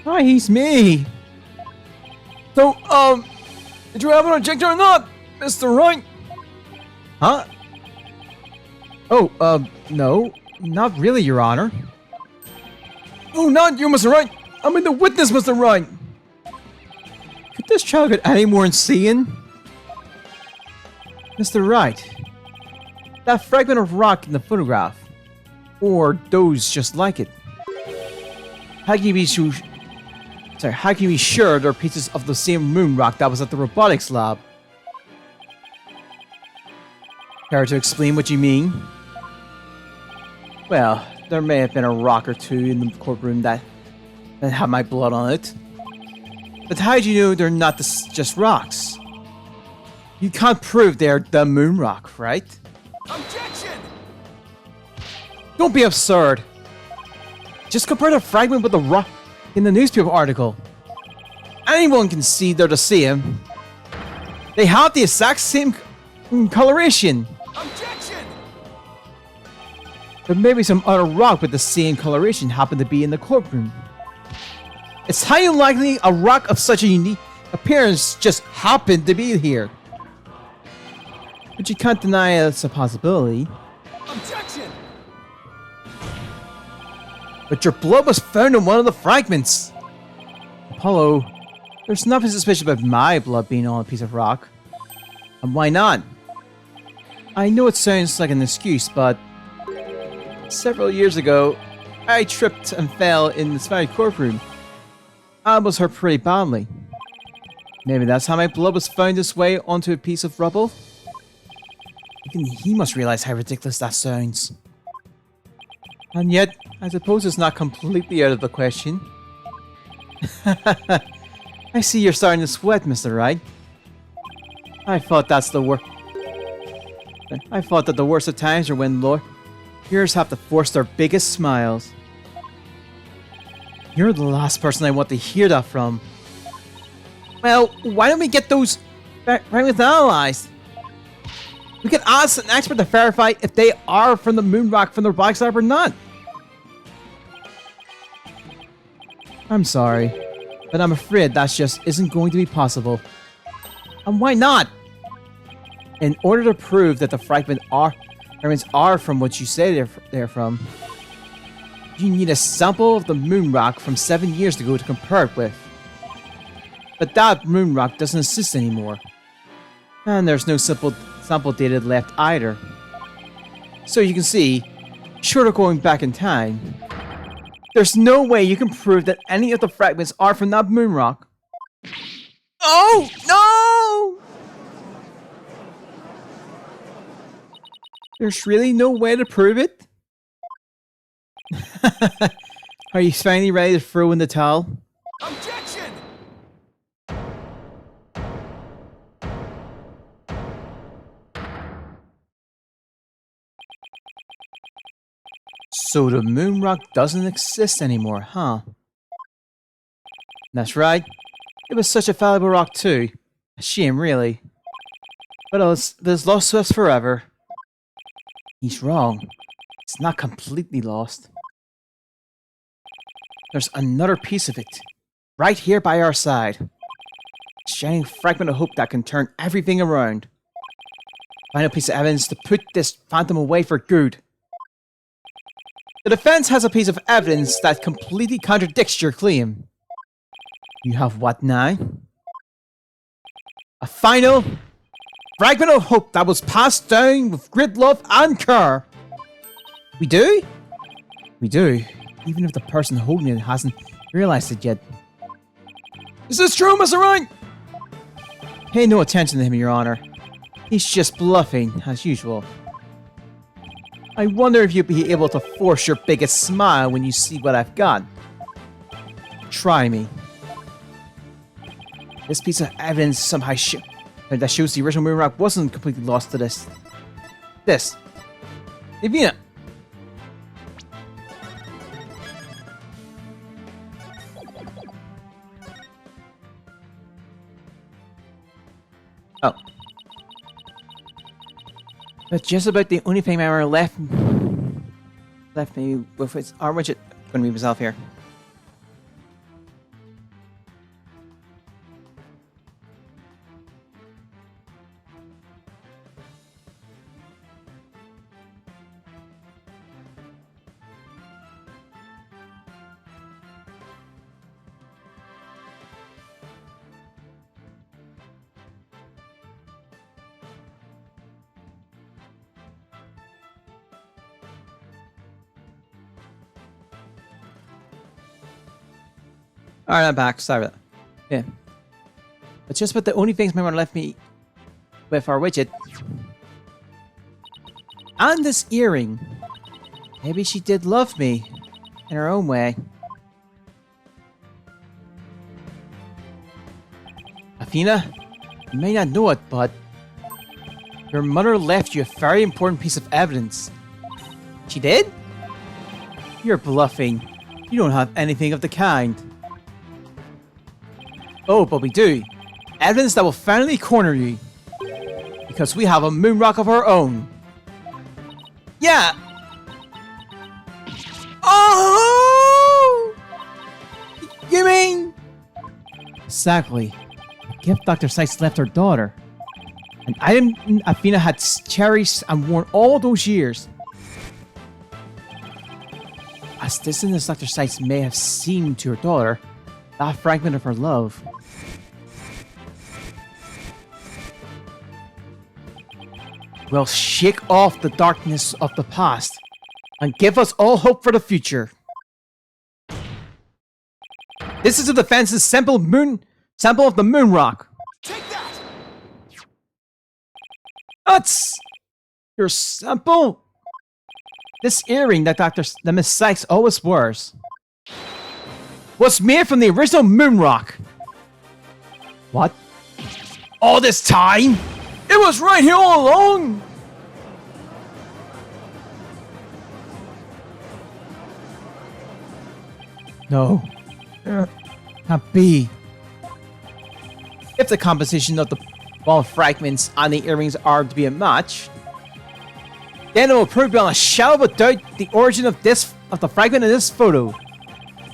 Hi, he's me. So, did you have an objection or not, Mr. Wright? Huh? Oh, no, not really, Your Honor. Oh, not you, Mr. Wright. I mean the witness, Mr. Wright. Could this child get any more insane? Mr. Wright, that fragment of rock in the photograph, or those just like it, How can you be sure? Sorry, how can you be sure they're pieces of the same moon rock that was at the robotics lab? Care to explain what you mean? Well, there may have been a rock or two in the courtroom that had my blood on it. But how do you know they're not just rocks? You can't prove they're the moon rock, right? Objection! Don't be absurd. Just compare the fragment with the rock in the newspaper article. Anyone can see they're the same. They have the exact same coloration. Objection! But maybe some other rock with the same coloration happened to be in the courtroom. It's highly likely a rock of such a unique appearance just happened to be here. But you can't deny it's a possibility. Objection! But your blood was found in one of the fragments. Apollo, there's nothing suspicious about my blood being on a piece of rock. And why not? I know it sounds like an excuse, but several years ago, I tripped and fell in this very courtroom. I was hurt pretty badly. Maybe that's how my blood was found its way onto a piece of rubble? Even he must realize how ridiculous that sounds. And yet, I suppose it's not completely out of the question. I see you're starting to sweat, Mr. Wright. I thought that the worst of times are when lawyers have to force their biggest smiles. You're the last person I want to hear that from. Well, why don't we get those fragments analyzed? We can ask an expert to verify if they are from the moon rock from the robotics lab or not. I'm sorry, but I'm afraid that just isn't going to be possible. And why not? In order to prove that the fragments are from what you say they're from, you need a sample of the moon rock from 7 years ago to compare it with. But that moon rock doesn't exist anymore. And there's no sample data left either. So you can see, short of going back in time, there's no way you can prove that any of the fragments are from that moon rock. Oh, no! There's really no way to prove it? Are you finally ready to throw in the towel? Objection! So the moon rock doesn't exist anymore, huh? That's right. It was such a valuable rock too. A shame, really. But it's lost to us forever. He's wrong. It's not completely lost. There's another piece of it, right here by our side. A shining fragment of hope that can turn everything around. Final piece of evidence to put this phantom away for good. The defense has a piece of evidence that completely contradicts your claim. You have what now? A final fragment of hope that was passed down with great love and care. We do? We do. Even if the person holding it hasn't realized it yet. Is this true, Mr. Wright? Pay no attention to him, Your Honor. He's just bluffing, as usual. I wonder if you'll be able to force your biggest smile when you see what I've got. Try me. This piece of evidence somehow that shows the original moon rock wasn't completely lost to this. Divina. Oh. That's just about the only thing I remember left me with its arm widget. Gonna move myself here. Alright, I'm back. Sorry about that. Yeah. But just about the only things my mother left me with our widget. And this earring. Maybe she did love me. In her own way. Athena, you may not know it, but your mother left you a very important piece of evidence. She did? You're bluffing. You don't have anything of the kind. Oh, but we do. Evidence that will finally corner you. Because we have a moon rock of our own. Yeah! Oh! You mean? Exactly. The gift Dr. Sykes left her daughter. An item Athena had cherished and worn all those years. As distant as Dr. Sykes may have seemed to her daughter, that fragment of her love will shake off the darkness of the past and give us all hope for the future. This is the defense's sample of the moon rock. Take that! That's your sample. This earring that Miss Sykes always wears was made from the original moon rock. What? All this time? It was right here all along! No. Can't be. If the composition of the ball fragments on the earrings are to be a match, then it will prove beyond a shadow of a doubt the origin of the fragment in this photo.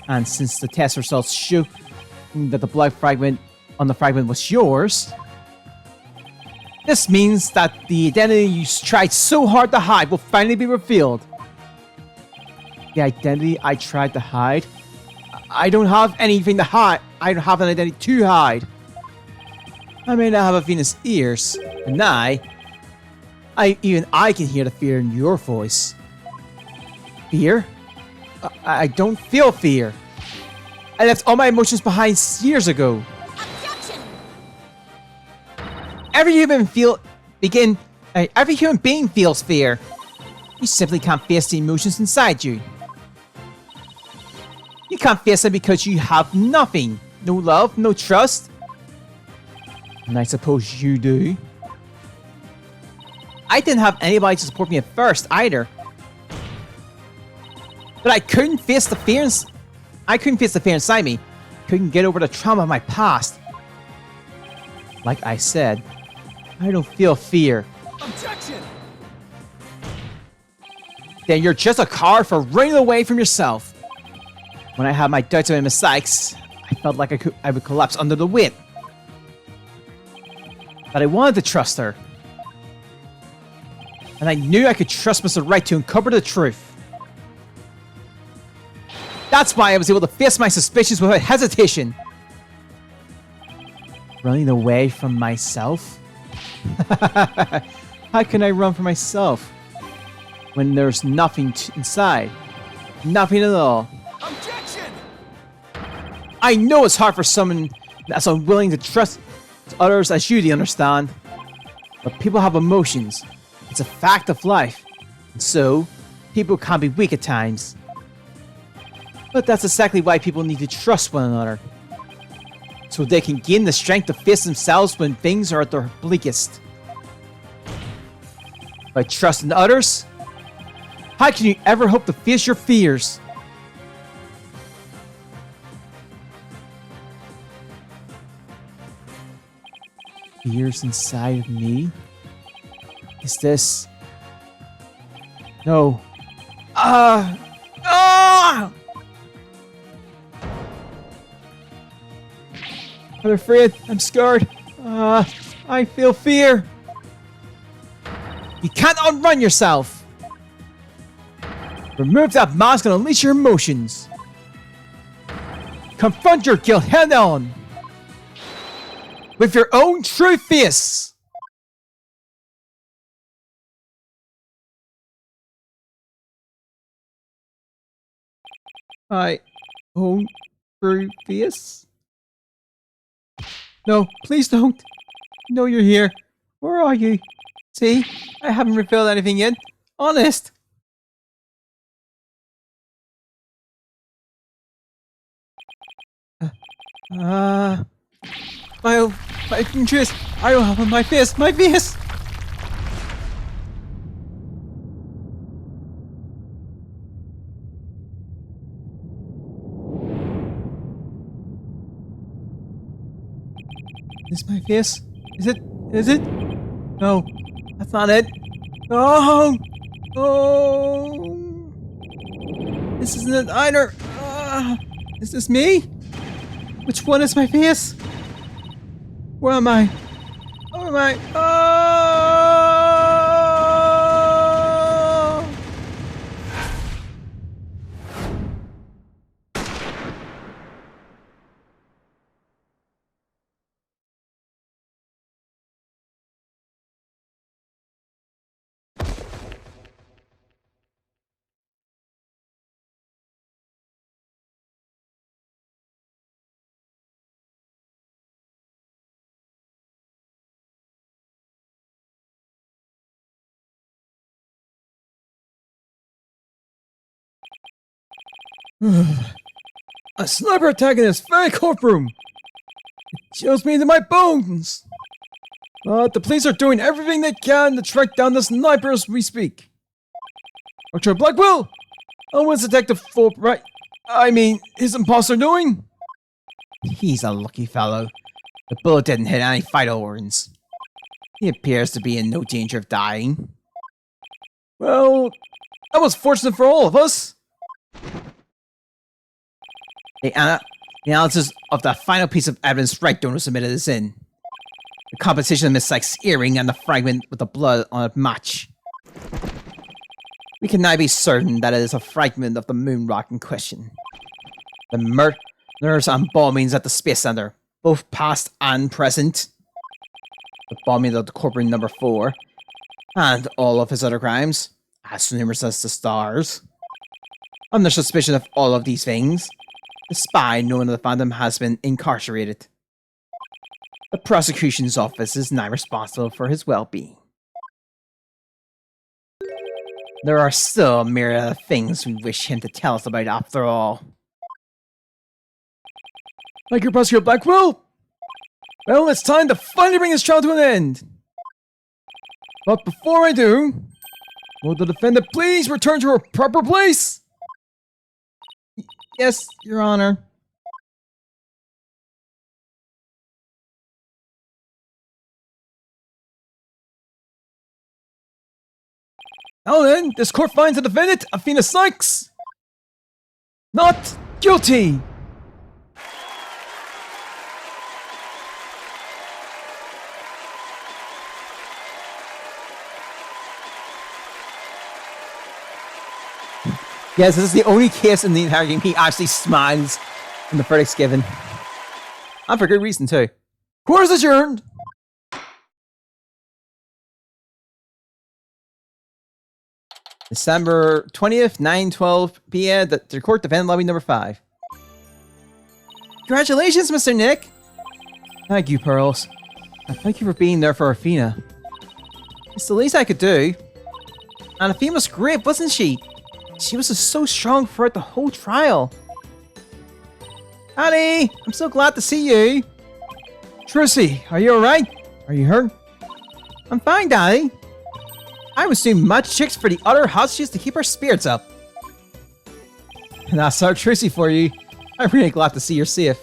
And since the test results show that the black fragment on the fragment was yours, this means that the identity you tried so hard to hide will finally be revealed. The identity I tried to hide? I don't have anything to hide. I don't have an identity to hide. I may not have Athena's ears, and even I can hear the fear in your voice. Fear? I don't feel fear. I left all my emotions behind years ago. Objection! Every human being feels fear. You simply can't face the emotions inside you. You can't face them because you have nothing. No love, no trust. And I suppose you do. I didn't have anybody to support me at first either. But I couldn't face the fear inside me. Couldn't get over the trauma of my past. Like I said, I don't feel fear. Objection! Then you're just a coward for running away from yourself. When I had my doubts about Miss Sykes, I felt like I would collapse under the weight. But I wanted to trust her. And I knew I could trust Mr. Right to uncover the truth. That's why I was able to face my suspicions without hesitation. Running away from myself? How can I run from myself when there's nothing inside? Nothing at all. Objection! I know it's hard for someone that's unwilling to trust others as you to understand. But people have emotions. It's a fact of life. And so, people can be weak at times. But that's exactly why people need to trust one another. So they can gain the strength to face themselves when things are at their bleakest. By trusting others, how can you ever hope to face your fears? Fears inside of me? Is this... No. I'm afraid. I'm scared. I feel fear. You can't outrun yourself. Remove that mask and unleash your emotions. Confront your guilt head on. With your own true face. I own Previous? No, please don't. I know you're here. Where are you? See, I haven't refilled anything yet. Honest. My interest. I don't have my face. My face. Is my face? Is it? Is it? No, that's not it. No! No! This isn't it either. Is this me? Which one is my face? Where am I? Where am I? Oh! A sniper attack in this very courtroom! It chills me to my bones! But the police are doing everything they can to track down the sniper as we speak. Dr. Blackwell! What's Detective Fulbright? I mean, his imposter doing? He's a lucky fellow. The bullet didn't hit any vital organs. He appears to be in no danger of dying. Well, that was fortunate for all of us. The analysis of the final piece of evidence right donor submitted is in. The composition of Miss Sykes' earring and the fragment with the blood on it match. We can now be certain that it is a fragment of the moon rock in question. The murders and bombings at the Space Center, both past and present. The bombing of the Corporation Number 4, and all of his other crimes, as numerous as the stars. Under suspicion of all of these things, the spy known as the Phantom has been incarcerated. The prosecution's office is now responsible for his well-being. There are still a myriad of things we wish him to tell us about after all. Like your Prosecutor Blackwell? Well, it's time to finally bring this trial to an end. But before I do, will the defendant please return to her proper place? Yes, Your Honor. Now then, this court finds the defendant, Athena Sykes, not guilty. Yes, this is the only case in the entire game he actually smiles when the verdict's given. And for good reason, too. Court is adjourned! December 20th, 9:12 p.m. The court defendant lobby number 5. Congratulations, Mr. Nick! Thank you, Pearls. And thank you for being there for Athena. It's the least I could do. And Athena was great, wasn't she? She was just so strong throughout the whole trial. Honey, I'm so glad to see you. Trissy, are you alright? Are you hurt? I'm fine, Daddy. I was doing much tricks for the other hostages to keep our spirits up. And that's our Trissy for you. I'm really glad to see you're safe.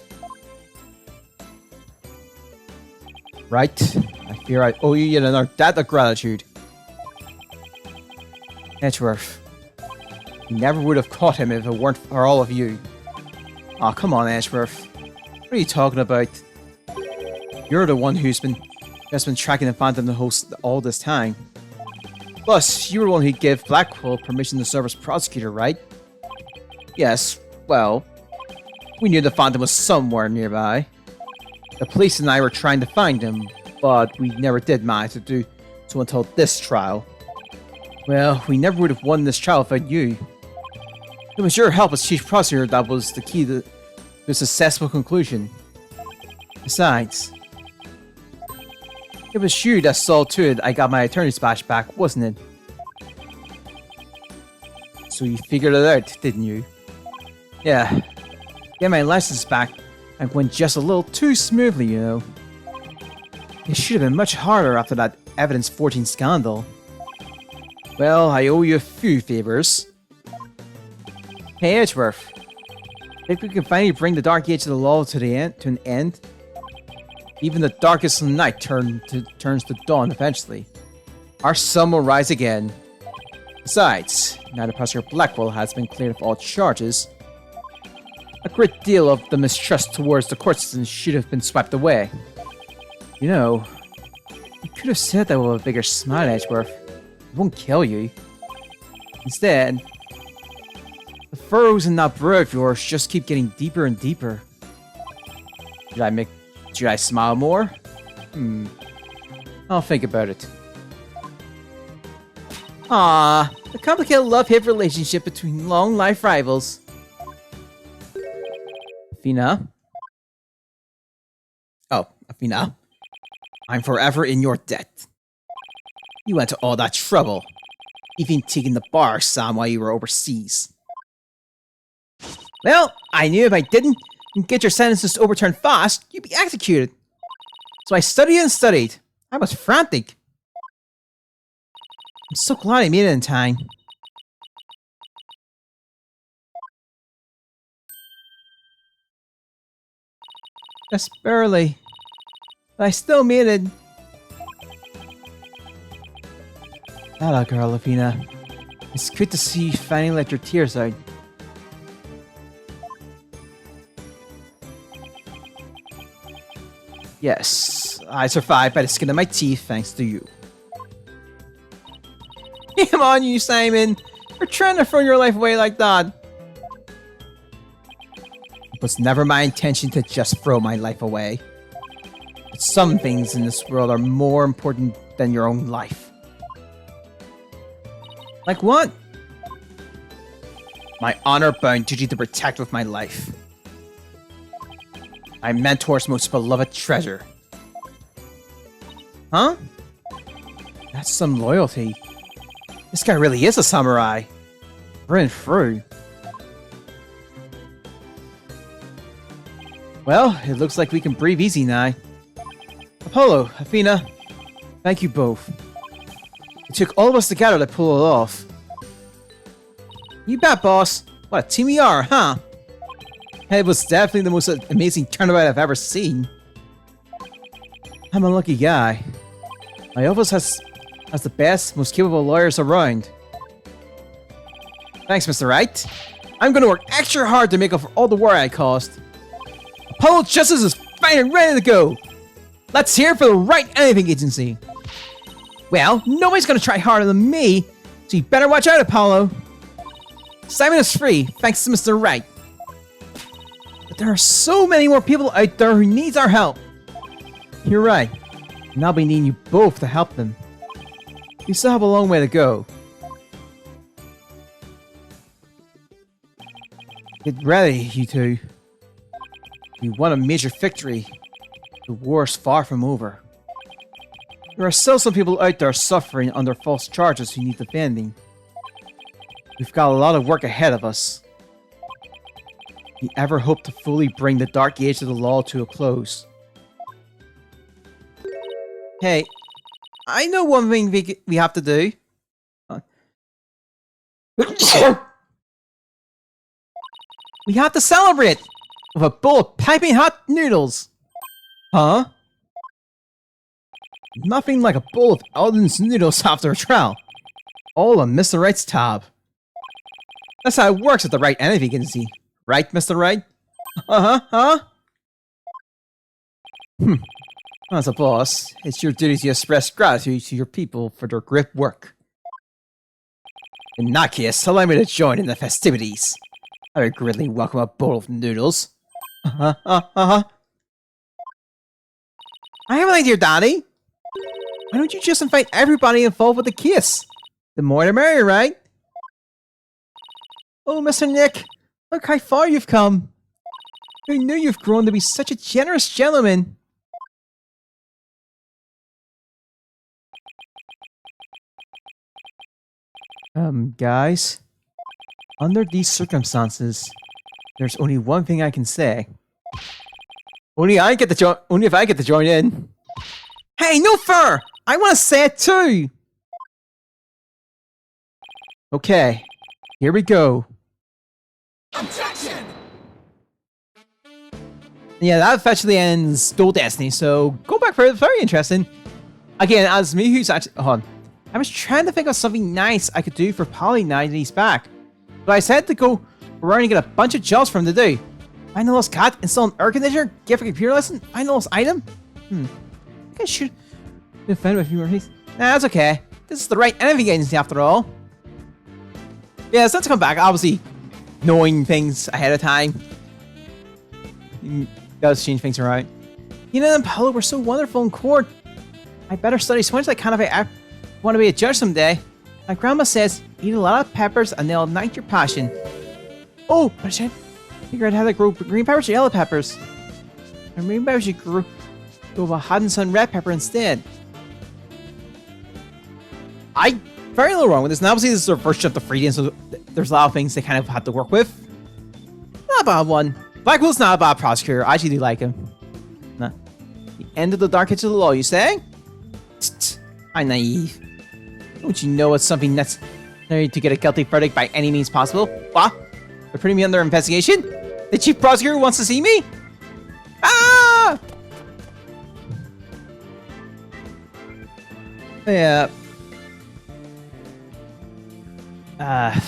Right, I fear I owe you yet another debt of gratitude. Edgeworth. We never would have caught him if it weren't for all of you. Aw, come on, Edgeworth. What are you talking about? You're the one who's been tracking the Phantom the host all this time. Plus, you were the one who gave Blackwell permission to serve as prosecutor, right? Yes, well, we knew the Phantom was somewhere nearby. The police and I were trying to find him, but we never did manage to do so until this trial. Well, we never would have won this trial without you. It was your help as chief prosecutor that was the key to to a successful conclusion. Besides, it was you that saw to it I got my attorney's badge back, wasn't it? So you figured it out, didn't you? Yeah. Get my license back and went just a little too smoothly, you know. It should have been much harder after that Evidence 14 scandal. Well, I owe you a few favors. Hey, Edgeworth. If we can finally bring the Dark Age of the Law to an end, even the darkest night turns to dawn eventually. Our sun will rise again. Besides, now that Professor Blackwell has been cleared of all charges, a great deal of the mistrust towards the court system should have been swept away. You know, you could have said that with a bigger smile, Edgeworth. It won't kill you. Instead, the furrows in that brow of yours just keep getting deeper and deeper. Should I smile more? I'll think about it. Ah, a complicated love-hate relationship between long-life rivals. Athena? Oh, Athena. I'm forever in your debt. You went to all that trouble, even taking the bar exam while you were overseas. Well, I knew if I didn't get your sentences overturned fast, you'd be executed. So I studied and studied. I was frantic. I'm so glad I made it in time. Just barely. But I still made it. Hello, girl, Athena. It's good to see you finally let your tears out. Yes, I survived by the skin of my teeth thanks to you. Come on, you Simon! You're trying to throw your life away like that! It was never my intention to just throw my life away. But some things in this world are more important than your own life. Like what? My honor-bound duty to protect with my life. My mentor's most beloved treasure. Huh? That's some loyalty. This guy really is a samurai. Through and through. Well, it looks like we can breathe easy now. Apollo, Athena, thank you both. It took all of us together to pull it off. You bet, boss. What a team we are, huh? It was definitely the most amazing turnabout I've ever seen. I'm a lucky guy. My office has the best, most capable lawyers around. Thanks, Mr. Wright. I'm gonna work extra hard to make up for all the work I caused. Apollo Justice is fine and ready to go. Let's hear it for the Right Anything Agency. Well, nobody's gonna try harder than me, so you better watch out, Apollo. Simon is free, thanks to Mr. Wright. But there are so many more people out there who needs our help. You're right, and I'll be needing you both to help them. We still have a long way to go. Get ready, you two. We won a major victory. The war's far from over. There are still some people out there suffering under false charges who need defending. We've got a lot of work ahead of us. We ever hope to fully bring the Dark Age of the Law to a close. Hey, I know one thing we have to do. We have to celebrate with a bowl of piping hot noodles. Huh? Nothing like a bowl of Alden's noodles after a trial. All on Mr. Wright's tab. That's how it works at the Right Anything Agency. Right, Mr. Wright? Huh? As a boss, it's your duty to express gratitude to your people for their great work. In that case, allow me to join in the festivities. I would greatly welcome a bowl of noodles. I have an idea, Daddy. Why don't you just invite everybody involved with the kiss? The more the merrier, right? Oh, Mr. Nick, look how far you've come. I knew you've grown to be such a generous gentleman. Guys, under these circumstances, there's only one thing I can say. Only if I get to join in. Hey, no fur! I want to say it too! Okay, here we go. Objection! Yeah, that officially ends Dual Destiny, so go back for it. Very interesting. Again, as me who's actually... Hold on. I was trying to think of something nice I could do for Polly now that he's back. But I said to go around and get a bunch of jobs for him to do. Find the lost cat, install an air conditioner, give a computer lesson, find the lost item. I think I should defend with a few more things. Nah, that's okay. This is the right enemy agency after all. Yeah, since come back, obviously knowing things ahead of time does change things around. You and Paulo were so wonderful in court. I better study so much I can if I want to be a judge someday. My grandma says, eat a lot of peppers and they'll ignite your passion. Oh, but I should figure out how to grow green peppers or yellow peppers. And maybe I should grow a hot and sun red pepper instead. I very little wrong with this. And obviously this is their first jump to freedom, so there's a lot of things they kind of had to work with. Not a bad one. Blackwell's not a bad prosecutor. I actually do like him. Nah. The end of the dark edge of the law, you say? I'm naive. Don't you know it's something necessary to get a guilty verdict by any means possible? What? They're putting me under investigation? The chief prosecutor wants to see me? Ah! Yeah. And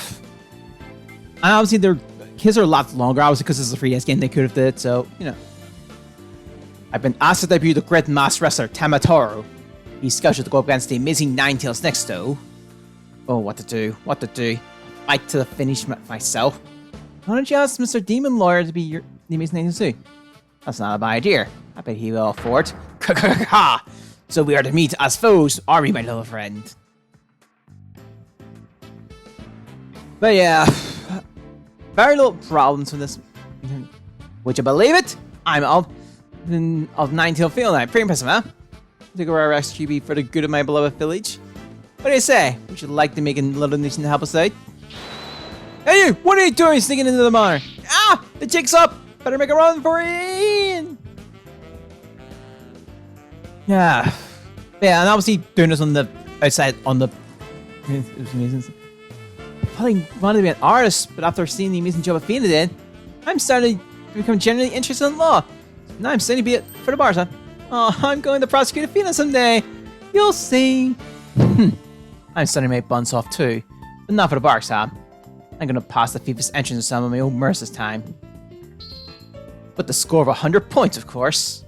obviously their kids are a lot longer, obviously because it's a 3DS game they could have did, so, you know. I've been asked to debut the great masked wrestler Tamatoro. He's scheduled to go up against the amazing Ninetales next though. Oh, what to do? Fight to the finish myself. Why don't you ask Mr. Demon Lawyer to be the amazing Ninetales too? That's not a bad idea. I bet he will afford. Ha! So we are to meet as foes, are we, my little friend? But yeah, very little problems with this. Would you believe it? I'm of Ninetale Field now. Pretty impressive, huh? To go our SGB for the good of my beloved village. What do you say? Would you like to make a little donation to help us out? Hey you! What are you doing sneaking into the mine? Ah! The jig's up! Better make a run for it! Yeah. Yeah, and obviously doing this on the outside on the... It was amazing. I probably wanted to be an artist, but after seeing the amazing job Athena did, I'm starting to become genuinely interested in law. Now I'm studying to be it for the bars, huh? Oh, I'm going to prosecute Athena someday. You'll see. I'm studying to make buns off too, but not for the bar exam. I'm going to pass the FIFA's entrance exam on my own mercy this time. With the score of 100 points, of course.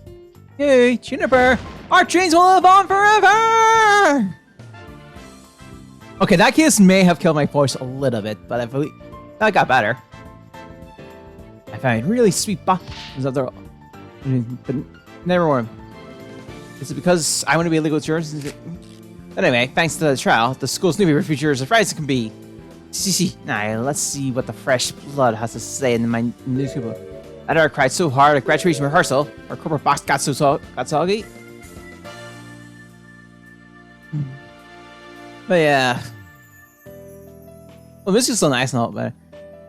Yay, Juniper! Our dreams will live on forever! Okay, that kiss may have killed my voice a little bit, but I believe that got better. I found really sweet buttons after all. But never mind. Is it because I want to be a legal jurist? Anyway, thanks to the trial, the school's new paper features as right as it can be. Now, let's see what the fresh blood has to say in my newspaper. I never cried so hard at graduation rehearsal. Our corporate box got soggy. But yeah. Well, this is so nice and all, but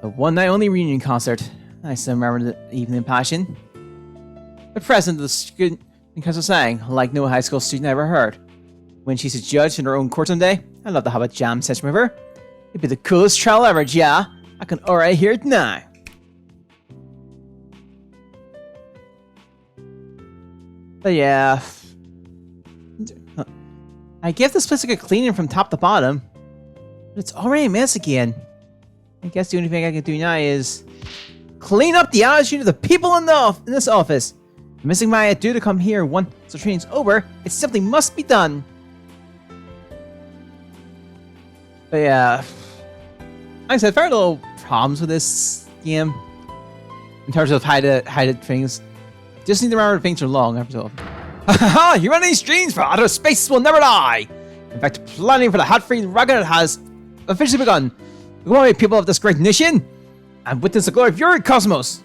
the one night only reunion concert. I still remember the evening in passion. The president of the student because of saying, like no high school student I ever heard. When she's a judge in her own court someday, I'd love to have a jam session with her. It'd be the coolest trial ever, yeah. I can already hear it now. But yeah. I gave this place like a cleaning from top to bottom. But it's already a mess again. I guess the only thing I can do now is clean up the attitude of the people in this office. Missing my due to come here once the training's over, it simply must be done. But yeah, like I said, very little problems with this game in terms of how to things. Just need to remember things are long after all. Ha! You run these dreams for outer space will never die. In fact, planning for the hat-free rocket has officially begun. Good morning, people of this great nation, and witness the glory of your cosmos.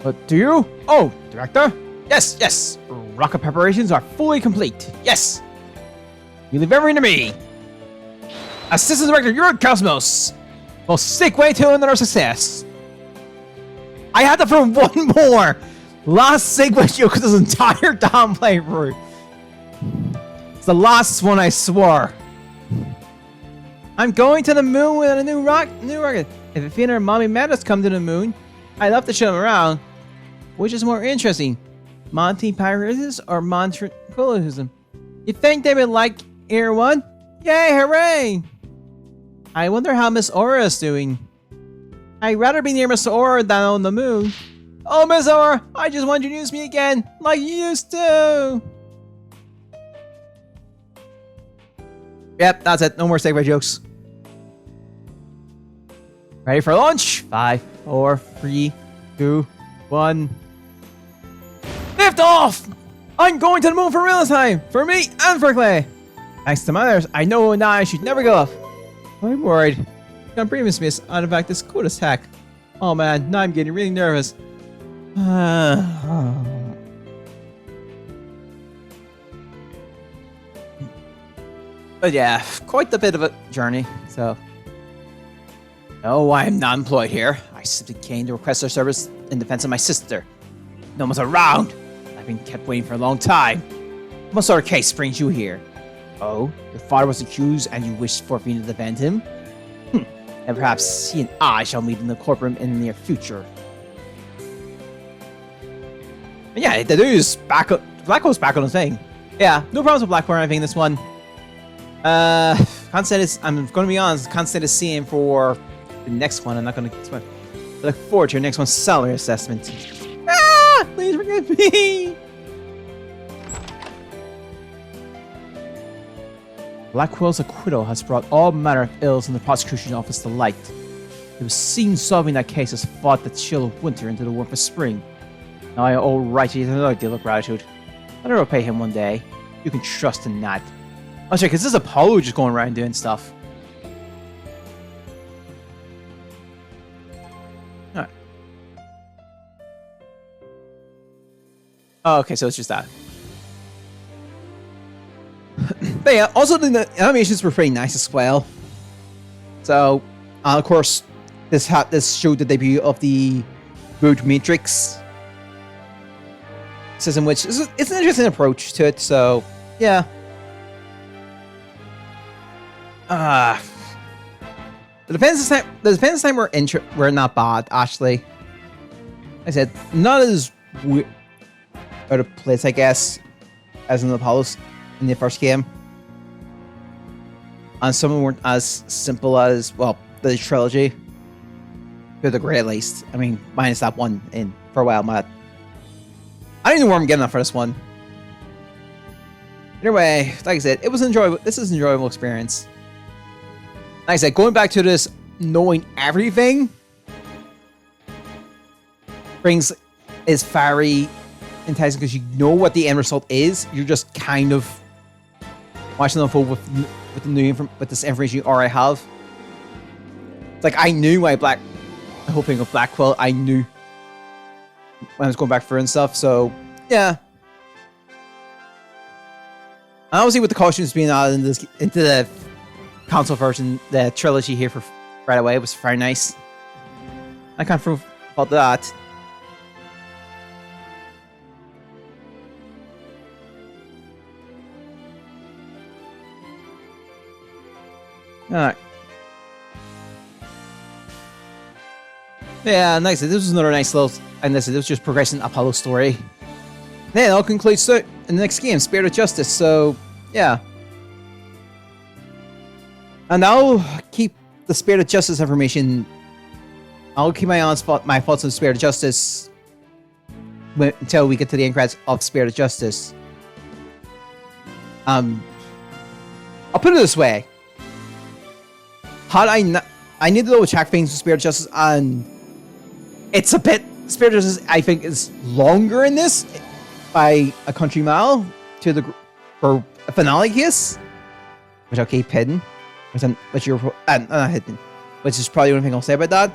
But do you? Oh, Director? Yes, yes. Rocket preparations are fully complete. Yes. You leave everything to me. Assistant Director, you're Cosmos. Well, stick way to another success. I had to throw one more. Last sequence you this entire damn playthrough. It's the last one, I swore. I'm going to the moon with a new rocket. If Athena or Mommy Meadows come to the moon, I'd love to show them around. Which is more interesting, Monty Pyrosis or Montricularism? You think they would like Air 1? Yay, hooray! I wonder how Miss Aura is doing. I'd rather be near Miss Aura than on the moon. Oh, Miss Aura, I just want you to use me again, like you used to. Yep, that's it. No more segue jokes. Ready for launch? 5, 4, 3, 2, 1. Lift off! I'm going to the moon for real this time! For me and for Clay! Thanks to mothers, I know now I should never go off. I'm worried. I'm previous miss out of fact this cool attack. Oh man, now I'm getting really nervous. But yeah, quite a bit of a journey, so. No, I'm not employed here. I simply came to request their service in defense of my sister. No one's around. I've been kept waiting for a long time. What sort of case brings you here? Oh, your father was accused and you wished for me to defend him? And perhaps he and I shall meet in the courtroom in the near future. And yeah, the dude is back. Blackhole's back on the thing. Yeah, no problems with Blackhole or anything in this one. Can't say this. I'm going to be honest. Can't say the same for the next one. I'm not going to. Look forward to your next one's salary assessment. Ah! Please forgive me. Blackwell's acquittal has brought all manner of ills in the prosecution office to light. It was seen solving that case has fought the chill of winter into the warmth of spring. Now I owe Righty another deal of gratitude. I'll repay him one day. You can trust in that. Oh, sorry, because this is Apollo just going around doing stuff. Alright. Oh, okay, so it's just that. But yeah, also the animations were pretty nice as well. So, of course, this showed the debut of the Road Matrix system, which is it's an interesting approach to it. So, yeah. The defense time were not bad actually. Like I said, not as out of place, I guess, as in the Apollos in the first game. And some of them weren't as simple as, well, the trilogy. To the degree at least. I mean, minus that one in for a while, Matt. I don't even know where I'm getting that for this one. Either way, like I said, it was enjoyable. This is an enjoyable experience. Like I said, going back to this, knowing everything is very enticing because you know what the end result is. You're just kind of watching the unfold with the new with this information you already have. It's like I knew why the whole thing of Blackwell. I knew when I was going back through and stuff. So yeah. And obviously with the costumes being added into the console version, the trilogy here for right away was very nice. I can't prove about that. Alright. Yeah, nice. This was another nice little, and this was just progressing Apollo story. Then I'll conclude in the next game, Spirit of Justice. So yeah. And I'll keep the Spirit of Justice information. I'll keep my thoughts on Spirit of Justice until we get to the end credits of Spirit of Justice. I'll put it this way. I need to double check things with Spirit of Justice, and it's a bit. Spirit of Justice, I think, is longer in this by a country mile for a finale case, which I'll keep hidden. Which you're not hidden, which is probably the only thing I'll say about that.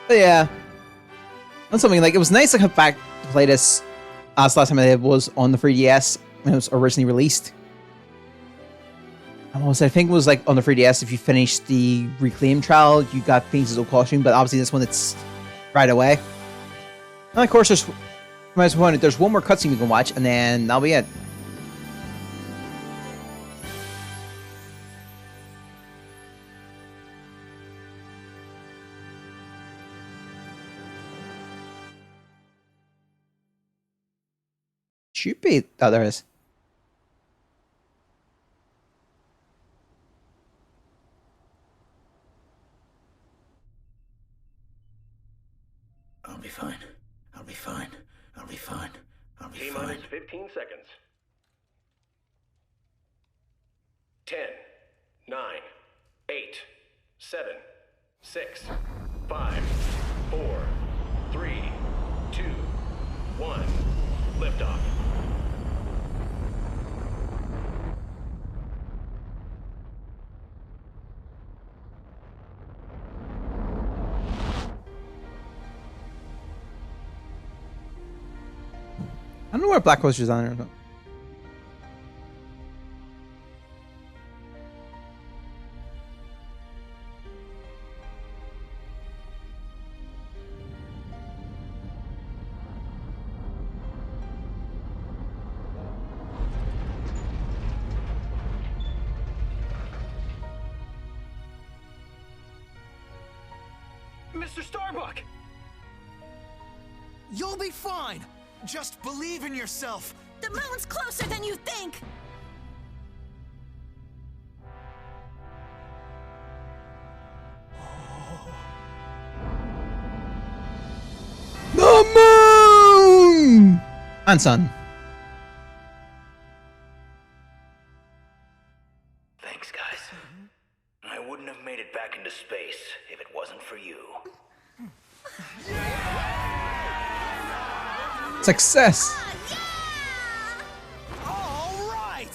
But yeah, that's something like it was nice to come back to play this. As last time I did was on the 3DS when it was originally released. I think it was like on the 3DS, if you finished the Reclaim trial, you got Phoenix's old costume, but obviously this one it's right away. And of course, there's one more cutscene we can watch, and then that'll be it. Should be. Oh, there is. I'll be fine. I'll be fine. I'll be fine. I'll be fine. T-minus 15 seconds. 10, 9, 8, 7, 6, 5, 4, 3, 2, 1. Liftoff. I don't know where Black Coaster's on there. Mr. Starbuck! You'll be fine. Just believe in yourself. The moon's closer than you think! The moon! And sun. Thanks, guys. I wouldn't have made it back into space if it wasn't for you. Success! All right.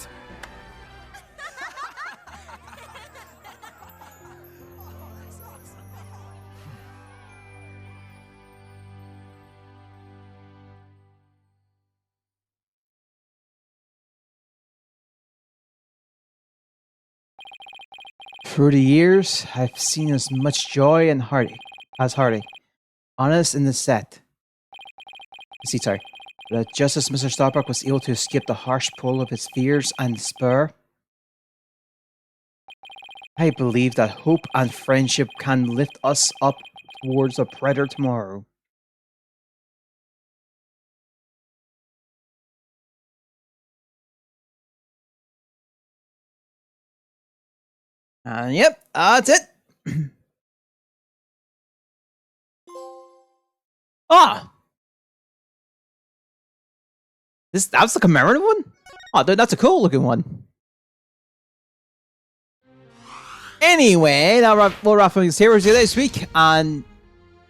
Through the years, I've seen as much joy and heartache as heartache. Honest in the set. Sorry. But just as Mr. Starbuck was able to escape the harsh pull of his fears and despair, I believe that hope and friendship can lift us up towards a brighter tomorrow. And yep, that's it. Ah! That's the commemorative one? Oh, that's a cool looking one. Anyway, we'll wrap up this here this week, and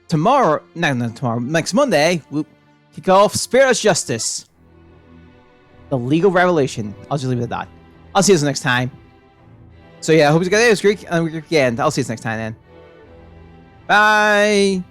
tomorrow, not tomorrow, next Monday, we'll kick off Spirit of Justice. The Legal Revolution. I'll just leave it at that. I'll see you next time. So yeah, I hope you guys this week, and again, I'll see you next time then. Bye!